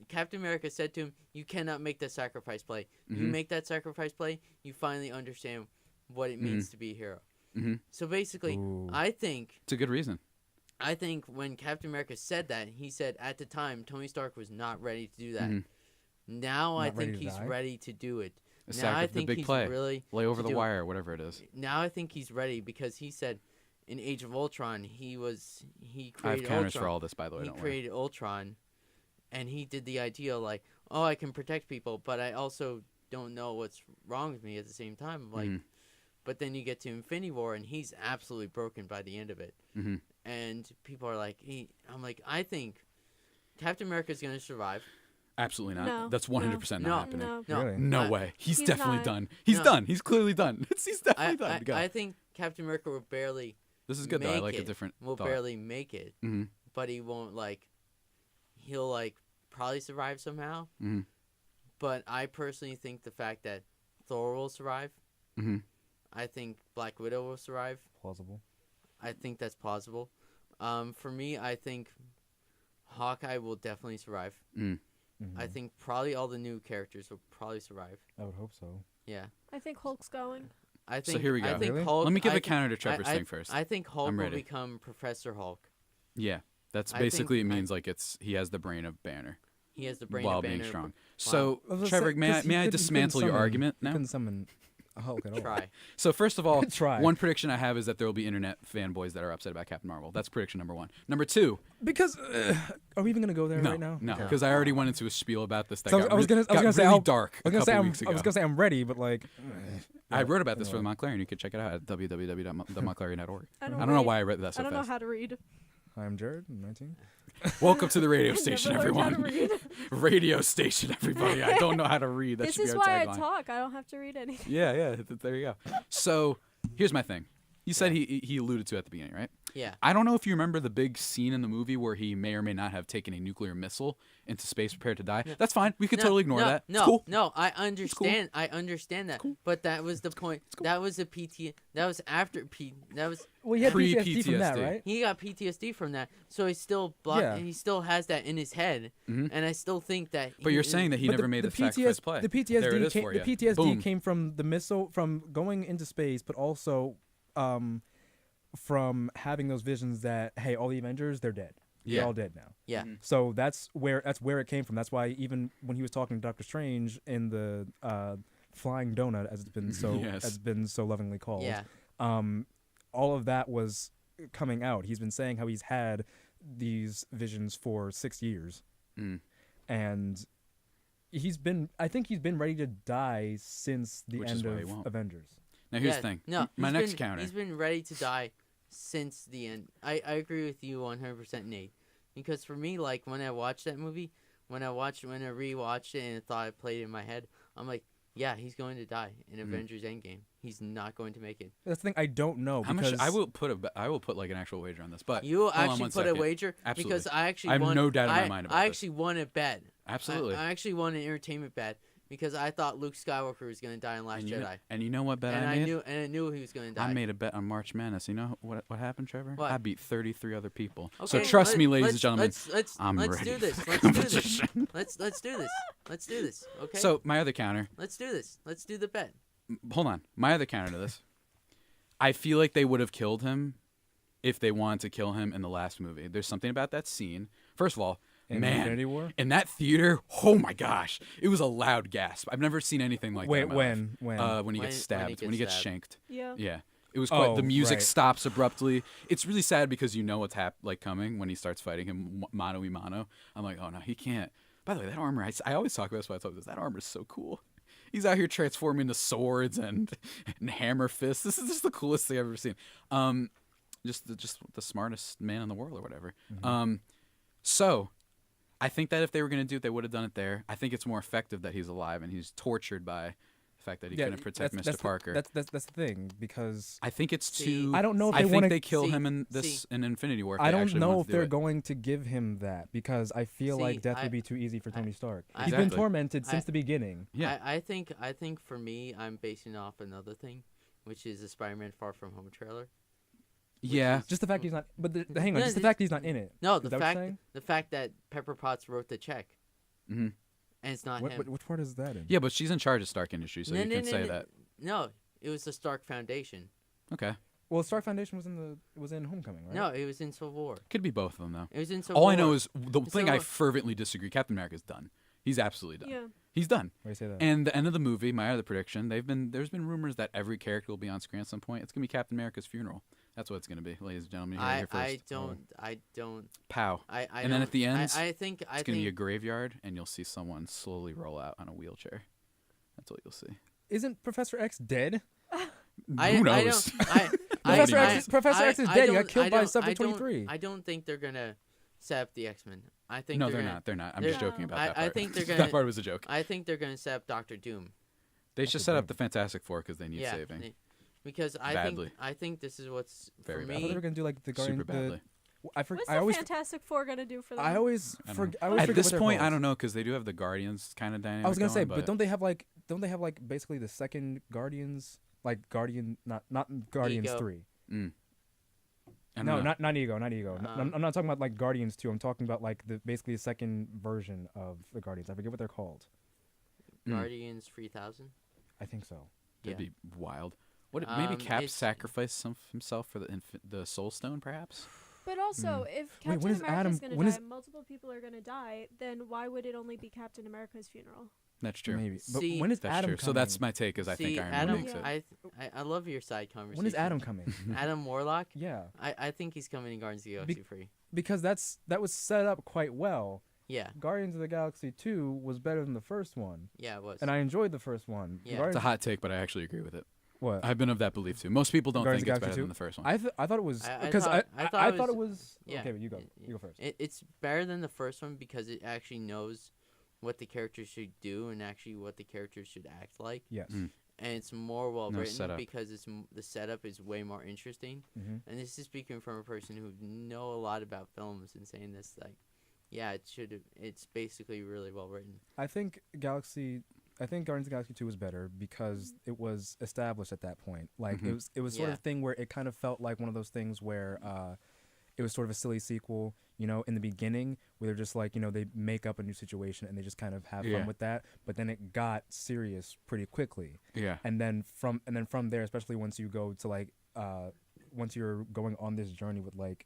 Captain America said to him, "You cannot make that sacrifice play. You make that sacrifice play, you finally understand what it means to be a hero." So basically, Ooh. I think It's a good reason. when Captain America said that, he said at the time Tony Stark was not ready to do that. Now I Not ready think to he's die? ready to do it. The Now I the think big he's play, really lay over to the do it. wire, whatever it is. Now I think he's ready because he said in Age of Ultron he I have created counters Ultron. for all this, by the way. He Don't worry. created Ultron, and he did the idea like, oh, I can protect people, but I also don't know what's wrong with me at the same time. Like, but then you get to Infinity War, and he's absolutely broken by the end of it. And people are like, I'm like, I think Captain America's gonna survive. Absolutely not. No, That's 100% no, not happening. No. Really? No way. He's He's definitely not. done. He's No. done. He's clearly done. He's definitely done. Go. I think Captain America will barely. This is good though. I make like a it. different Will thought. barely make it, Mm-hmm. but he won't like. He'll like probably survive somehow. Mhm. But I personally think the fact that Thor will survive. Mhm. I think Black Widow will survive. Plausible. I think that's possible. For me, I think Hawkeye will definitely survive. I think probably all the new characters will probably survive. I would hope so. Yeah. I think Hulk's going. I think. here we go. I think Really? Hulk, Let me give I a think- counter to Trevor's I- thing first. I think Hulk I'm will ready. become Professor Hulk. Yeah, that's I think- basically it I- means like he has the brain of Banner He has the brain while of Banner. being strong. So I was gonna Trevor, say, may 'cause he I couldn't dismantle your summon- argument he now? couldn't summon a Hulk at all. Try. So first of all, Try. one prediction I have is that there will be internet fanboys that are upset about Captain Marvel. That's prediction number one. Number two, Because are we even gonna go there no, right now? no, Okay. because I already went into a spiel about this. That So got I was really, gonna say really I'll- dark. I was gonna say weeks ago. I was gonna say I'm ready, but like. I wrote about this for the Montclair, and you can check it out at www.themontclairian.org. I I don't don't know write. why I read that so I don't know fast. how to read. I'm Jared. I'm 19. Welcome to the radio I station, never learned how to everyone. read. Radio station, everybody. I don't know how to read. That This should be is our why I tagline. talk. I don't have to read anything. Yeah, there you go. So here's my thing. You said he alluded to at the beginning, right? Yeah. I don't know if you remember the big scene in the movie where he may or may not have taken a nuclear missile into space prepared to die. That's fine. We could totally ignore that. No, It's cool. no, I understand. I understand that. But that was the point. That was a PT. That was after P. That was. Well, he had Pre-PTSD. PTSD from that, right? He got PTSD from that, so he still blocked. Yeah. And he still has that in his head, and I still think that. But you're saying that he But never made the sacrifice play. The There it PTSD is came. for The ya. PTSD Boom. came from the missile, from going into space, but also from having those visions that hey, all the Avengers, they're dead. Yeah. They're all dead now. Yeah. So that's where it came from. That's why even when he was talking to Doctor Strange in the flying donut, as it's been so Yes. as been so lovingly called. Yeah. All of that was coming out. He's been saying how he's had these visions for 6 years, and I think he's been ready to die since the Which is end why he of won't. Avengers. Now here's Yeah, the thing. No, My he's next been- counter. He's been ready to die since the end. I agree with you 100%, Nate. Because for me, like when I watched that movie, when I rewatched it and thought I played it in my head, I'm like, yeah, he's going to die in Avengers Endgame. He's not going to make it. That's the thing. I don't know How much? because I will put like an actual wager on this. But You will hold on actually one put a second. wager Absolutely. because I actually I have won. no doubt in my mind about I this. actually won a bet. Absolutely. I actually won an entertainment bet because I thought Luke Skywalker was going to die in Last Jedi. And you know what bet And I made? I knew he was going to die. I made a bet on March Madness. You know what happened, Trevor? What? I beat 33 other people. Okay, So trust me, ladies let's- and gentlemen, let's I'm let's ready do this. for Let's do this. competition. Let's do this. Let's do this. Okay. So my other counter. let's do this. Let's do the bet. Hold on. My other counter to this. I feel like they would have killed him if they wanted to kill him in the last movie. There's something about that scene. First of all, In man, Infinity War? in that theater, oh my gosh, it was a loud gasp. I've never seen anything like Wait, that. in my when? life. When? When he When- gets stabbed, when he gets stabbed. shanked. Yeah. Yeah. It was quite. Oh, The music right. stops abruptly. It's really sad because you know what's coming when he starts fighting him mano a mano. I'm like, oh no, he can't. By the way, that armor. I always talk about this. When I talk about this. That armor is so cool. He's out here transforming into swords and hammer fists. This is just the coolest thing I've ever seen. Just the smartest man in the world or whatever. So, I think that if they were going to do it, they would have done it there. I think it's more effective that he's alive and he's tortured by the fact that he couldn't protect Mr. Parker. That's the thing, because I think it's too. I don't know if I they think want they kill him in Infinity War. If I they don't actually know want if to do they're it. going to give him that, because I feel like death would be too easy for Tony Stark. He's been Exactly. tormented since the beginning. Yeah. I think for me, I'm basing it off another thing, which is the Spider-Man Far From Home trailer. Yeah. Just the fact he's not. But hang on, just the fact he's not in it. No, Is the that what you're saying? fact that Pepper Potts wrote the check, Mm-hmm. and it's not him. Which part is that in? Yeah, but she's in charge of Stark Industries, so you can say that. No, it was the Stark Foundation. Okay. Well, Stark Foundation was in Homecoming, right? No, it was in Civil War. Could be both of them, though. It was in Civil All War. I know is the thing I War. fervently disagree. Captain America's done. He's absolutely done. Yeah. He's done. Why do you say that? And the end of the movie, my other prediction, there's been rumors that every character will be on screen at some point. It's gonna be Captain America's funeral. That's what it's gonna be, ladies and gentlemen. You heard it here first. I don't. Pow. And then at the end, I think it's gonna be a graveyard, and you'll see someone slowly roll out on a wheelchair. That's what you'll see. Isn't Professor X dead? Who knows? Professor X is dead. He got killed by Subject 23. I don't think they're gonna set up the X-Men. I think No, they're not. They're not. I'm just joking about that part. I think they're gonna. That part was a joke. I think they're gonna set up Doctor Doom. They should set up the Fantastic Four because they need saving. Because I think this is what's Very for bad. I thought me. they were gonna do like the Guardian. Super badly. What's the Fantastic Four gonna do for them? I always I don't forget. know. I always At forget this what they're point, I called. don't know because they do have the Guardians kind of dynamic. I was gonna say, going, but don't they have like basically the second Guardians, like Guardian, not Guardians Ego. 3. I don't No, know. not Ego. I'm not talking about like Guardians 2. I'm talking about like basically the second version of the Guardians. I forget what they're called. Guardians 3000. I think so. That'd be wild. Maybe Cap sacrificed himself for the Soul Stone, perhaps? But also, if Wait, when Captain is America's Adam- gonna when die, is- multiple people are gonna die, then why would it only be Captain America's funeral? That's true. Maybe. But See- when is That's Adam true. coming? So that's my take. Is I think See, Iron Adam, Man makes it. I love your side conversation. When is Adam coming? Adam Warlock? Yeah, I think he's coming in Guardians of the Galaxy 3. because that was set up quite well. Yeah, Guardians of the Galaxy 2 was better than the first one, yeah, it was. and I enjoyed the first one. Yeah. It's a hot take, but I actually agree with it. What? I've been of that belief too. Most people don't Guardians think of it's the better Galaxy than the first one. I thought it was I because thought- I I thought thought it it was. yeah. Okay, but you go. You go first. It's better than the first one because it actually knows what the characters should do and actually what the characters should act like. Yes. Mm. And it's more well written setup. because the setup is way more interesting. Mhm. And this is speaking from a person who know a lot about films and saying this yeah, it's basically really well written. I think Guardians of the Galaxy 2 was better because it was established at that point. Like Mhm. it was sort Yeah. of thing where it kind of felt like one of those things where it was sort of a silly sequel, in the beginning where they're just like, they make up a new situation and they just kind of have Yeah. fun with that, but then it got serious pretty quickly. Yeah. And then from there, especially once you go to like once you're going on this journey with like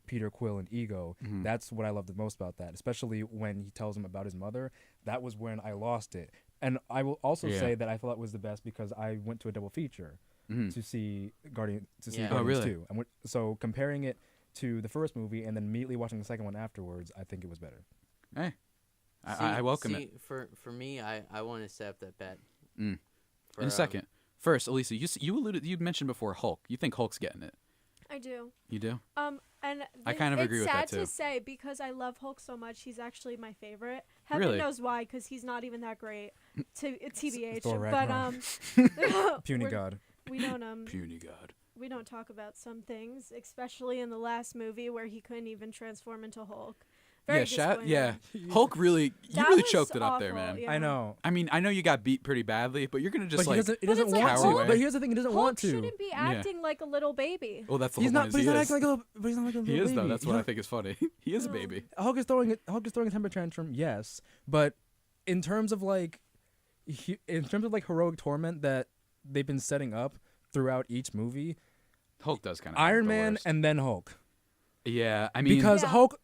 Peter Quill and Ego, Mhm. that's what I love the most about that, especially when he tells him about his mother. That was when I lost it. And I will also Yeah. say that I thought it was the best because I went to a double feature Mhm. to see Guardians Yeah. Oh, really? 2. So comparing it to the first movie and then immediately watching the second one afterwards, I think it was better. Hey, I welcome it. For me, I want to set up that bet. Mm. For, In a second. First, Alyssa, you mentioned before Hulk. You think Hulk's getting it? I do. You do? And I kind of agree with that It's sad too. to say because I love Hulk so much. He's actually my favorite. Heaven Really? knows why, because he's not even that great. TBH. Thor But Ragnarok. Puny we're- God. we don't Puny God. we don't talk about some things, especially in the last movie where he couldn't even transform into Hulk. Very Yeah, disappointing. Hulk really, you That really was choked it up there, awful, man. yeah. I know. I mean, I know you got beat pretty badly, but you're gonna just But he doesn't But it's like want Hulk- to. But here's the thing, he doesn't Hulk want to. shouldn't be acting like a little baby. Oh, that's the He's whole not. point. But he's not He acting is. like a little. But he's not like a little He is baby. though. That's He's what I not- think is funny. He is a baby. Hulk is throwing a temper tantrum, yes, but in terms of like heroic torment that they've been setting up throughout each movie, Hulk does kind of Iron Man and then Hulk, yeah, I mean, because Yeah. Hulk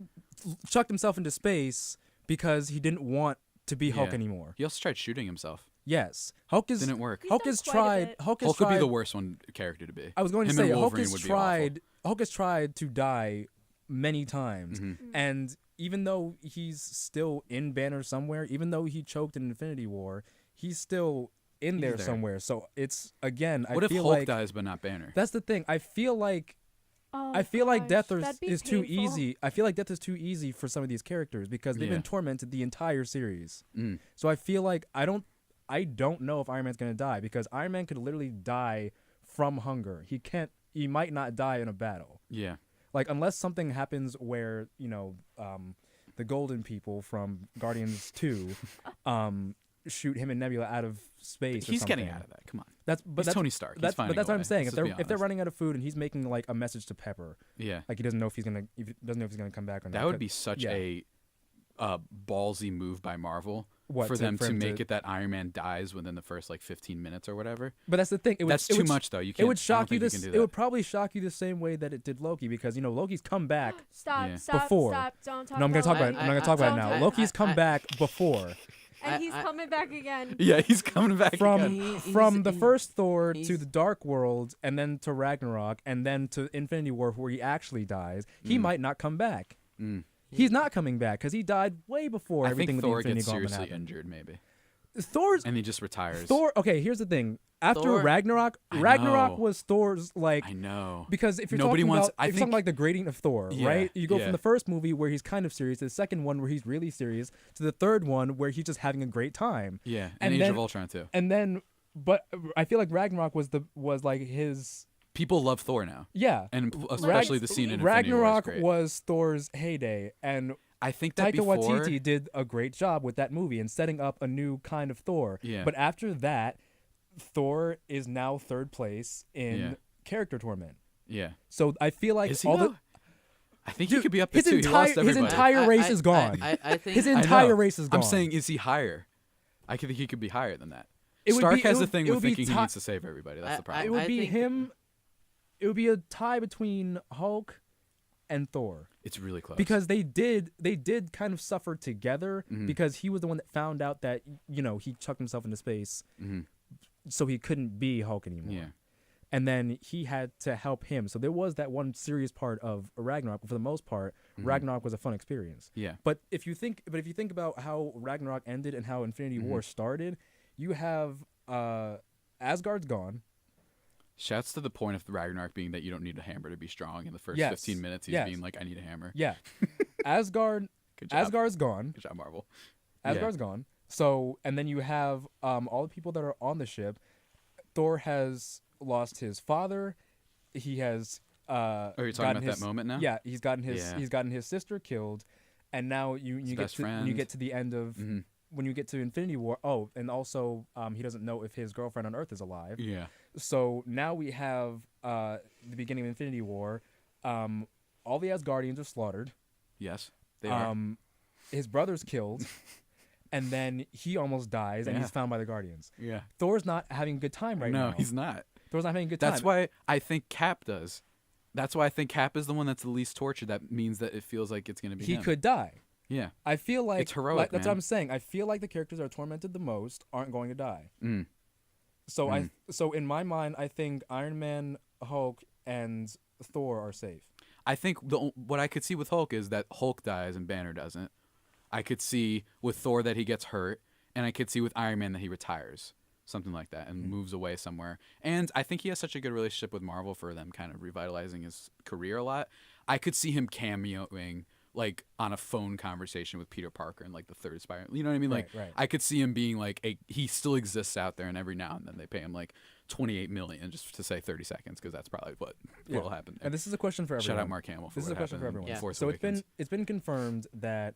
chucked himself into space because he didn't want to be Hulk Yeah. anymore. he also tried shooting himself. Yes, Hulk is. Didn't work. He's Hulk done has quite a tried. bit. Hulk has Hulk would tried. be the worst one character to be. I was going to Him say and Hulk Wolverine has would be tried. Hulk has tried to die many times, Mhm. and even though he's still in Banner somewhere, even though he choked in Infinity War, he's still in there, there. somewhere. So it's again. What I if feel Hulk like dies but not Banner? that's the thing. I feel like Oh, I feel like death that'd be is too painful. easy. I feel like death is too easy for some of these characters because they've been tormented the entire series. So I feel like I don't know if Iron Man's gonna die because Iron Man could literally die from hunger. He might not die in a battle. Yeah. Like unless something happens where the Golden People from Guardians 2 shoot him and Nebula out of space. He's or getting something. out of that. Come on. That's Tony Stark. That's what I'm saying. If they're running out of food and he's making like a message to Pepper, like he doesn't know if he's gonna come back or not. That would be such a ballsy move by Marvel for them to make it that Iron Man dies within the first like 15 minutes or whatever. But that's the thing. That's too much though. You can't. It would shock you. It would probably shock you the same way that it did Loki because Loki's come back. Stop! Before. Don't talk. No, I'm gonna talk about it. I'm not gonna talk about it now. Loki's come back before. And he's coming back again. Yeah, he's coming back again. From the first Thor to the Dark World, and then to Ragnarok, and then to Infinity War, where he actually dies. He might not come back. He's not coming back because he died way before everything with the Infinity Thor Gauntlet gets seriously happened. injured, maybe. And he just retires. Okay, here's the thing. After Thor- Ragnarok was Thor's like. I know. Because if you're Nobody talking wants. about, if you're talking like the grading of Thor, right? You go from the first movie where he's kind of serious to the second one where he's really serious to the third one where he's just having a great time. Yeah, and Age of Ultron too. And then, but I feel like Ragnarok was like his. People love Thor now. Yeah, and especially the scene in Infinity Ragnarok War was Thor's heyday, and I think that Taika Waititi did a great job with that movie and setting up a new kind of Thor. Yeah. But after that, Thor is now third place in character torment. Yeah. So I feel like I think he could be up there too. He lost everybody. His entire race is gone. I think his entire race is gone. I'm saying, is he higher? I think he could be higher than that. Stark has a thing with thinking he needs to save everybody. That's the problem. It would be him. It would be a tie between Hulk and Thor. It's really close because they did kind of suffer together because he was the one that found out that he chucked himself into space, so he couldn't be Hulk anymore. Yeah, and then he had to help him. So there was that one serious part of Ragnarok, but for the most part, Ragnarok was a fun experience. Yeah. But if you think about how Ragnarok ended and how Infinity War started, you have Asgard's gone. Shouts to the point of the Ragnarok being that you don't need a hammer to be strong. In the first 15 minutes, he's being like, I need a hammer. Yeah. Asgard's gone. Good job, Marvel. Asgard's gone. So, and then you have all the people that are on the ship. Thor has lost his father. He has you're talking about that moment now? Yeah, he's gotten his sister killed. And now you get to the end of when you get to Infinity War. Oh, and also he doesn't know if his girlfriend on Earth is alive. Yeah. So now we have the beginning of Infinity War. All the Asgardians are slaughtered. Yes, they are. His brother's killed, and then he almost dies, and he's found by the Guardians. Yeah. Thor's not having a good time now. No, he's not. Thor's not having a good time. That's why I think Cap does. That's why I think Cap is the one that's the least tortured. That means that it feels like it's going to be him. He could die. Yeah. I feel like it's heroic. That's what I'm saying. I feel like the characters that are tormented the most aren't going to die. So in my mind, I think Iron Man, Hulk, and Thor are safe. I think what I could see with Hulk is that Hulk dies and Banner doesn't. I could see with Thor that he gets hurt, and I could see with Iron Man that he retires, something like that, and moves away somewhere. And I think he has such a good relationship with Marvel for them kind of revitalizing his career a lot. I could see him cameoing like on a phone conversation with Peter Parker in like the third Spider. You know what I mean? Like I could see him being like he still exists out there, and every now and then they pay him like $28 million just to say 30 seconds because that's probably what will happen there. And this is a question for everyone. Shout out Mark Hamill. This is a question for everyone. Yeah. So it's been confirmed that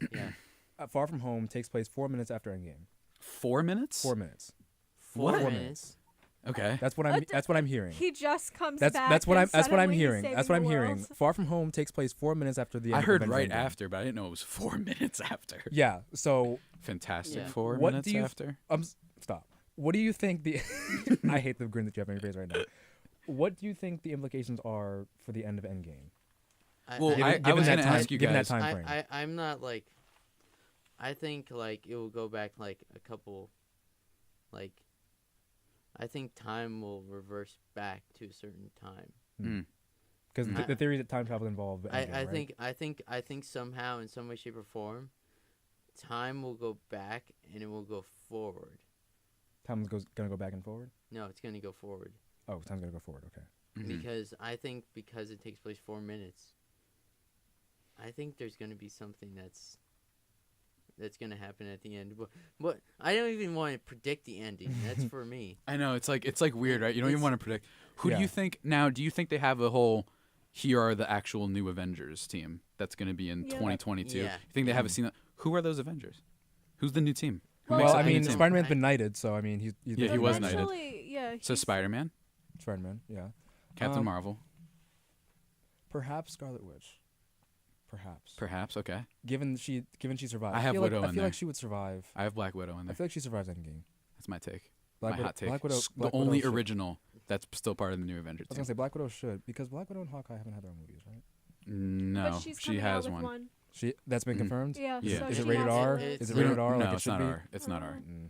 Far From Home takes place 4 minutes after Endgame. 4 minutes? 4 minutes. What? 4 minutes. Okay. That's what I'm hearing. He just comes back. That's what I'm hearing. That's what I'm hearing. Far From Home takes place 4 minutes after the end. I heard of right Endgame. after, but I didn't know it was 4 minutes after. Yeah. So Fantastic 4 minutes after. Stop. What do you think the? I hate the grin that you have on your face right now. What do you think the implications are for the end of Endgame? I was going to ask you guys. Given that time frame. I'm not like. I think like it will go back like a couple, like. I think time will reverse back to a certain time. Because the theory that time travel involved. I think somehow in some way, shape, or form, time will go back and it will go forward. Time gonna go back and forward. No, it's gonna go forward. Oh, time's gonna go forward. Okay. Because I think because it takes place 4 minutes, I think there's gonna be something that's gonna happen at the end. But I don't even want to predict the ending. That's for me. I know it's like weird, right? You don't even want to predict. Who do you think now? Do you think they have a whole? Here are the actual new Avengers team that's going to be in 2022. Yeah. You think they have a scene? Who are those Avengers? Who's the new team? Who Well, makes Well, up I the new mean, team? Spider-Man's been knighted, so I mean, he was knighted. Eventually, yeah. So he's- Spider-Man, Spider-Man, yeah. Captain Marvel, Perhaps Scarlet Witch. perhaps. Okay, Given she survived. I have feel Widow like, I in feel there. like she would survive. I have Black Widow in I there. feel like she survives Endgame. That's my take. Black My Widow, hot take. Black Widow, The Black only Widow should- original that's still part of the new Avengers I was team. gonna say Black Widow should, because Black Widow and Hawkeye haven't had their own movies, right? No, But she's she coming out has with one. That's been Mhm. confirmed. Yeah. Yeah. So Is it she rated has R? it. Is it We rated don't- R? No, Like it it's should not be? R. It's not R. Mm.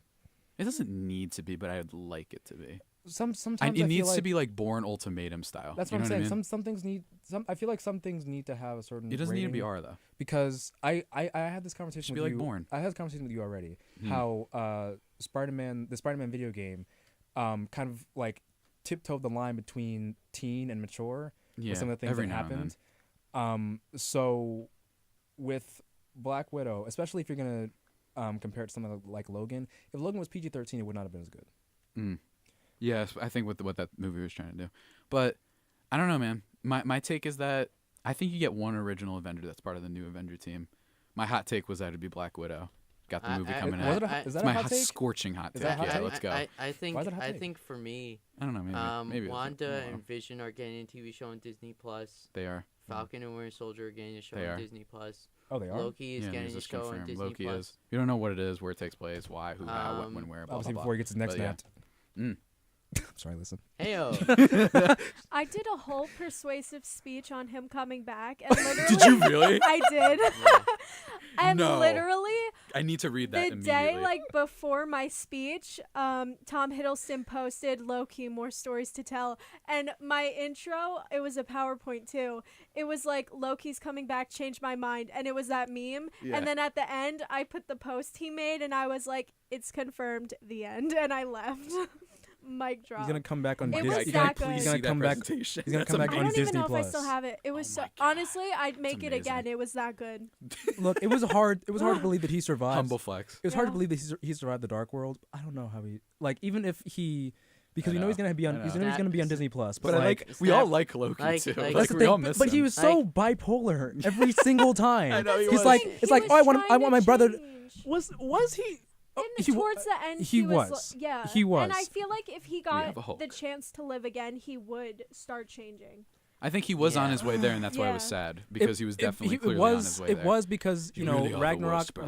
It doesn't need to be, but I'd like it to be. Sometimes It I feel needs like, to be like Bourne Ultimatum style. That's You what I'm know saying. I mean? Some things need I feel like some things need to have a certain. It doesn't need to be rating, R though. because I had this conversation Should with be like you. Bourne. I had this conversation with you already. Hmm. How the Spider-Man video game, kind of like tiptoed the line between teen and mature Yeah, with some of the things every that now and then. happened. So with Black Widow, especially if you're gonna compare it to something like Logan, if Logan was PG-13, it would not have been as good. Mm. Yes, I think what that movie was trying to do. But I don't know, man. My take is that I think you get one original Avenger that's part of the new Avenger team. My hot take was that it'd be Black Widow. Got the movie coming Was out. it a, It's is that my a hot take? scorching hot Is take. that a hot Yeah, take? let's go. I think Why is it a hot take? think for me, I don't know. Maybe it was- Wanda I don't know. and Vision are getting a TV show on Disney Plus. They are. Falcon and Winter Soldier are getting a show They on are. Disney Plus. Oh, they are. Loki is Yeah, getting news a is show on confirmed. Disney Loki Plus. is. You don't know what it is, where it takes place, why, who, how, what, when, where, blah, Obviously, blah, before blah. he gets his neck But yeah. snapped. Mm. Sorry, listen. Heyo. I did a whole persuasive speech on him coming back, and literally, Did you really? I did. And No. literally, I need to read that the immediately. day like before my speech, Tom Hiddleston posted Loki more stories to tell, and my intro, it was a PowerPoint too. It was like Loki's coming back, changed my mind, and it was that meme. Yeah. And then at the end, I put the post he made, and I was like, "It's confirmed." The end, and I left. Mic drop. He's gonna come back on It Disney. was He's that gonna, good. he's Please gonna see that come back. presentation. He's gonna That's come back I on don't even Disney know if I Plus. still have it. It was Oh so my God. honestly, I'd make it amazing. again. It was that good. Look, it was hard. It was hard to believe that he survived. Humble flex. It was hard to Yeah. believe that he survived the Dark World. I don't know how he even if he because I we know he's know. gonna be on I he's know. gonna be on Disney Plus. But, But like, we all like Loki like- too. like- that's the we all thing. miss But him. he was so bipolar every single time. I know he He's was. like He it's like was oh I want trying to my brother. change. Was he? Oh, And he wa- towards the end, he was. was. Yeah. He was. And I feel like if he got have a Hulk. the chance to live again, he would start changing. I think he was on Yeah. his way there, and that's why it was Yeah. sad because he was definitely it clearly was on his way it there. was because You really are the worst, brother.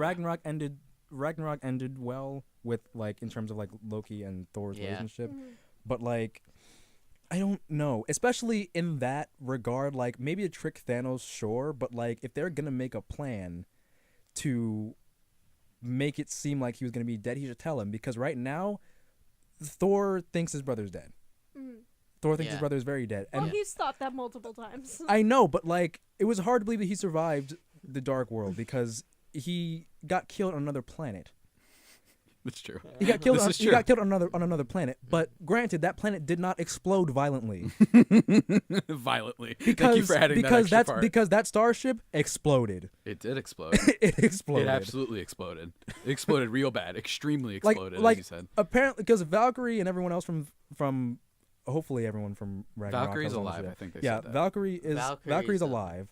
Ragnarok ended well with like in terms of like Loki and Thor's Yeah. relationship, Mhm. but like I don't know, especially in that regard. Like maybe to trick Thanos, sure, but like if they're gonna make a plan to make it seem like he was gonna be dead, he should tell him, because right now Thor thinks his brother's dead. Mhm. Thor thinks his Yeah. brother is very dead, Well, and he's thought that multiple times. I know, but like it was hard to believe that he survived the Dark World because he got killed on another planet. That's true. He got killed. This On, is he true. got killed on another planet. But granted, that planet did not explode violently Violently. because Thank you for adding that extra part. because that starship exploded. It did explode. It exploded. It absolutely exploded. It exploded real bad. Extremely like exploded, like as you said. apparently because Valkyrie and everyone else from hopefully everyone from Ragnarok. Valkyrie's was on the alive. ship. I think they Yeah, said that. Valkyrie's Valkyrie's alive.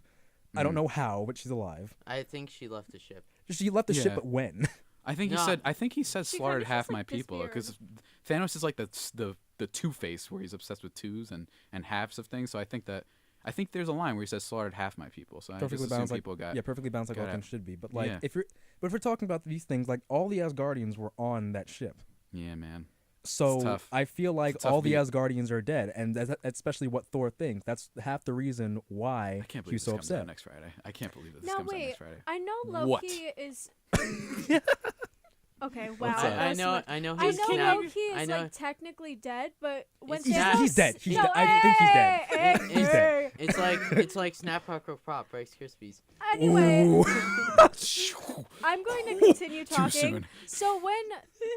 I don't Mhm. know how, but she's alive. I think she left the ship. She left the ship, Yeah. but when? I think he No. said. I think he said She slaughtered kinda half just, my like, people because disappeared. Thanos is like the two face where he's obsessed with twos and halves of things. So I think there's a line where he says slaughtered half my people. So I just Perfectly assume balanced, like people got. yeah, perfectly balanced like all got things should be. But like Yeah. if we're talking about these things, like all the Asgardians were on that ship. Yeah, man. So tough. I feel like It's a tough all the beat. Asgardians are dead, and that's especially what Thor thinks. That's half the reason why I can't believe he's this so comes out upset. next Friday. I can't believe that this Now comes out wait, next Friday. I know What? Loki is. Okay, wow. What's up? I that's know. much- I know. I He's know snapped. Loki I is know. like technically dead, but when He's not. Thanos, He's dead. He's no, dead. I think he's dead. hey, He's dead. hey. It's like Snap Crackle Pop Rice Krispies. Anyway, Ooh. I'm going to continue Too talking. soon. So when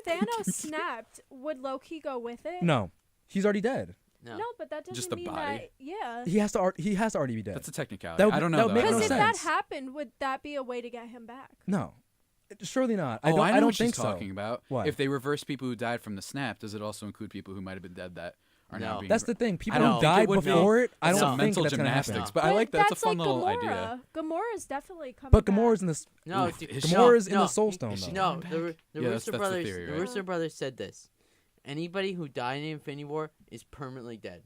Thanos snapped, would Loki go with it? No, he's already dead. No. No, but that doesn't Just the mean body? that. Yeah. He has to already be dead. That's a technicality. That would- I don't that know. would make though. no Because if that sense. happened, would that be a way to get him back? No, surely not. Oh, I know don't what she's think so. talking about. What? If they reverse people who died from the snap, does it also include people who might have been dead that are now No. being? That's the thing. People don't who think it died would be. before it, I It's don't some think mental that's gonna happen. gymnastics, No. but I like that's a fun like little Gamora. idea. Gamora's definitely coming But back. Gamora's in this. No, Oof, dude, is she? Gamora's in no, the Soul Stone is she though. No, back? the Yeah, that's Rooster the Brothers. theory, The right? Rooster Brothers said this: anybody who died in Infinity War is permanently dead.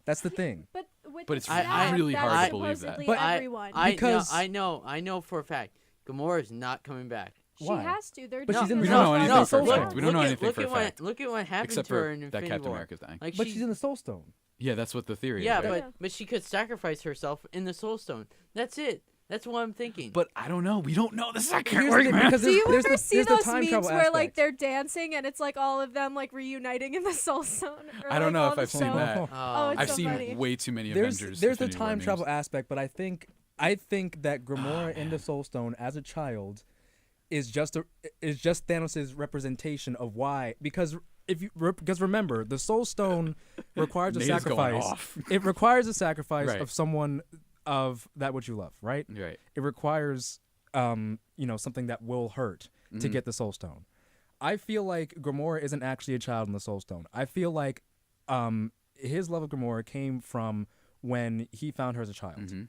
That's the thing. But with But the it's snap, really that's hard to believe that. supposedly But everyone. Because- I know for a fact Gamora is not coming back. she Why? has to. They're But she's doing in We the don't Soul know Stone. anything No, for a Soul fact. Stone. We don't know anything for a look fact. Look at what happened Except to her for in that Infinity Captain War. America's dying. Like But she, she's in the Soul Stone. Yeah, that's what the theory yeah, is. Right? but she could sacrifice herself in the Soul Stone. That's it. That's what I'm thinking. But I don't know. We don't know the second Here's the thing, because Do you there's ever the, see there's the those time memes travel where like aspect. they're dancing and it's like all of them like reuniting in the Soul Stone? Or, I don't like, know all if the I've seen stone? that. Oh, it's I've so seen funny. way too many There's Avengers. the Infinity War time memes. travel aspect, but I think that Gamora in the Soul Stone as a child is just Thanos' representation of why, because remember, the Soul Stone requires a Nate's going sacrifice. off. It requires a sacrifice Right. of someone of that which you love, right? Right. It requires something that will hurt to get the Soul Stone. I feel like Gamora isn't actually a child in the Soul Stone. I feel like his love of Gamora came from when he found her as a child. Mm-hmm.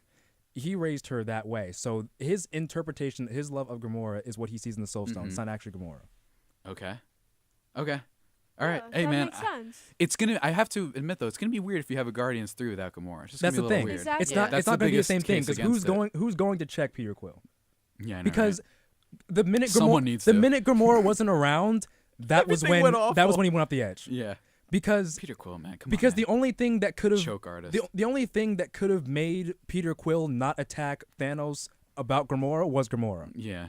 He raised her that way. So his interpretation, his love of Gamora is what he sees in the Soul Stone. It's not actually Gamora. Okay. Okay. All right. Yeah, Hey, that man. makes sense. It's gonna. I have to admit though, it's gonna be weird if you have a Guardians 3 without Gamora. It's just That's gonna the be a thing. little weird. Exactly. It's not. That's It's not the going to be the biggest same thing case because against who's going to check Peter Quill? Yeah. I know, Because right? the minute Someone Gamora, needs the to. minute Gamora wasn't around, that was Everything when went that was awful. when he went off the edge. Yeah. Because Peter Quill, man. Come because on. the only thing that could have choke artist. the only thing that could have made Peter Quill not attack Thanos about Gamora was Gamora. Yeah.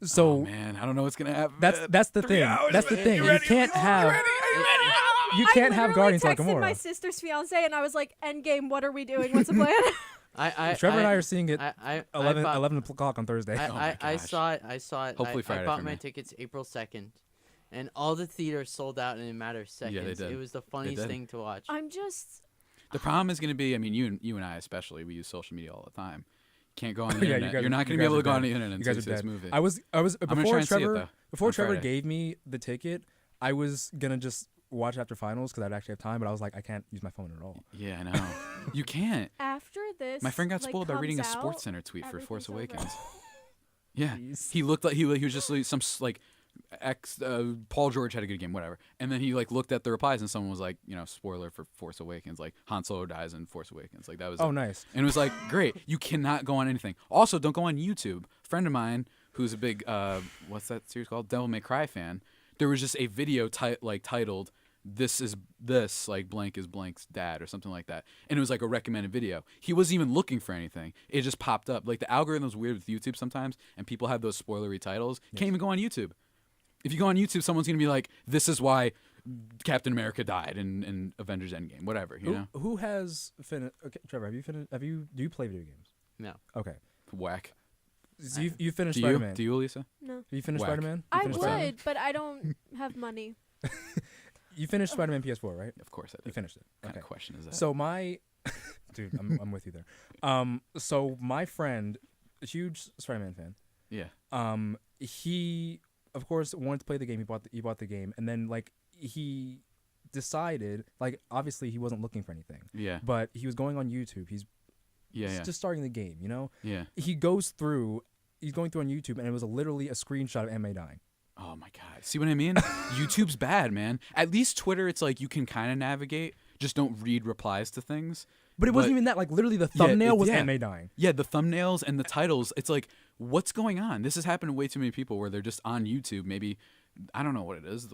So Oh, man, I don't know what's gonna happen. that's the thing. That's the thing. You can't have you can't have Guardians like I literally texted my Gamora. sister's fiance and I was like, "Endgame, what are we doing? What's the plan?" Trevor and I are seeing it I 11 o'clock on Thursday. Oh my I gosh. saw it. I saw it. Hopefully I Friday bought for my me. tickets April 2nd, and all the theaters sold out in a matter of seconds. did. It was the funniest did. thing to watch. I'm just. The problem is gonna be. I mean, you and I especially. We use social media all the time. Can't go on the Yeah, you internet. guys- You're not you gonna be guys able are to go on dead. the internet You and guys see are this dead. movie. I was gonna before try and see it, Trevor though, before on Trevor Friday. gave me the ticket. I was gonna just watch after finals because I'd actually have time, but I was like, I can't use my phone at all. Yeah, I know. You can't. After this, My friend got like, spoiled by reading a comes Sports out, Center tweet for Force everything's over. Awakens. Yeah, Jeez. he looked like he was just like some like Paul George had a good game, whatever. And then he like looked at the replies and someone was like, spoiler for Force Awakens, like Han Solo dies in Force Awakens, like that was. Oh, it. nice. And it was like, great. You cannot go on anything. Also, don't go on YouTube. A friend of mine who's a big what's that series called? Devil May Cry fan. There was just a video titled "This is this like blank is blank's dad" or something like that, and it was like a recommended video. He wasn't even looking for anything. It just popped up. Like the algorithm's weird with YouTube sometimes, and people have those spoilery titles. You can't even go on YouTube. If you go on YouTube, someone's gonna be like, "This is why Captain America died in Avengers Endgame," whatever. You know, Who has finished? Okay, Trevor, have you finished? Do you play video games? No. Okay. whack. So you finished Do you? Spider-Man. Do you, Elisa? No, Have you finished Whack. Spider-Man? I finished Spider-Man? would, but I don't have money. You finished Spider-Man PS4, right? Of course I did. You finished it. What Okay. kind of question is that? So my dude, I'm with you there. So my friend, a huge Spider-Man fan. yeah. He of course wanted to play the game. He bought the game, and then like he decided, like obviously he wasn't looking for anything, Yeah. but he was going on YouTube. He's Yeah. just starting the game, you know. Yeah. He's going through on YouTube, and it was literally a screenshot of M.A. dying. Oh my God. See what I mean? YouTube's bad, man. At least Twitter, it's like you can kind of navigate. Just don't read replies to things. But it wasn't But- even that. Like literally, the Yeah, thumbnail was yeah. M.A. dying. Yeah, the thumbnails and the titles. It's like, what's going on? This has happened to way too many people where they're just on YouTube. Maybe, I don't know what it is.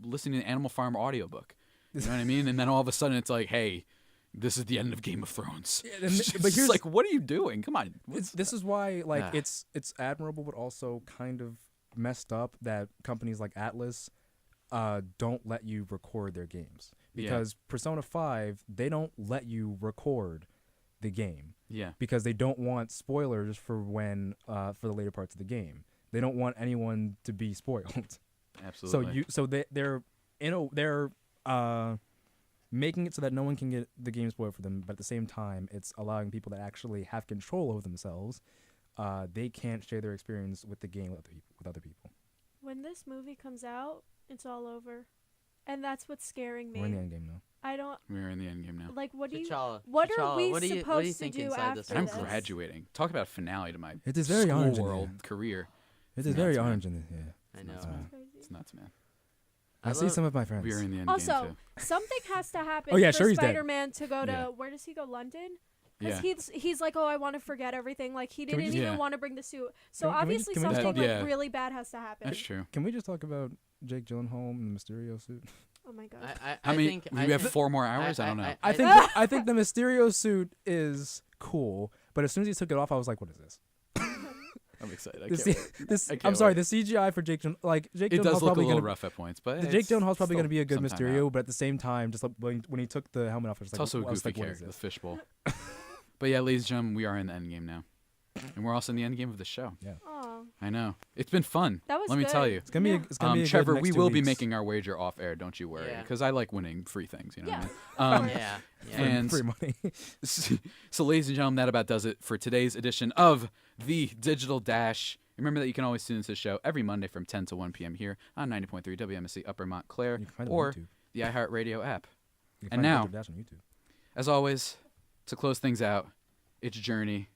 Listening to the Animal Farm audiobook. You know what I mean? And then all of a sudden it's like, hey, this is the end of Game of Thrones. and It's but just here's- like, what are you doing? Come on. This is why like Ah. it's admirable, but also kind of messed up that companies like Atlas don't let you record their games, Yeah. because Persona 5 they don't let you record the game Yeah. because they don't want spoilers for when for the later parts of the game. They don't want anyone to be spoiled. Absolutely. They're making it so that no one can get the game spoiled for them, but at the same time, it's allowing people that actually have control over themselves. They can't share their experience with the game with other people. When this movie comes out, it's all over, and that's what's scaring me. We're in the end game now. I don't. We're in the end game now. Like, what do you? T'Challa. What are T'Challa, we what do you supposed to think do inside after this And I'm this? graduating. Talk about a finale to my It is very orange in world there. career. It is Nuts, very man. orange in there. Yeah. I know. Nuts, man. Crazy. It's nuts, man. I see some of my friends. We are in the end Also, game too. something has to happen Oh, yeah, for Shuri's dead. Spider-Man to go to Yeah. where does he go? London. Because Yeah. he's like, oh, I want to forget everything. Like he Can we didn't just- even Yeah. want to bring the suit. So Can we just- obviously can we just something talk- like Yeah. really bad has to happen. That's true. Can we just talk about Jake Gyllenhaal in the Mysterio suit? Oh my god. How many? think, We have 4 more hours. I don't know. I think the Mysterio suit is cool, but as soon as he took it off, I was like, "What is this?" I'm excited. I This, can't wait. this I can't I'm sorry, wait. the CGI for Jake It Gyllenhaal's does look a probably little gonna rough at points, but Jake it's Gyllenhaal's probably still gonna be a good some time Mysterio, out. but at the same time, just like when he took the helmet off, it's It's like, also a I was goofy like, what is character, the this? fishbowl. But yeah, ladies and gentlemen, we are in the end game now, and we're also in the end game of the show. Aw, I know it's been fun. that was Let me good. tell you. It's gonna be. It's gonna be a good Trevor, next we 2 will be weeks. making our wager off air. Don't you worry, Yeah. because I like winning free things. You know Yeah. what I mean? Yeah. And free money. so, ladies and gentlemen, that about does it for today's edition of the Digital Dash. Remember that you can always tune into the show every Monday from 10 to 1 p.m. here on 90.3 WMSC Upper Montclair You can find it on or YouTube. the iHeartRadio app. You And can find now- Digital Dash on YouTube. As always, to close things out, it's Journey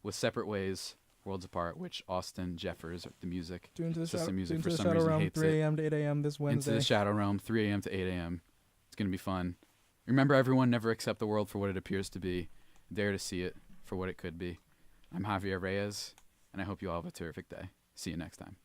with Separate Ways, Worlds Apart, which Austin Jeffers, the music, Tune into the System shadow, music tune for to the some shadow reason realm, hates 3 it. a.m. to 8 a.m. this Into Wednesday. the Shadow Realm, 3 a.m. to 8 a.m. It's going to be fun. Remember, everyone, never accept the world for what it appears to be. Dare to see it for what it could be. I'm Javier Reyes, and I hope you all have a terrific day. See you next time.